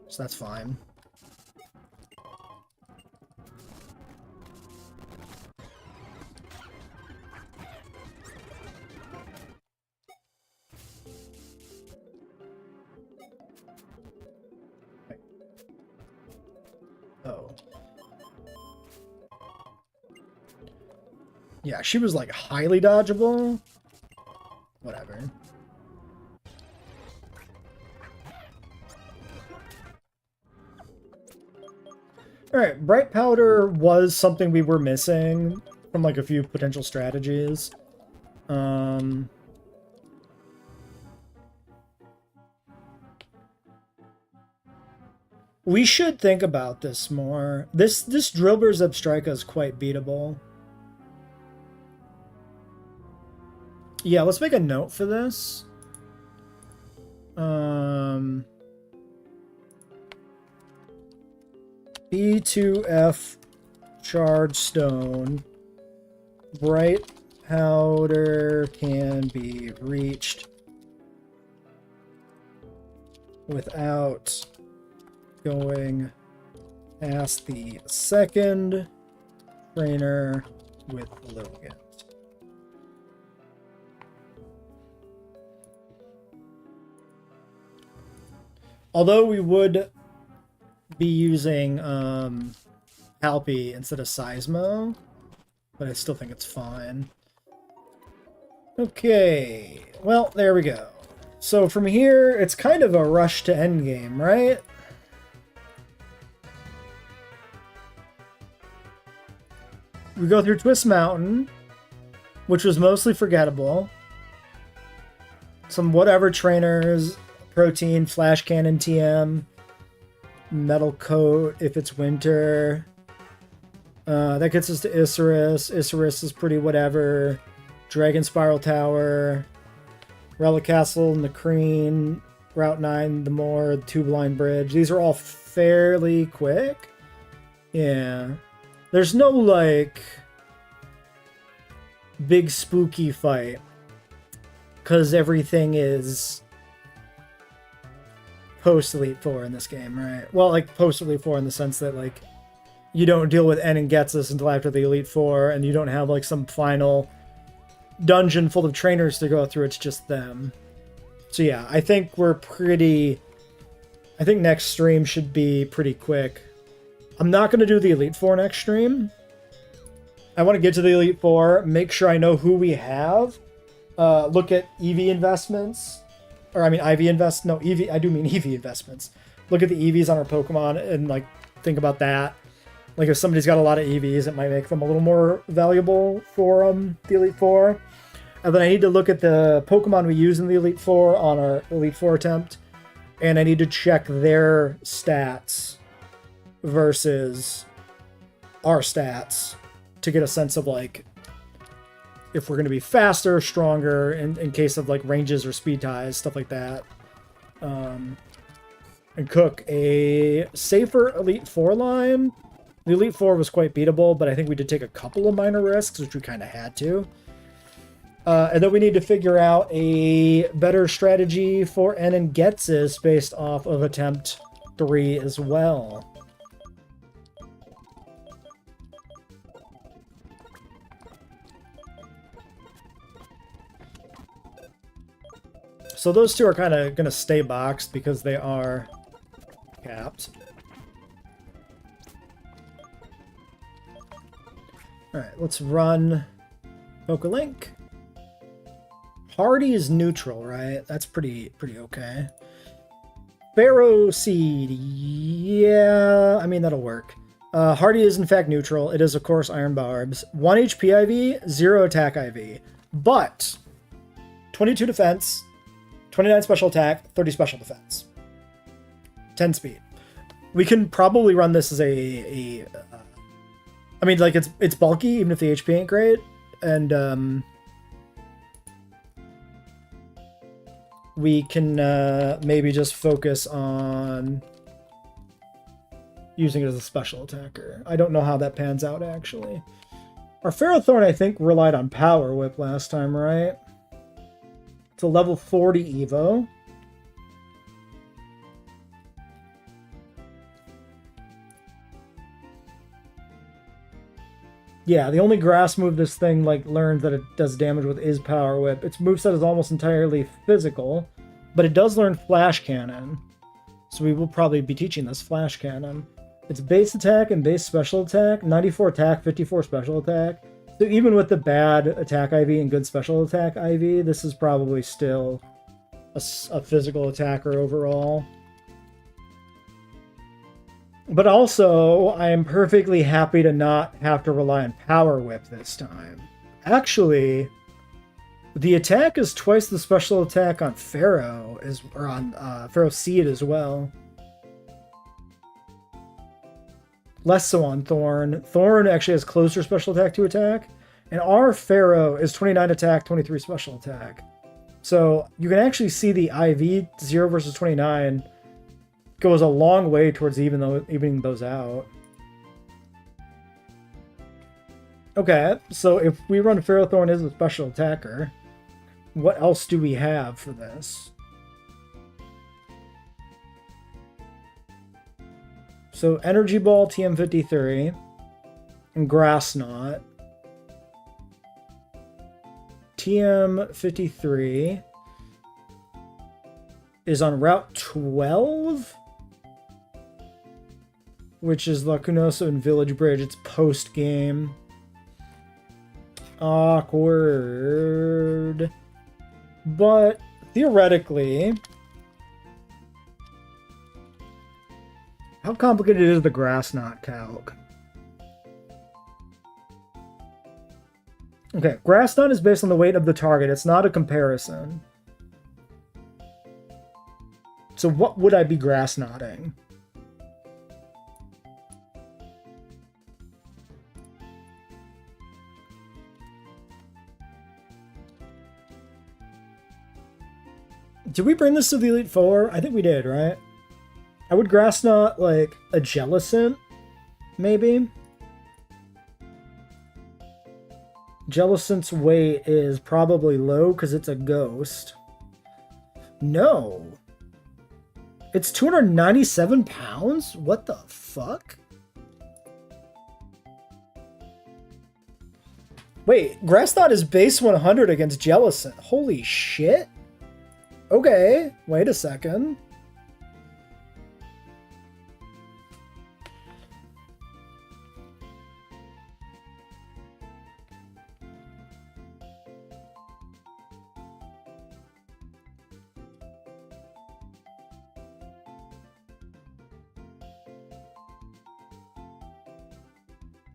So that's fine. Oh. Yeah, she was like highly dodgeable. Whatever. Alright, Bright Powder was something we were missing from like a few potential strategies. We should think about this more. This Drillbur Zebstrika is quite beatable. Yeah, let's make a note for this. B2F Charge Stone. Bright Powder can be reached without going past the second trainer with Logan. Although we would be using Halpy instead of Seismo, but I still think it's fine. Okay, well, there we go. So from here, it's kind of a rush to endgame, right? We go through Twist Mountain, which was mostly forgettable. Some whatever trainers, Protein, Flash Cannon TM, Metal Coat if it's winter. That gets us to Isserus. Isserus is pretty whatever. Dragon Spiral Tower, Relic Castle, Nakreen, Route 9, the Moor, the Tube Line Bridge. These are all fairly quick. Yeah. There's no, like, big spooky fight. Because everything is post-Elite Four in this game, right? Well, like, post-Elite Four in the sense that, like, you don't deal with N and Getsus until after the Elite Four, and you don't have, like, some final dungeon full of trainers to go through. It's just them. So, yeah, I think we're pretty... I think next stream should be pretty quick. I'm not going to do the Elite Four next stream. I want to get to the Elite Four, make sure I know who we have, look at EV investments, or I mean IV invest, no, EV, I do mean EV investments. Look at the EVs on our Pokemon and like think about that. Like if somebody's got a lot of EVs, it might make them a little more valuable for the Elite Four. And then I need to look at the Pokemon we use in the Elite Four on our Elite Four attempt, and I need to check their stats versus our stats to get a sense of like if we're going to be faster, stronger in case of like ranges or speed ties, stuff like that. And cook a safer Elite Four line. The Elite Four was quite beatable, but I think we did take a couple of minor risks, which we kind of had to. And then we need to figure out a better strategy for N and Getsus based off of attempt 3 as well. So those two are kind of going to stay boxed because they are capped. Alright, let's run Pokelink. Hardy is neutral, right? That's pretty okay. Pharaoh Seed, yeah, I mean, that'll work. Hardy is in fact neutral. It is, of course, Iron Barbs. 1 HP IV, 0 attack IV. But 22 defense, 29 special attack, 30 special defense. 10 speed. We can probably run this as I mean, like, it's bulky, even if the HP ain't great. And, we can maybe just focus on using it as a special attacker. I don't know how that pans out, actually. Our Ferrothorn, I think, relied on Power Whip last time, right? It's a level 40 Evo. Yeah, the only grass move this thing like learns that it does damage with is Power Whip. Its moveset is almost entirely physical, but it does learn Flash Cannon. So we will probably be teaching this Flash Cannon. Its base attack and base special attack, 94 attack, 54 special attack. So even with the bad attack IV and good special attack IV, this is probably still a physical attacker overall. But also, I am perfectly happy to not have to rely on Power Whip this time. Actually, the attack is twice the special attack on Pharaoh, or on Pharaoh Seed as well. Less so on Thorn. Thorn actually has closer special attack to attack, and our Pharaoh is 29 attack, 23 special attack. So you can actually see the IV 0 versus 29 goes a long way towards evening those out. Okay, so if we run Ferrothorn as a special attacker, what else do we have for this? So Energy Ball, TM53, and Grass Knot. TM53 is on Route 12, which is Lacunoso and Village Bridge. It's post-game. Awkward. But theoretically, how complicated is the Grass Knot calc? Okay, Grass Knot is based on the weight of the target. It's not a comparison. So what would I be Grass Knotting? Did we bring this to the Elite Four? I think we did, right? I would Grass Knot, like, a Jellicent, maybe? Jellicent's weight is probably low because it's a ghost. No. It's 297 pounds? What the fuck? Wait, Grass Knot is base 100 against Jellicent. Holy shit. Okay, wait a second.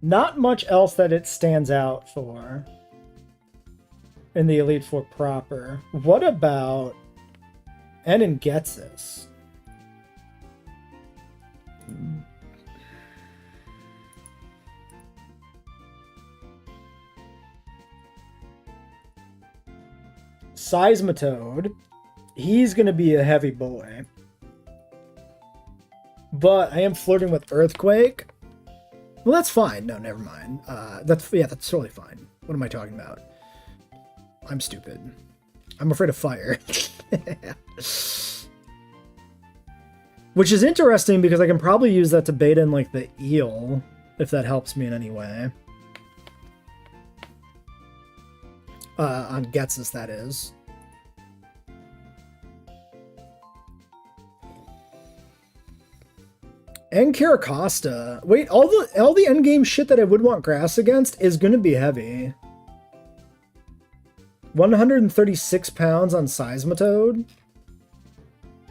Not much else that it stands out for in the Elite Four proper. What about Enon gets this? Seismitoad. He's going to be a heavy boy. But I am flirting with Earthquake. Well, that's fine. No, never mind. That's totally fine. What am I talking about? I'm stupid. I'm afraid of fire. Which is interesting because I can probably use that to bait in like the eel, if that helps me in any way. On Getsus, that is. And Caracosta. Wait, all the endgame shit that I would want grass against is gonna be heavy. 136 pounds on Seismitoad.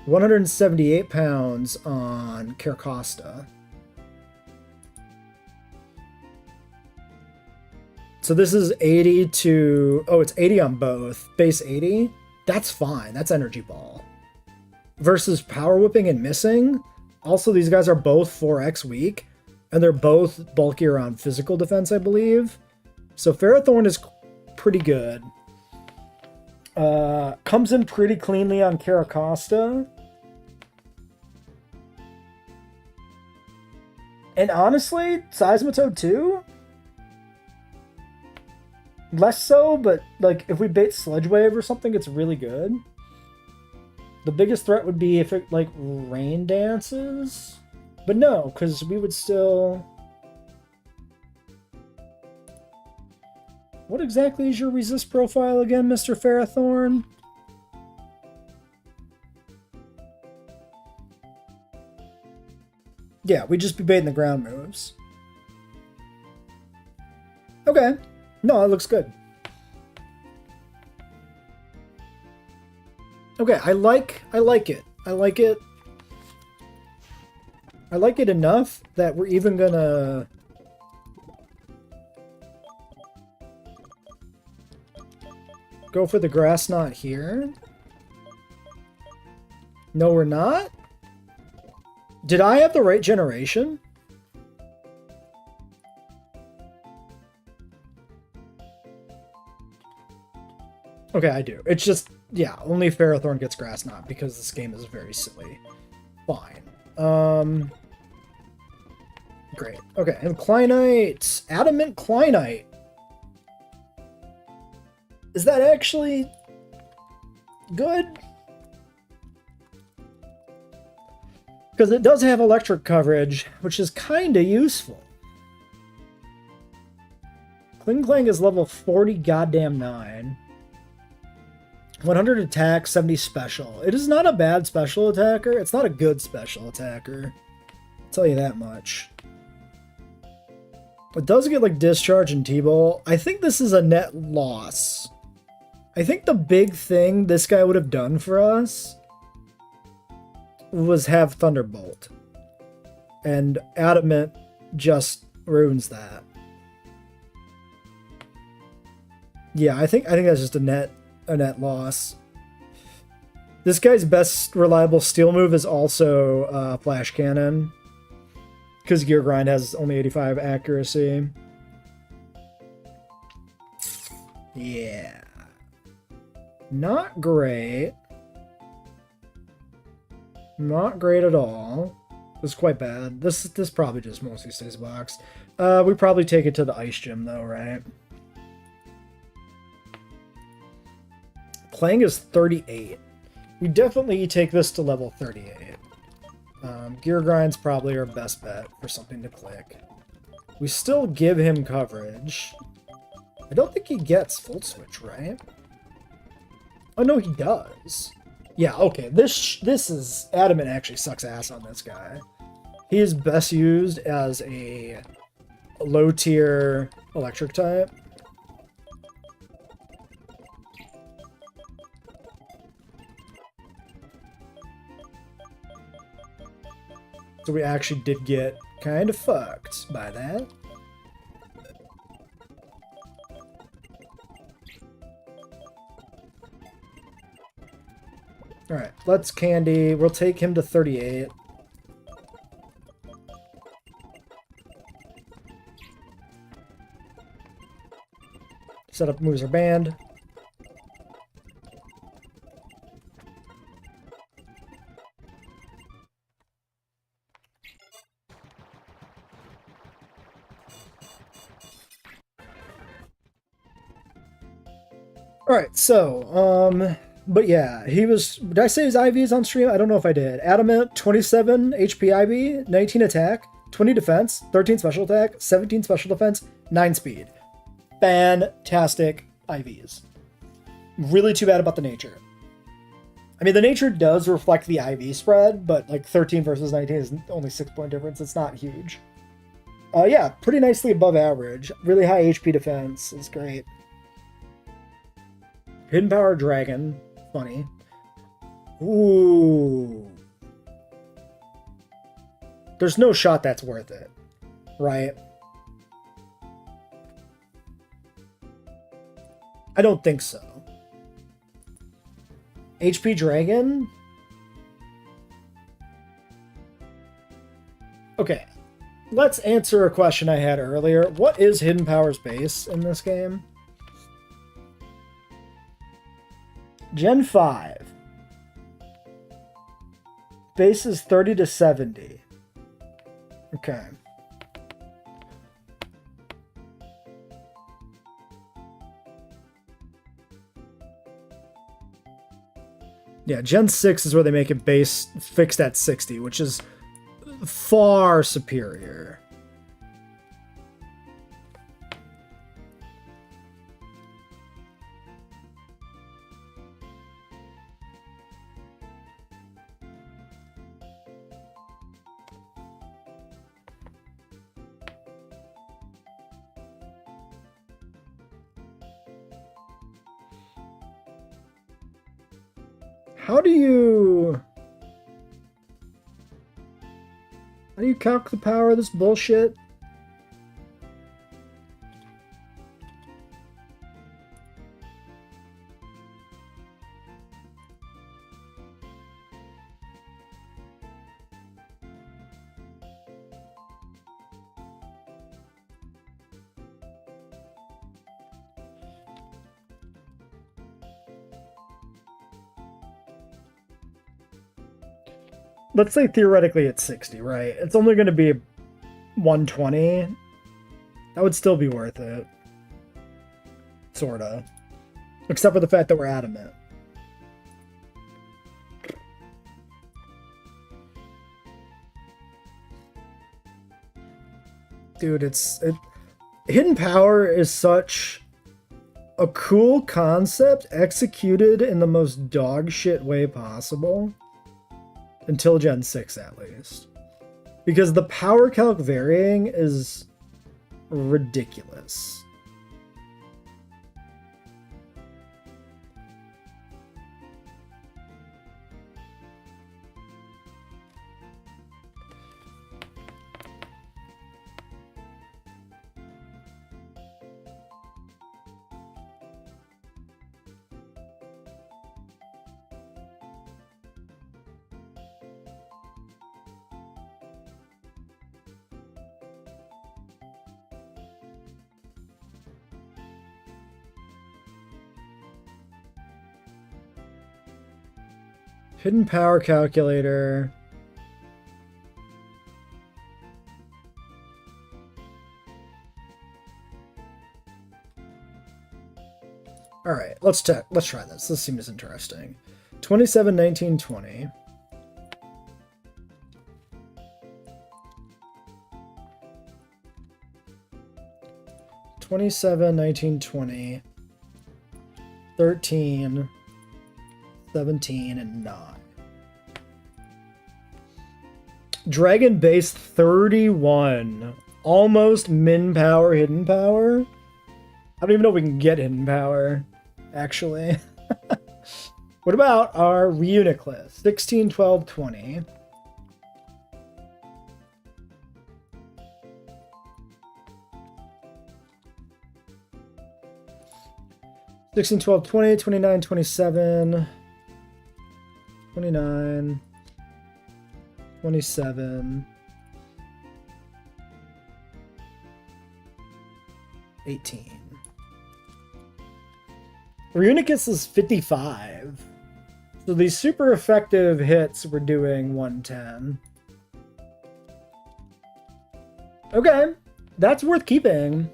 178 pounds on Caracosta. So this is 80 to... Oh, it's 80 on both. Base 80? That's fine. That's Energy Ball. Versus Power Whipping and Missing. Also, these guys are both 4x weak. And they're both bulkier on physical defense, I believe. So Ferrothorn is pretty good. Comes in pretty cleanly on Caracosta. And honestly, Seismitoad too? Less so, but like if we bait Sludge Wave or something, it's really good. The biggest threat would be if it like rain dances. But no, because we would still... What exactly is your resist profile again, Mr. Ferrothorn? Yeah, we'd just be baiting the ground moves. Okay. No, it looks good. Okay, I like it. I like it. I like it enough that we're even gonna... go for the Grass Knot here. No, we're not? Did I have the right generation? Okay, I do. It's just, yeah, only Ferrothorn gets Grass Knot because this game is very silly. Fine. Great. Okay, and Kleinite. Adamant Kleinite. Is that actually good? Because it does have electric coverage, which is kind of useful. Kling Clang is level 40 goddamn 9. 100 attack, 70 special. It is not a bad special attacker. It's not a good special attacker. I'll tell you that much. It does get like discharge and T-Bolt. I think this is a net loss. I think the big thing this guy would have done for us was have Thunderbolt. And Adamant just ruins that. Yeah, I think that's just a net loss. This guy's best reliable steel move is also Flash Cannon. Because Gear Grind has only 85 accuracy. Yeah. Not great. Not great at all. This is quite bad. This probably just mostly stays box. We probably take it to the ice gym though, right? Clang is 38. We definitely take this to level 38. Gear Grind's probably our best bet for something to click. We still give him coverage. I don't think he gets full switch, right? Oh no, he does. Yeah, okay. This is Adamant actually sucks ass on this guy. He is best used as a low tier electric type. So we actually did get kind of fucked by that. Alright, let's Candy. We'll take him to 38. Set up moves our band. Alright, so, but yeah, he was, did I say his IVs on stream? I don't know if I did. Adamant, 27 HP IV, 19 attack, 20 defense, 13 special attack, 17 special defense, 9 speed. Fantastic IVs. Really too bad about the nature. I mean, the nature does reflect the IV spread, but like 13 versus 19 is only 6-point difference. It's not huge. Yeah, pretty nicely above average. Really high HP defense. It's great. Hidden Power Dragon. Funny. Ooh. There's no shot that's worth it. Right? I don't think so. HP Dragon? Okay. Let's answer a question I had earlier. What is Hidden Power's base in this game? Gen 5. Base is 30 to 70. Okay. Yeah, Gen 6 is where they make it base fixed at 60, which is far superior. How do you calc the power of this bullshit? Let's say theoretically it's 60, right? It's only going to be 120. That would still be worth it. Sorta. Except for the fact that we're Adamant. Dude, Hidden Power is such a cool concept executed in the most dog shit way possible. Until Gen 6, at least. Because the power calc varying is ridiculous. Hidden power calculator. All right, let's try this. This seems interesting. 27, 19, 20. (27, 19, 20) 13, 17, and 9. Dragon base 31. Almost min power, hidden power. I don't even know if we can get hidden power, actually. What about our reunit list? 16, 12, 20. (16, 12, 20, 29, 27, 29, 27, 18. Reunicus is 55. So these super effective hits were doing 110. Okay, that's worth keeping.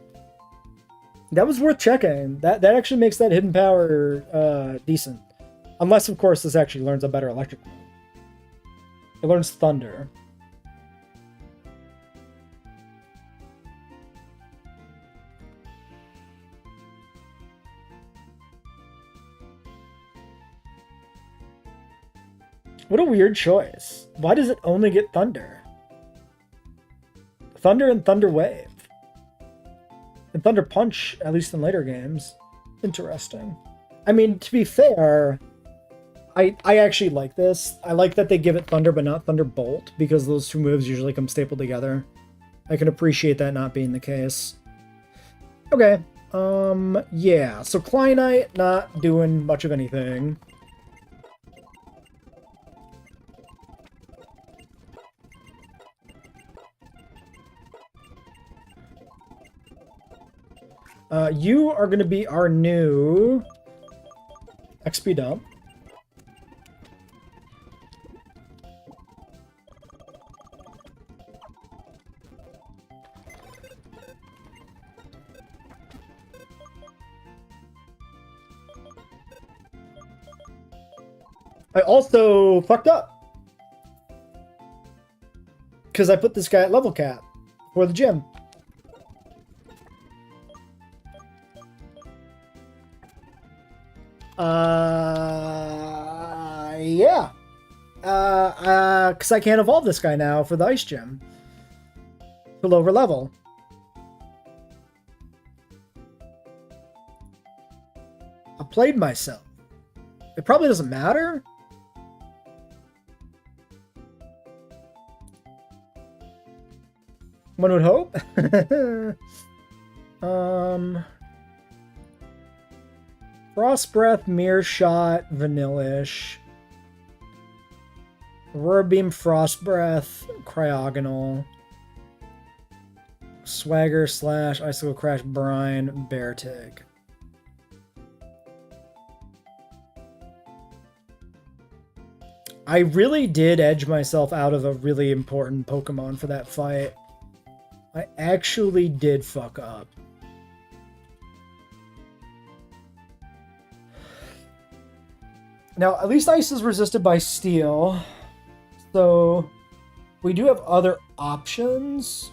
That was worth checking. That actually makes that hidden power decent. Unless, of course, this actually learns a better electric move. It learns Thunder. What a weird choice. Why does it only get Thunder? Thunder and Thunder Wave. And Thunder Punch, at least in later games. Interesting. I mean, to be fair, I actually like this. I like that they give it Thunder but not Thunderbolt, because those two moves usually come stapled together. I can appreciate that not being the case. Okay. Yeah. So Kleinite not doing much of anything. You are going to be our new XP dump. I also fucked up because I put this guy at level cap for the gym. Yeah. Because I can't evolve this guy now for the ice gym. To lower level. I played myself. It probably doesn't matter. One would hope. Frost Breath, Mirror Shot, Vanillish. Aurora Beam, Frost Breath, Cryogonal. Swagger / Icicle Crash, Brine, Beartig. I really did edge myself out of a really important Pokemon for that fight. I actually did fuck up. Now, at least Ice is resisted by Steel. So, we do have other options.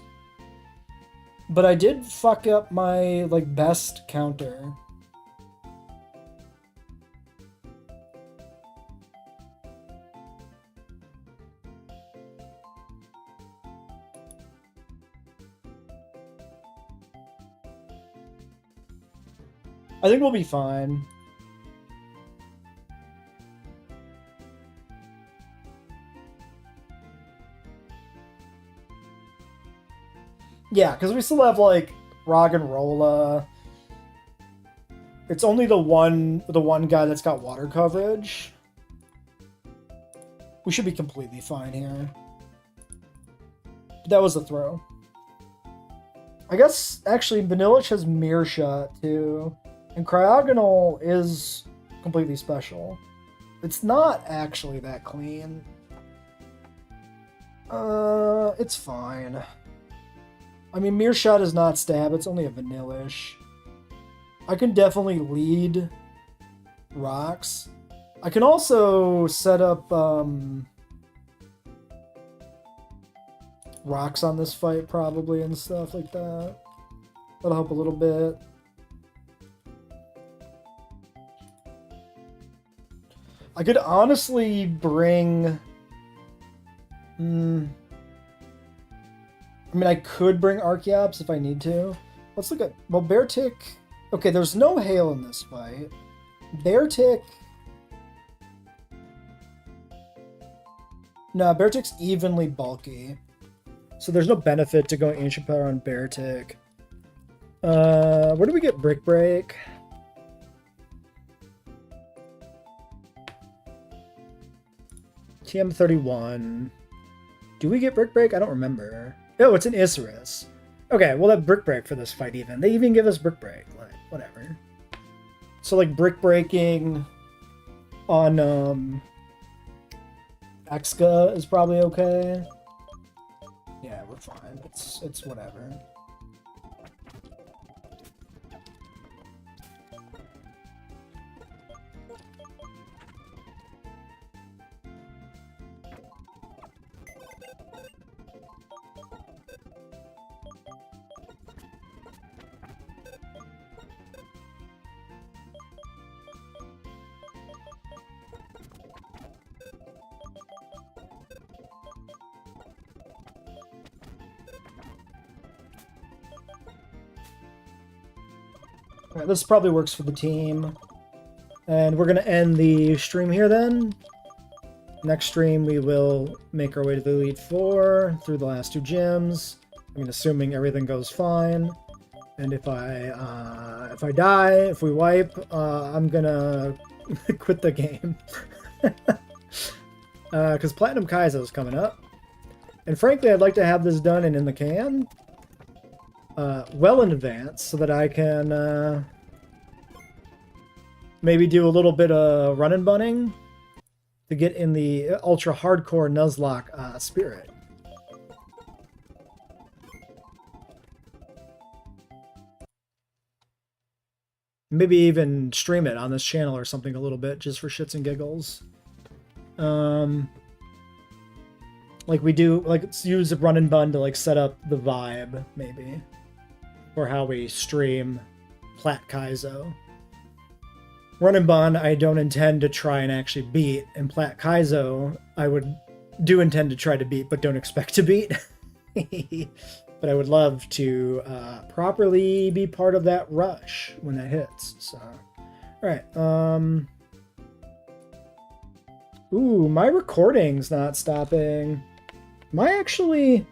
But I did fuck up my, like, best counter. I think we'll be fine. Yeah, because we still have, like, Rock and Rolla. It's only the one guy that's got water coverage. We should be completely fine here. But that was the throw. I guess, actually, Vanillish has Mirror Shot, too. And Cryogonal is completely special. It's not actually that clean. It's fine. I mean, Mirror Shot is not stab, it's only a Vanillish. I can definitely lead rocks. I can also set up rocks on this fight, probably, and stuff like that. That'll help a little bit. I could honestly bring... I mean, I could bring Archeops if I need to. Let's look at... Well, Beartic... Okay, there's no hail in this fight. Beartic... No, Beartic's evenly bulky. So there's no benefit to going Ancient Power on Beartic. Where do we get Brick Break? TM31. Do we get Brick Break? I don't remember. Oh, it's an Isserus. Okay, we'll have Brick Break for this fight even. They even give us Brick Break. Like, whatever. So, like, Brick Breaking on Exca is probably okay. Yeah, we're fine. It's whatever. Alright, this probably works for the team. And we're going to end the stream here then. Next stream we will make our way to the Elite Four through the last two gyms. I mean, assuming everything goes fine. And if I die, if we wipe, I'm gonna quit the game. Because Platinum Kaizo is coming up. And frankly, I'd like to have this done and in the can. Well in advance, so that I can maybe do a little bit of run and bunning to get in the ultra hardcore Nuzlocke spirit. Maybe even stream it on this channel or something a little bit, just for shits and giggles. Like we do, like let's use a run and bun to like set up the vibe, maybe. Or how we stream Plat Kaizo. Run and bun, I don't intend to try and actually beat. And Plat Kaizo, I do intend to try to beat, but don't expect to beat. But I would love to properly be part of that rush when that hits. So, all right. Ooh, my recording's not stopping. Am I actually...